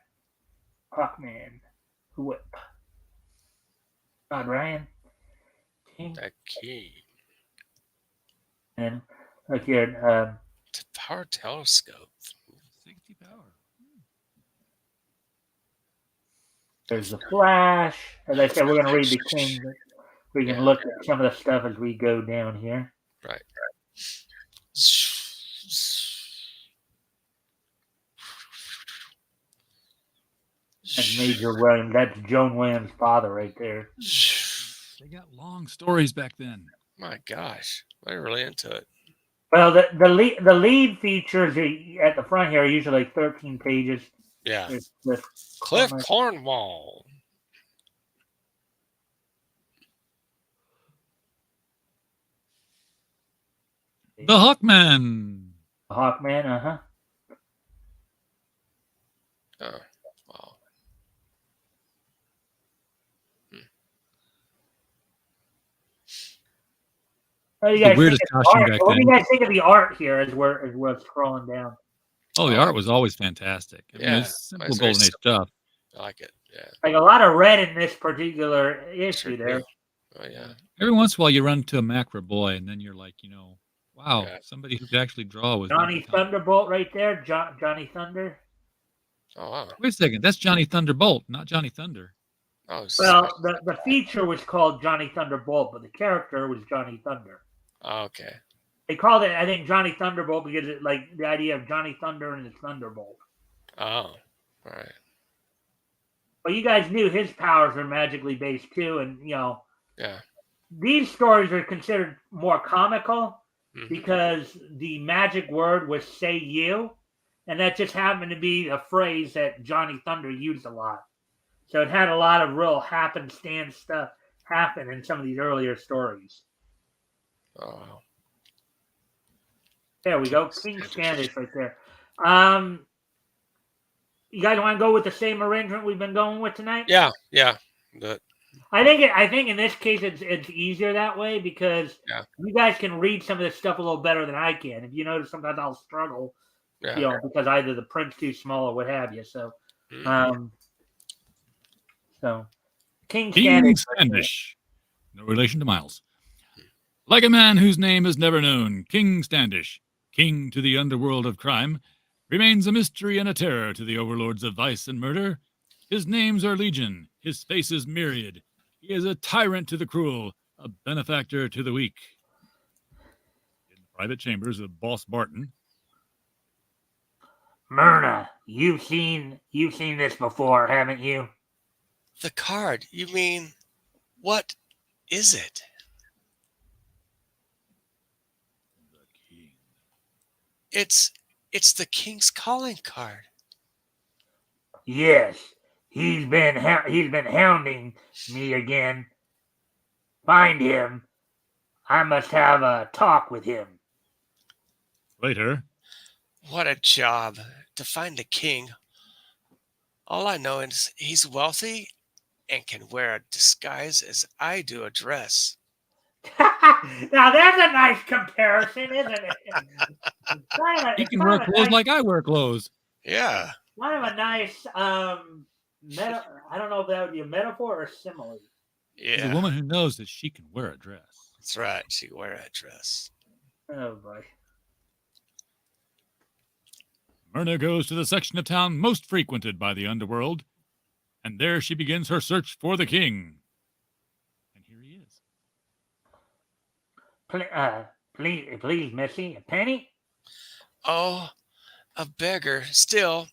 Hawkman. Whip. Todd Ryan. King. That key. And look here. Power telescope. 60 power. There's the Flash. As I said, we're going to read the King. But we can look at some of the stuff as we go down here. Right. That's Major Williams. That's Joan Williams' father right there. They got long stories back then. My gosh, they're really into it. Well, the lead features at the front here are usually like 13 pages. Yeah. There's Cliff Cornwall. The Hawkman. Hawkman, uh-huh. Oh, wow. What do you guys weirdest think of costume art? back What do you then. guys think of the art here as we're scrolling down? Oh, the art was always fantastic. I mean, it's simple it's very Golden Age stuff. I like it. Yeah. Like a lot of red in this particular issue there. Oh yeah. Every once in a while, you run into a macro boy, and then you're like, wow, Yeah. somebody who could actually draw was Johnny Thunderbolt right there. Johnny Thunder. Oh wow. Wait a second, that's Johnny Thunderbolt, not Johnny Thunder. Oh, Well, the feature was called Johnny Thunderbolt, but the character was Johnny Thunder. Oh, okay. They called it, I think, Johnny Thunderbolt because it like the idea of Johnny Thunder and his Thunderbolt. Oh, all right. But you guys knew his powers were magically based too, and Yeah. these stories are considered more comical because the magic word was "say you," and that just happened to be a phrase that Johnny Thunder used a lot. So it had a lot of real happenstance stuff happen in some of these earlier stories. Oh. There we go. King Standish right there. You guys want to go with the same arrangement we've been going with tonight? Yeah. But I think in this case it's easier that way because you guys can read some of this stuff a little better than I can. If you notice, sometimes I'll struggle, because either the print's too small or what have you. So, King Standish. No relation to Miles. Like a man whose name is never known, King Standish, king to the underworld of crime, remains a mystery and a terror to the overlords of vice and murder. His names are legion, his faces myriad. He is a tyrant to the cruel, a benefactor to the weak. In the private chambers of Boss Barton, Myrna, you've seen this before, haven't you? The card. You mean, what is it? the king. It's the king's calling card. Yes. He's been hounding me again. Find him. I must have a talk with him. Later, What a job to find the king. All I know is he's wealthy and can wear a disguise as I do a dress. Now there's a nice comparison, isn't it? he can wear clothes like I wear clothes. Yeah. Kind of a nice I don't know if that would be a metaphor or a simile. She's a Yeah. woman who knows that she can wear a dress. That's right. She can wear a dress. Oh boy. Myrna goes to the section of town most frequented by the underworld, and there she begins her search for the king. And here he is. Please, Missy, a penny? Oh, a beggar. Still,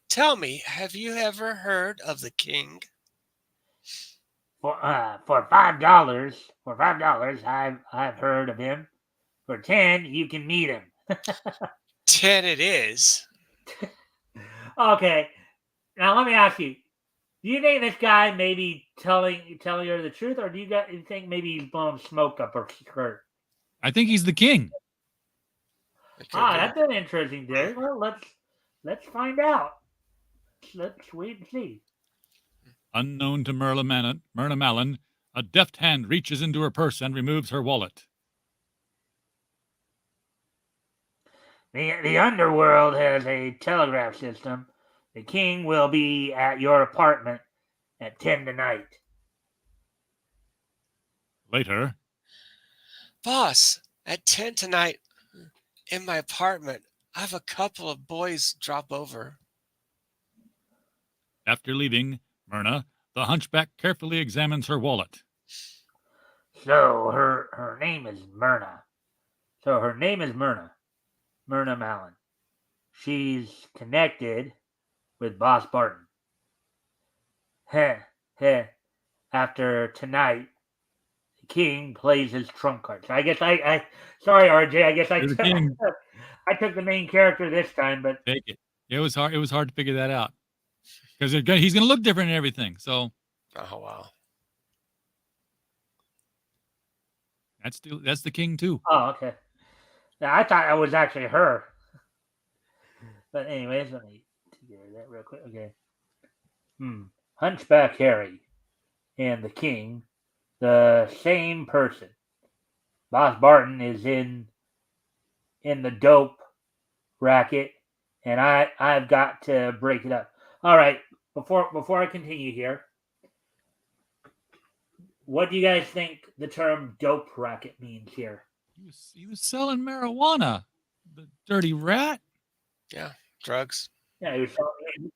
tell me, have you ever heard of the king? For $5, I've heard of him. For 10, you can meet him. 10 it is. Okay. Now let me ask you: do you think this guy may be telling her the truth, or do you think maybe he's blowing smoke up her skirt? I think he's the king. It could be. That's an interesting theory. Well, let's find out. Let's wait and see. Unknown to Myrna Mallon, a deft hand reaches into her purse and removes her wallet. The underworld has a telegraph system. The king will be at your apartment at 10 tonight. Later, Boss, at 10 tonight in my apartment, I have a couple of boys drop over. after leaving Myrna, the hunchback carefully examines her wallet. So her name is Myrna. Myrna Mallon. She's connected with Boss Barton. Heh, heh. After tonight, the king plays his trump card. So I guess I sorry, RJ. I guess I You're the king. I took the main character this time, but Take it. It was hard. It was hard to figure that out because he's going to look different and everything. So Oh, wow. that's the king too. oh, okay. Now, I thought it was actually her. But anyways, let me take care of that real quick. Okay. Hunchback Harry and the king, the same person. Boss Barton is in the dope racket, and I've got to break it up. All right, before I continue here, what do you guys think the term dope racket means here? He was selling marijuana. The dirty rat. Yeah, drugs. Yeah,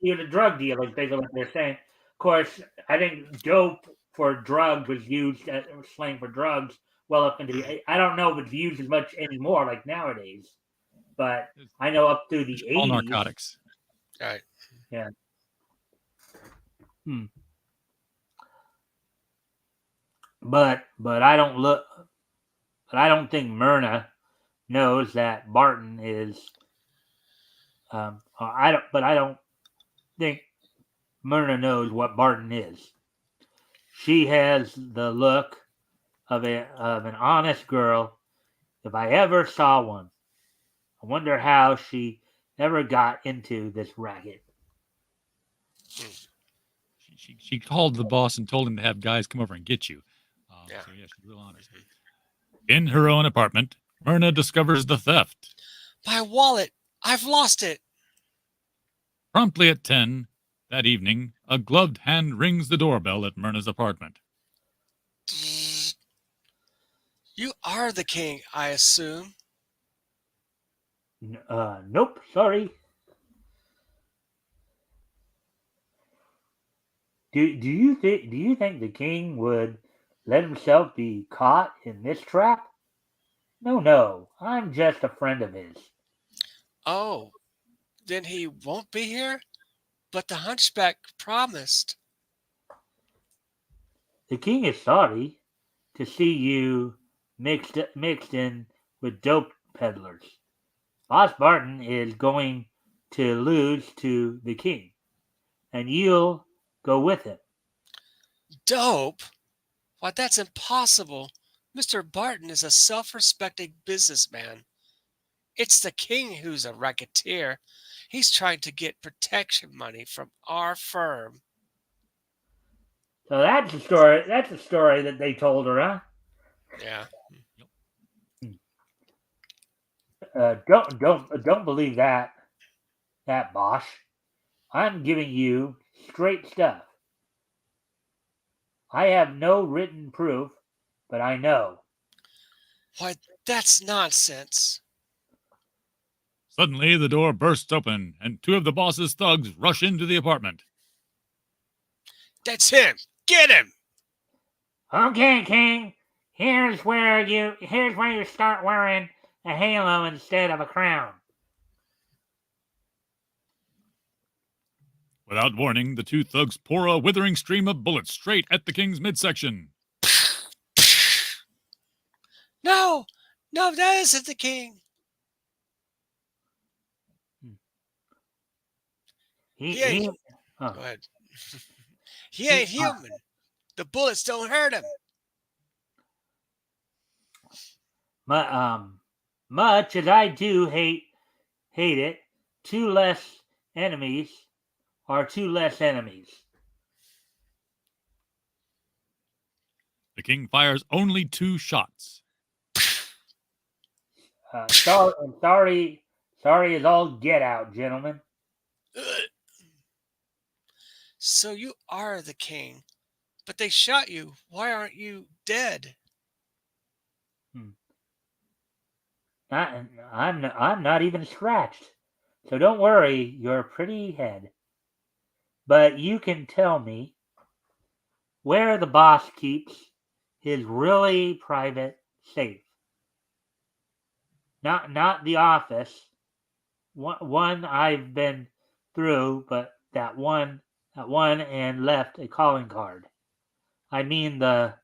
he was a drug dealer, basically what they're saying. Of course, I think dope for drugs was used as slang for drugs well up into the. I don't know if it's used as much anymore like nowadays, but I know up through the All 80s. narcotics. All right. Yeah. But I don't look. But I don't think Myrna knows that Barton is. I don't think Myrna knows what Barton is. She has the look of an honest girl, if I ever saw one. I wonder how she ever got into this racket. She called the boss and told him to have guys come over and get you. Yeah. So yeah, she's real honest. In her own apartment, Myrna discovers the theft. My wallet. I've lost it. Promptly at 10 that evening, a gloved hand rings the doorbell at Myrna's apartment. You are the king, I assume. Nope, sorry. Do you think the king would let himself be caught in this trap? No, I'm just a friend of his. Oh, then he won't be here? But the hunchback promised. The king is sorry to see you mixed in with dope peddlers. Boss Barton is going to lose to the king, and you'll go with him. Dope? Why, that's impossible. Mr. Barton is a self respecting businessman. It's the king who's a racketeer. He's trying to get protection money from our firm. So that's the story. That's the story that they told her, huh? Yeah. Don't believe that Bosch. I'm giving you straight stuff. I have no written proof, but I know. Why, that's nonsense. Suddenly, the door bursts open, and two of the boss's thugs rush into the apartment. That's him. Get him. Okay, King. Here's where you start wearing a halo instead of a crown. Without warning, the two thugs pour a withering stream of bullets straight at the king's midsection. No, no, that isn't the king. He He ain't. he uh, Go ahead. He he ain't human. The bullets don't hurt him. much as I do hate it, two less enemies are two less enemies. The king fires only 2 shots. Sorry is all get out, gentlemen. So you are the king, but they shot you. Why aren't you dead? I'm not even scratched, so don't worry your pretty head. But you can tell me where the boss keeps his really private safe. Not the office, one I've been through, but that one and left a calling card. I mean the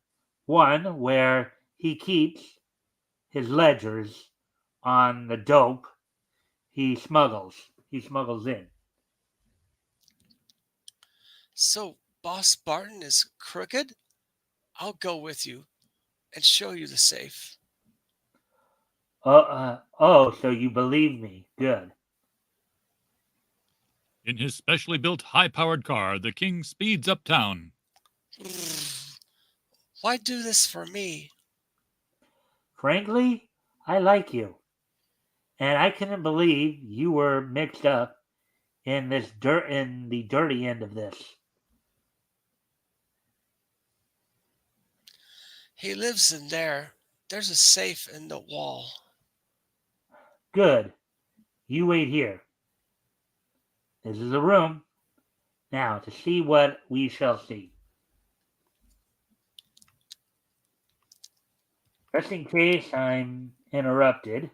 one where he keeps his ledgers on the dope he smuggles. He smuggles in. So Boss Barton is crooked? I'll go with you and show you the safe. So you believe me? Good. In his specially built high-powered car, the king speeds uptown. Why do this for me? Frankly, I like you, and I couldn't believe you were mixed up in the dirty end of this. He lives in there. There's a safe in the wall. Good. You wait here. This is the room. Now to see what we shall see. Just in case I'm interrupted.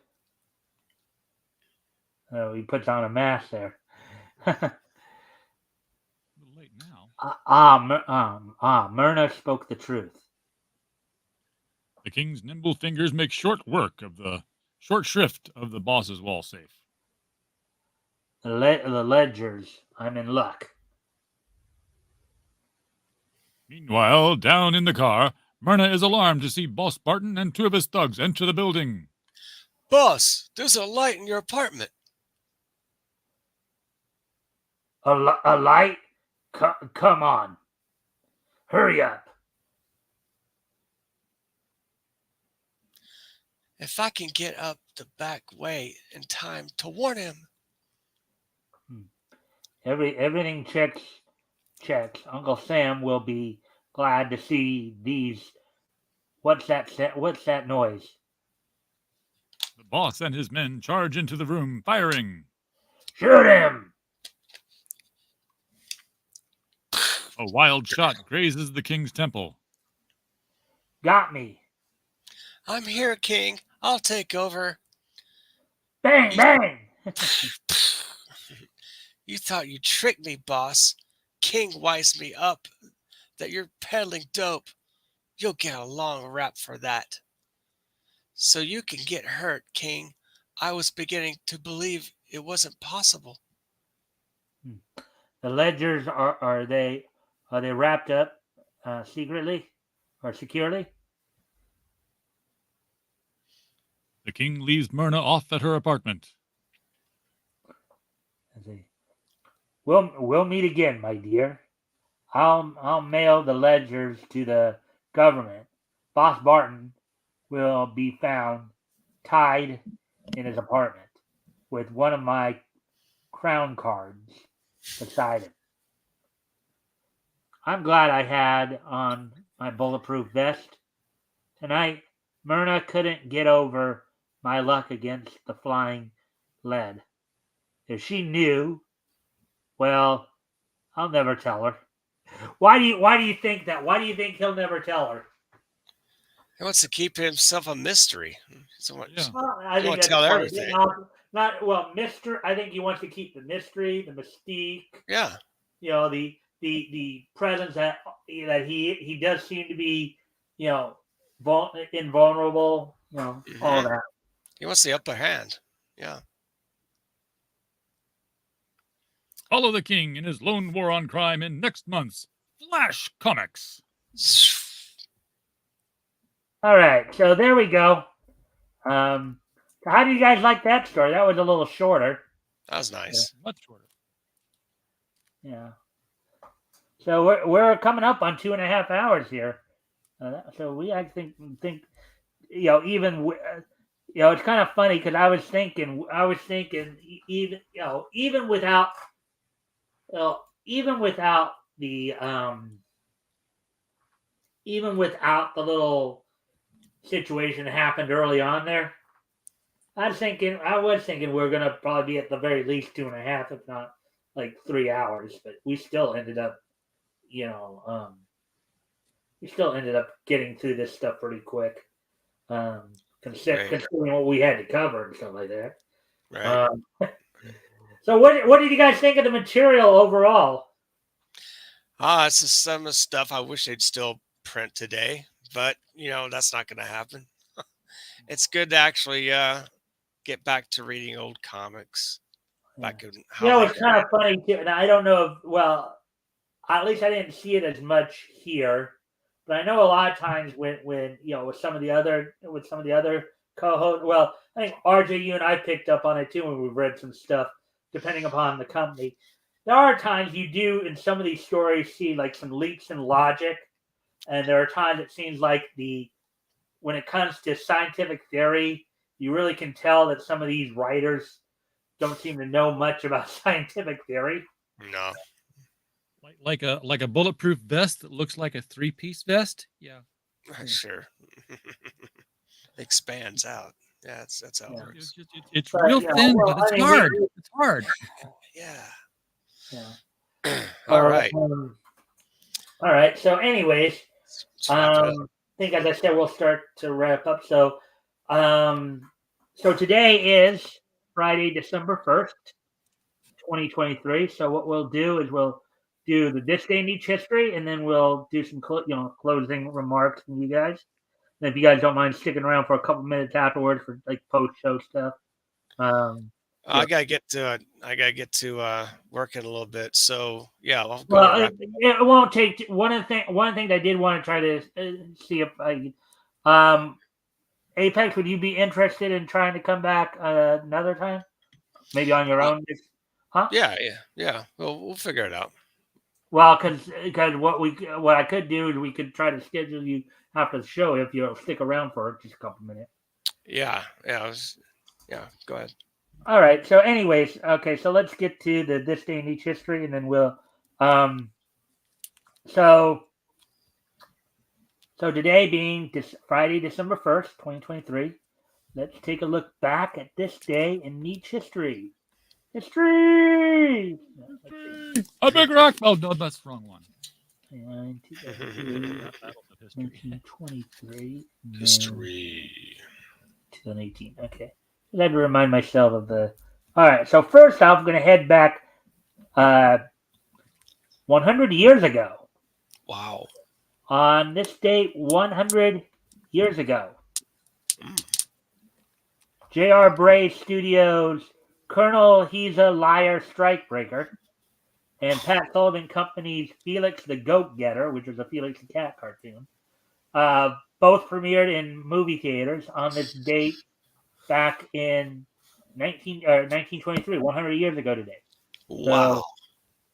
Oh, he puts on a mask there. A little late now. Myrna spoke the truth. The king's nimble fingers make short shrift of the boss's wall safe. The ledgers. I'm in luck. Meanwhile, down in the car, Myrna is alarmed to see Boss Barton and 2 of his thugs enter the building. Boss, there's a light in your apartment. A light? Come on. Hurry up. If I can get up the back way in time to warn him. Everything checks. Uncle Sam will be glad to see these What's that? What's that noise? The boss and his men charge into the room, firing. Shoot him! A wild shot grazes the king's temple. Got me. I'm here, King. I'll take over. Bang, bang! You thought you tricked me, boss. King wised me up that you're peddling dope. You'll get a long rap for that. So you can get hurt, King. I was beginning to believe it wasn't possible. The ledgers are they wrapped up secretly or securely? The king leaves Myrna off at her apartment. We'll meet again, my dear. I'll mail the ledgers to the government. Boss Barton will be found tied in his apartment with one of my crown cards beside him. I'm glad I had on my bulletproof vest. Tonight, Myrna couldn't get over my luck against the flying lead. If she knew, well, I'll never tell her. Why do you think that? Why do you think he'll never tell her? He wants to keep himself a mystery. Well, I think that's tell part everything. Mystery. I think he wants to keep the mystery, the mystique. Yeah. You know, the presence that he does seem to be, invulnerable. You know, all that. He wants the upper hand. Yeah. Follow the king in his lone war on crime in next month's Flash Comics. All right, so there we go. So how do you guys like that story? That was a little shorter. That was nice. Yeah, much shorter. Yeah. So we're coming up on 2.5 hours here. So I think even it's kind of funny because I was thinking even without the little situation that happened early on there, I was thinking we're gonna probably be at the very least 2.5, if not like 3 hours. But we still ended up, getting through this stuff pretty quick, considering what we had to cover and stuff like that. Right. So what did you guys think of the material overall? It's just some stuff I wish they'd still print today, but that's not going to happen. It's good to actually get back to reading old comics. Back in it's kind of funny too, and I don't know if at least I didn't see it as much here, but I know a lot of times when with some of the other co-hosts. Well, I think RJ, you and I picked up on it too when we read some stuff. Depending upon the company, there are times you do in some of these stories see like some leaps in logic, and there are times it seems like when it comes to scientific theory, you really can tell that some of these writers don't seem to know much about scientific theory. No. Like a bulletproof vest that looks like a 3-piece vest. Yeah. Sure. Expands out. Yeah, that's how it works. It's real thin, but it's hard. It's hard. Yeah. All right. All right. So, anyways, I think as I said, we'll start to wrap up. So, so today is Friday, December 1st, 2023. So what we'll do is we'll do the This Day in Each History, and then we'll do some closing remarks from you guys. And if you guys don't mind sticking around for a couple minutes afterwards for like post-show stuff. I gotta get to working a little bit. So yeah, I'll go. Well, it won't take one thing I did want to try to see if Apex, would you be interested in trying to come back another time? Maybe on your own? Huh? Yeah. Well, we'll figure it out. Well, because what I could do is we could try to schedule you after the show if you'll stick around for just a couple minutes. Yeah. Go ahead. All right. So, anyways, okay. So let's get to the This Day in Each History, and then we'll. So So today being Friday, December 1st, 2023, let's take a look back at this day in Nietzsche history. History! A big rock. Oh, no, that's the wrong one. 1923, History. 2018. Okay. I had to remind myself of the. All right. So first off, I'm going to head back 100 years ago. Wow. On this date, 100 years ago, J.R. Bray Studios' Colonel He's a Liar Strikebreaker and Pat Sullivan Company's Felix the Goat Getter, which was a Felix the Cat cartoon, both premiered in movie theaters on this date back in 1923, 100 years ago today. Wow.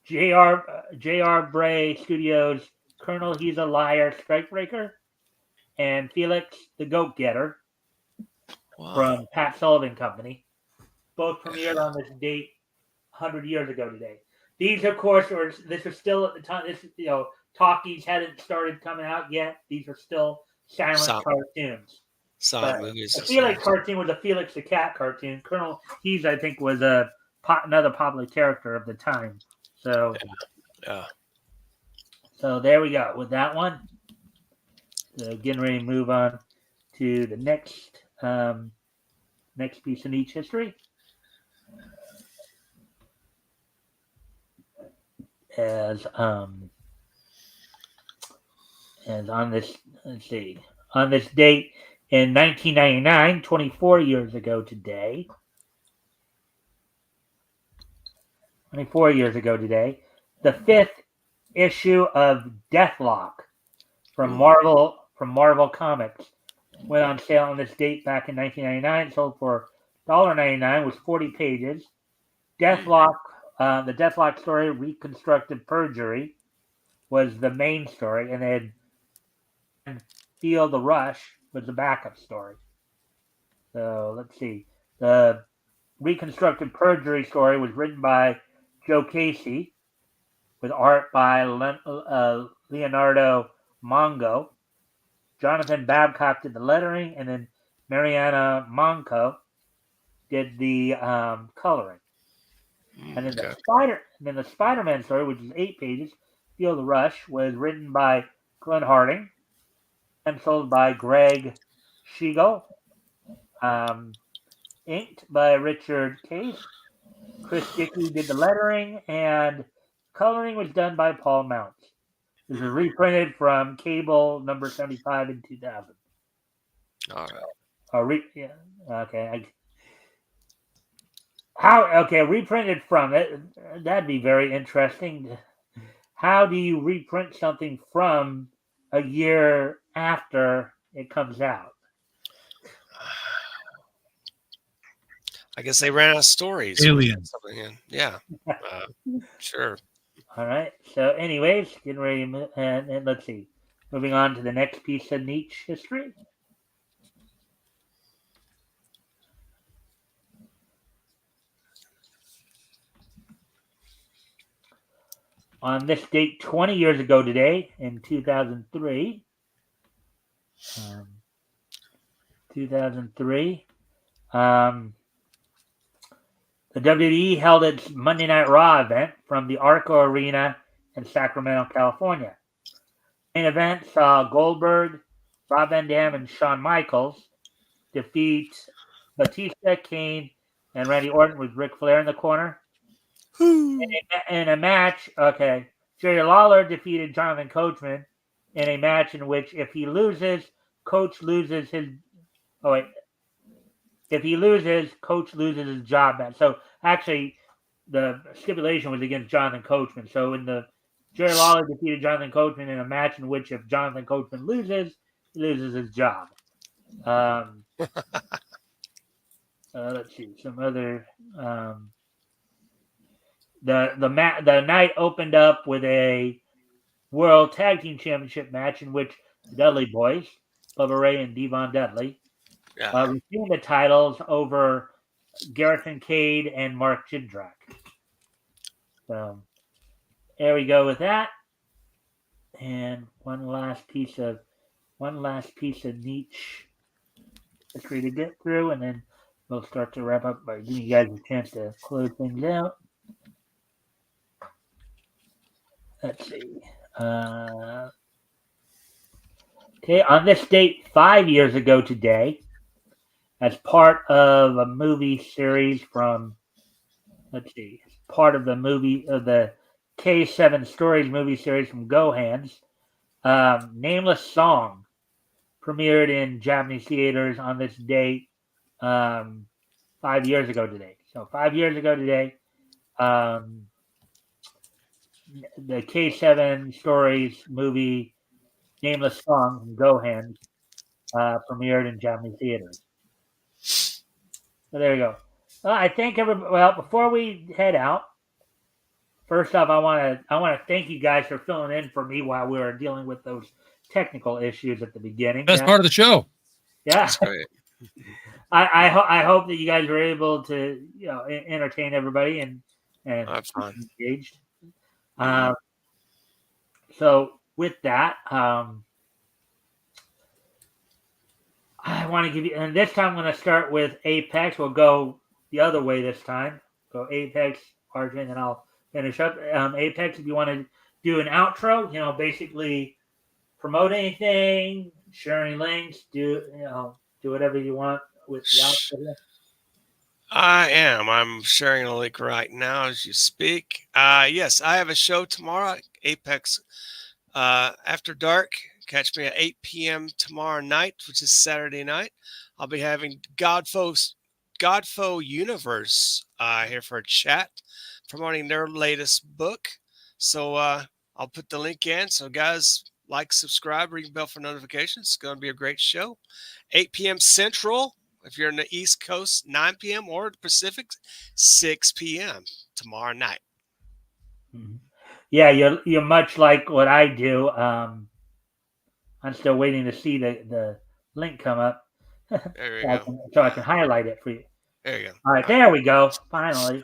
So J.R. Bray Studios' Colonel He's a Liar Strikebreaker and Felix the Goat Getter from Pat Sullivan Company, both premiered on this date 100 years ago today. These, of course, this is still at the time. This, talkies hadn't started coming out yet. These are still silent cartoons. Silent movies. The Felix cartoon was a Felix the Cat cartoon. Colonel He's, I think, was another popular character of the time. So, yeah. So there we go with that one. So getting ready to move on to the next piece in each history. As on this, let's see, on this date in 1999, 24 years ago today. 24 years ago today, the 5th issue of Deathlock from Marvel Comics went on sale on this date back in 1999. Sold for $1.99, was 40 pages. Deathlock, the Deathlock story, Reconstructed Perjury, was the main story, and then Feel the Rush was the backup story. So let's see. The Reconstructed Perjury story was written by Joe Casey, with art by Leonardo Mongo. Jonathan Babcock did the lettering, and then Mariana Monco did the coloring. And then the Spider-Man story, which is 8 pages, Feel the Rush, was written by Glenn Harding, penciled by Greg Schiegel, inked by Richard Case. Chris Dickey did the lettering, and coloring was done by Paul Mounts. This was reprinted from Cable number 75 in 2000. All right. Okay. Reprinted from it. That'd be very interesting. How do you reprint something from a year after it comes out? I guess they ran out of stories. Alien. Yeah. Sure. All right. So, anyways, getting ready to move, and let's see. Moving on to the next piece of Nietzsche history. On this date, 20 years ago today, in 2003, the WWE held its Monday Night Raw event from the Arco Arena in Sacramento, California. The main event saw Goldberg, Rob Van Dam, and Shawn Michaels defeat Batista, Kane, and Randy Orton with Ric Flair in the corner. In a match, Jerry Lawler defeated Jonathan Coachman in a match in which if he loses, Coach loses his job back. So actually, the stipulation was against Jonathan Coachman. So Jerry Lawler defeated Jonathan Coachman in a match in which if Jonathan Coachman loses, he loses his job. Let's see some other. The night opened up with a World Tag Team Championship match in which the Dudley Boys, Bubba Ray and Devon Dudley, retained the titles over Garrison Cade and Mark Jindrak. So there we go with that. And one last piece of one last piece of niche history to get through, and then we'll start to wrap up by giving you guys a chance to close things out. Let's see. Okay, on this date 5 years ago today, as part of a movie series from, let's see, part of the K7 Stories movie series from GoHands, Nameless Song premiered in Japanese theaters on this date 5 years ago today. So 5 years ago today, um, the K7 Stories movie Nameless Song from GoHands premiered in Japanese theaters. So there you go. Well, I think everybody. Well, before we head out, first off, I want to thank you guys for filling in for me while we were dealing with those technical issues at the beginning. Best part of the show. Yeah, That's great. I hope that you guys were able to entertain everybody and Have fun. engaged. Mhm. So with that, I want to give you, and this time I'm going to start with Apex. We'll go the other way this time. Go Apex, RJ, and then I'll finish up. Apex, if you want to do an outro, basically promote anything, share any links, do whatever you want with the outro. I'm sharing a link right now as you speak. Yes, I have a show tomorrow, Apex After Dark. Catch me at 8 p.m. tomorrow night, which is Saturday night. I'll be having Godfo Universe here for a chat, promoting their latest book. So I'll put the link in. So guys, like, subscribe, ring the bell for notifications. It's going to be a great show. 8 p.m. Central. If you're in the East Coast, 9 p.m. or the Pacific, 6 p.m. tomorrow night. Mm-hmm. Yeah, you're much like what I do. I'm still waiting to see the link come up There you go. so I can highlight it for you. There you go. All right, there we go. Finally.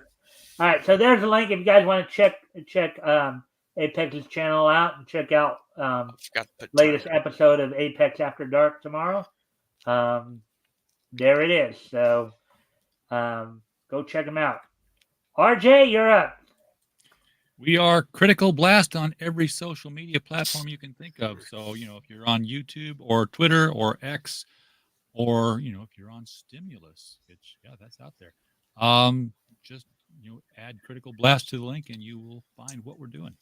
All right, so there's a link if you guys want to check Apex's channel out and check out I forgot to put latest time. episode of Apex After Dark tomorrow. There it is. So go check them out. RJ, you're up. We are Critical Blast on every social media platform you can think of. So, if you're on YouTube or Twitter or X, or, if you're on Stimulus, which, that's out there. Just, add Critical Blast to the link and you will find what we're doing.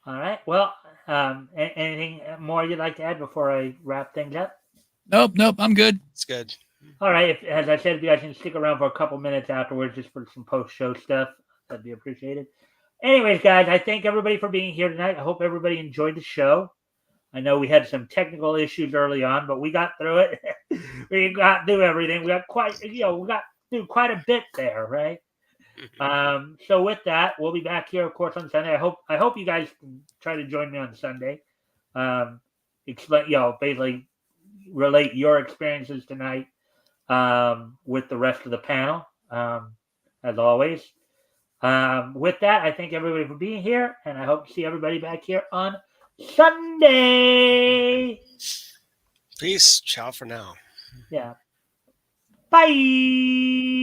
All right. Well, anything more you'd like to add before I wrap things up? Nope. I'm good. It's good. All right. As I said, if you guys can stick around for a couple minutes afterwards just for some post-show stuff, that'd be appreciated. Anyways, guys, I thank everybody for being here tonight. I hope everybody enjoyed the show. I know we had some technical issues early on, but we got through it. We got through everything. We got through quite a bit there, right? So with that, we'll be back here, of course, on Sunday. I hope you guys can try to join me on Sunday. Explain, basically relate your experiences tonight with the rest of the panel, as always. With that, I thank everybody for being here, and I hope to see everybody back here on Sunday. Peace. Ciao for now. Yeah. Bye.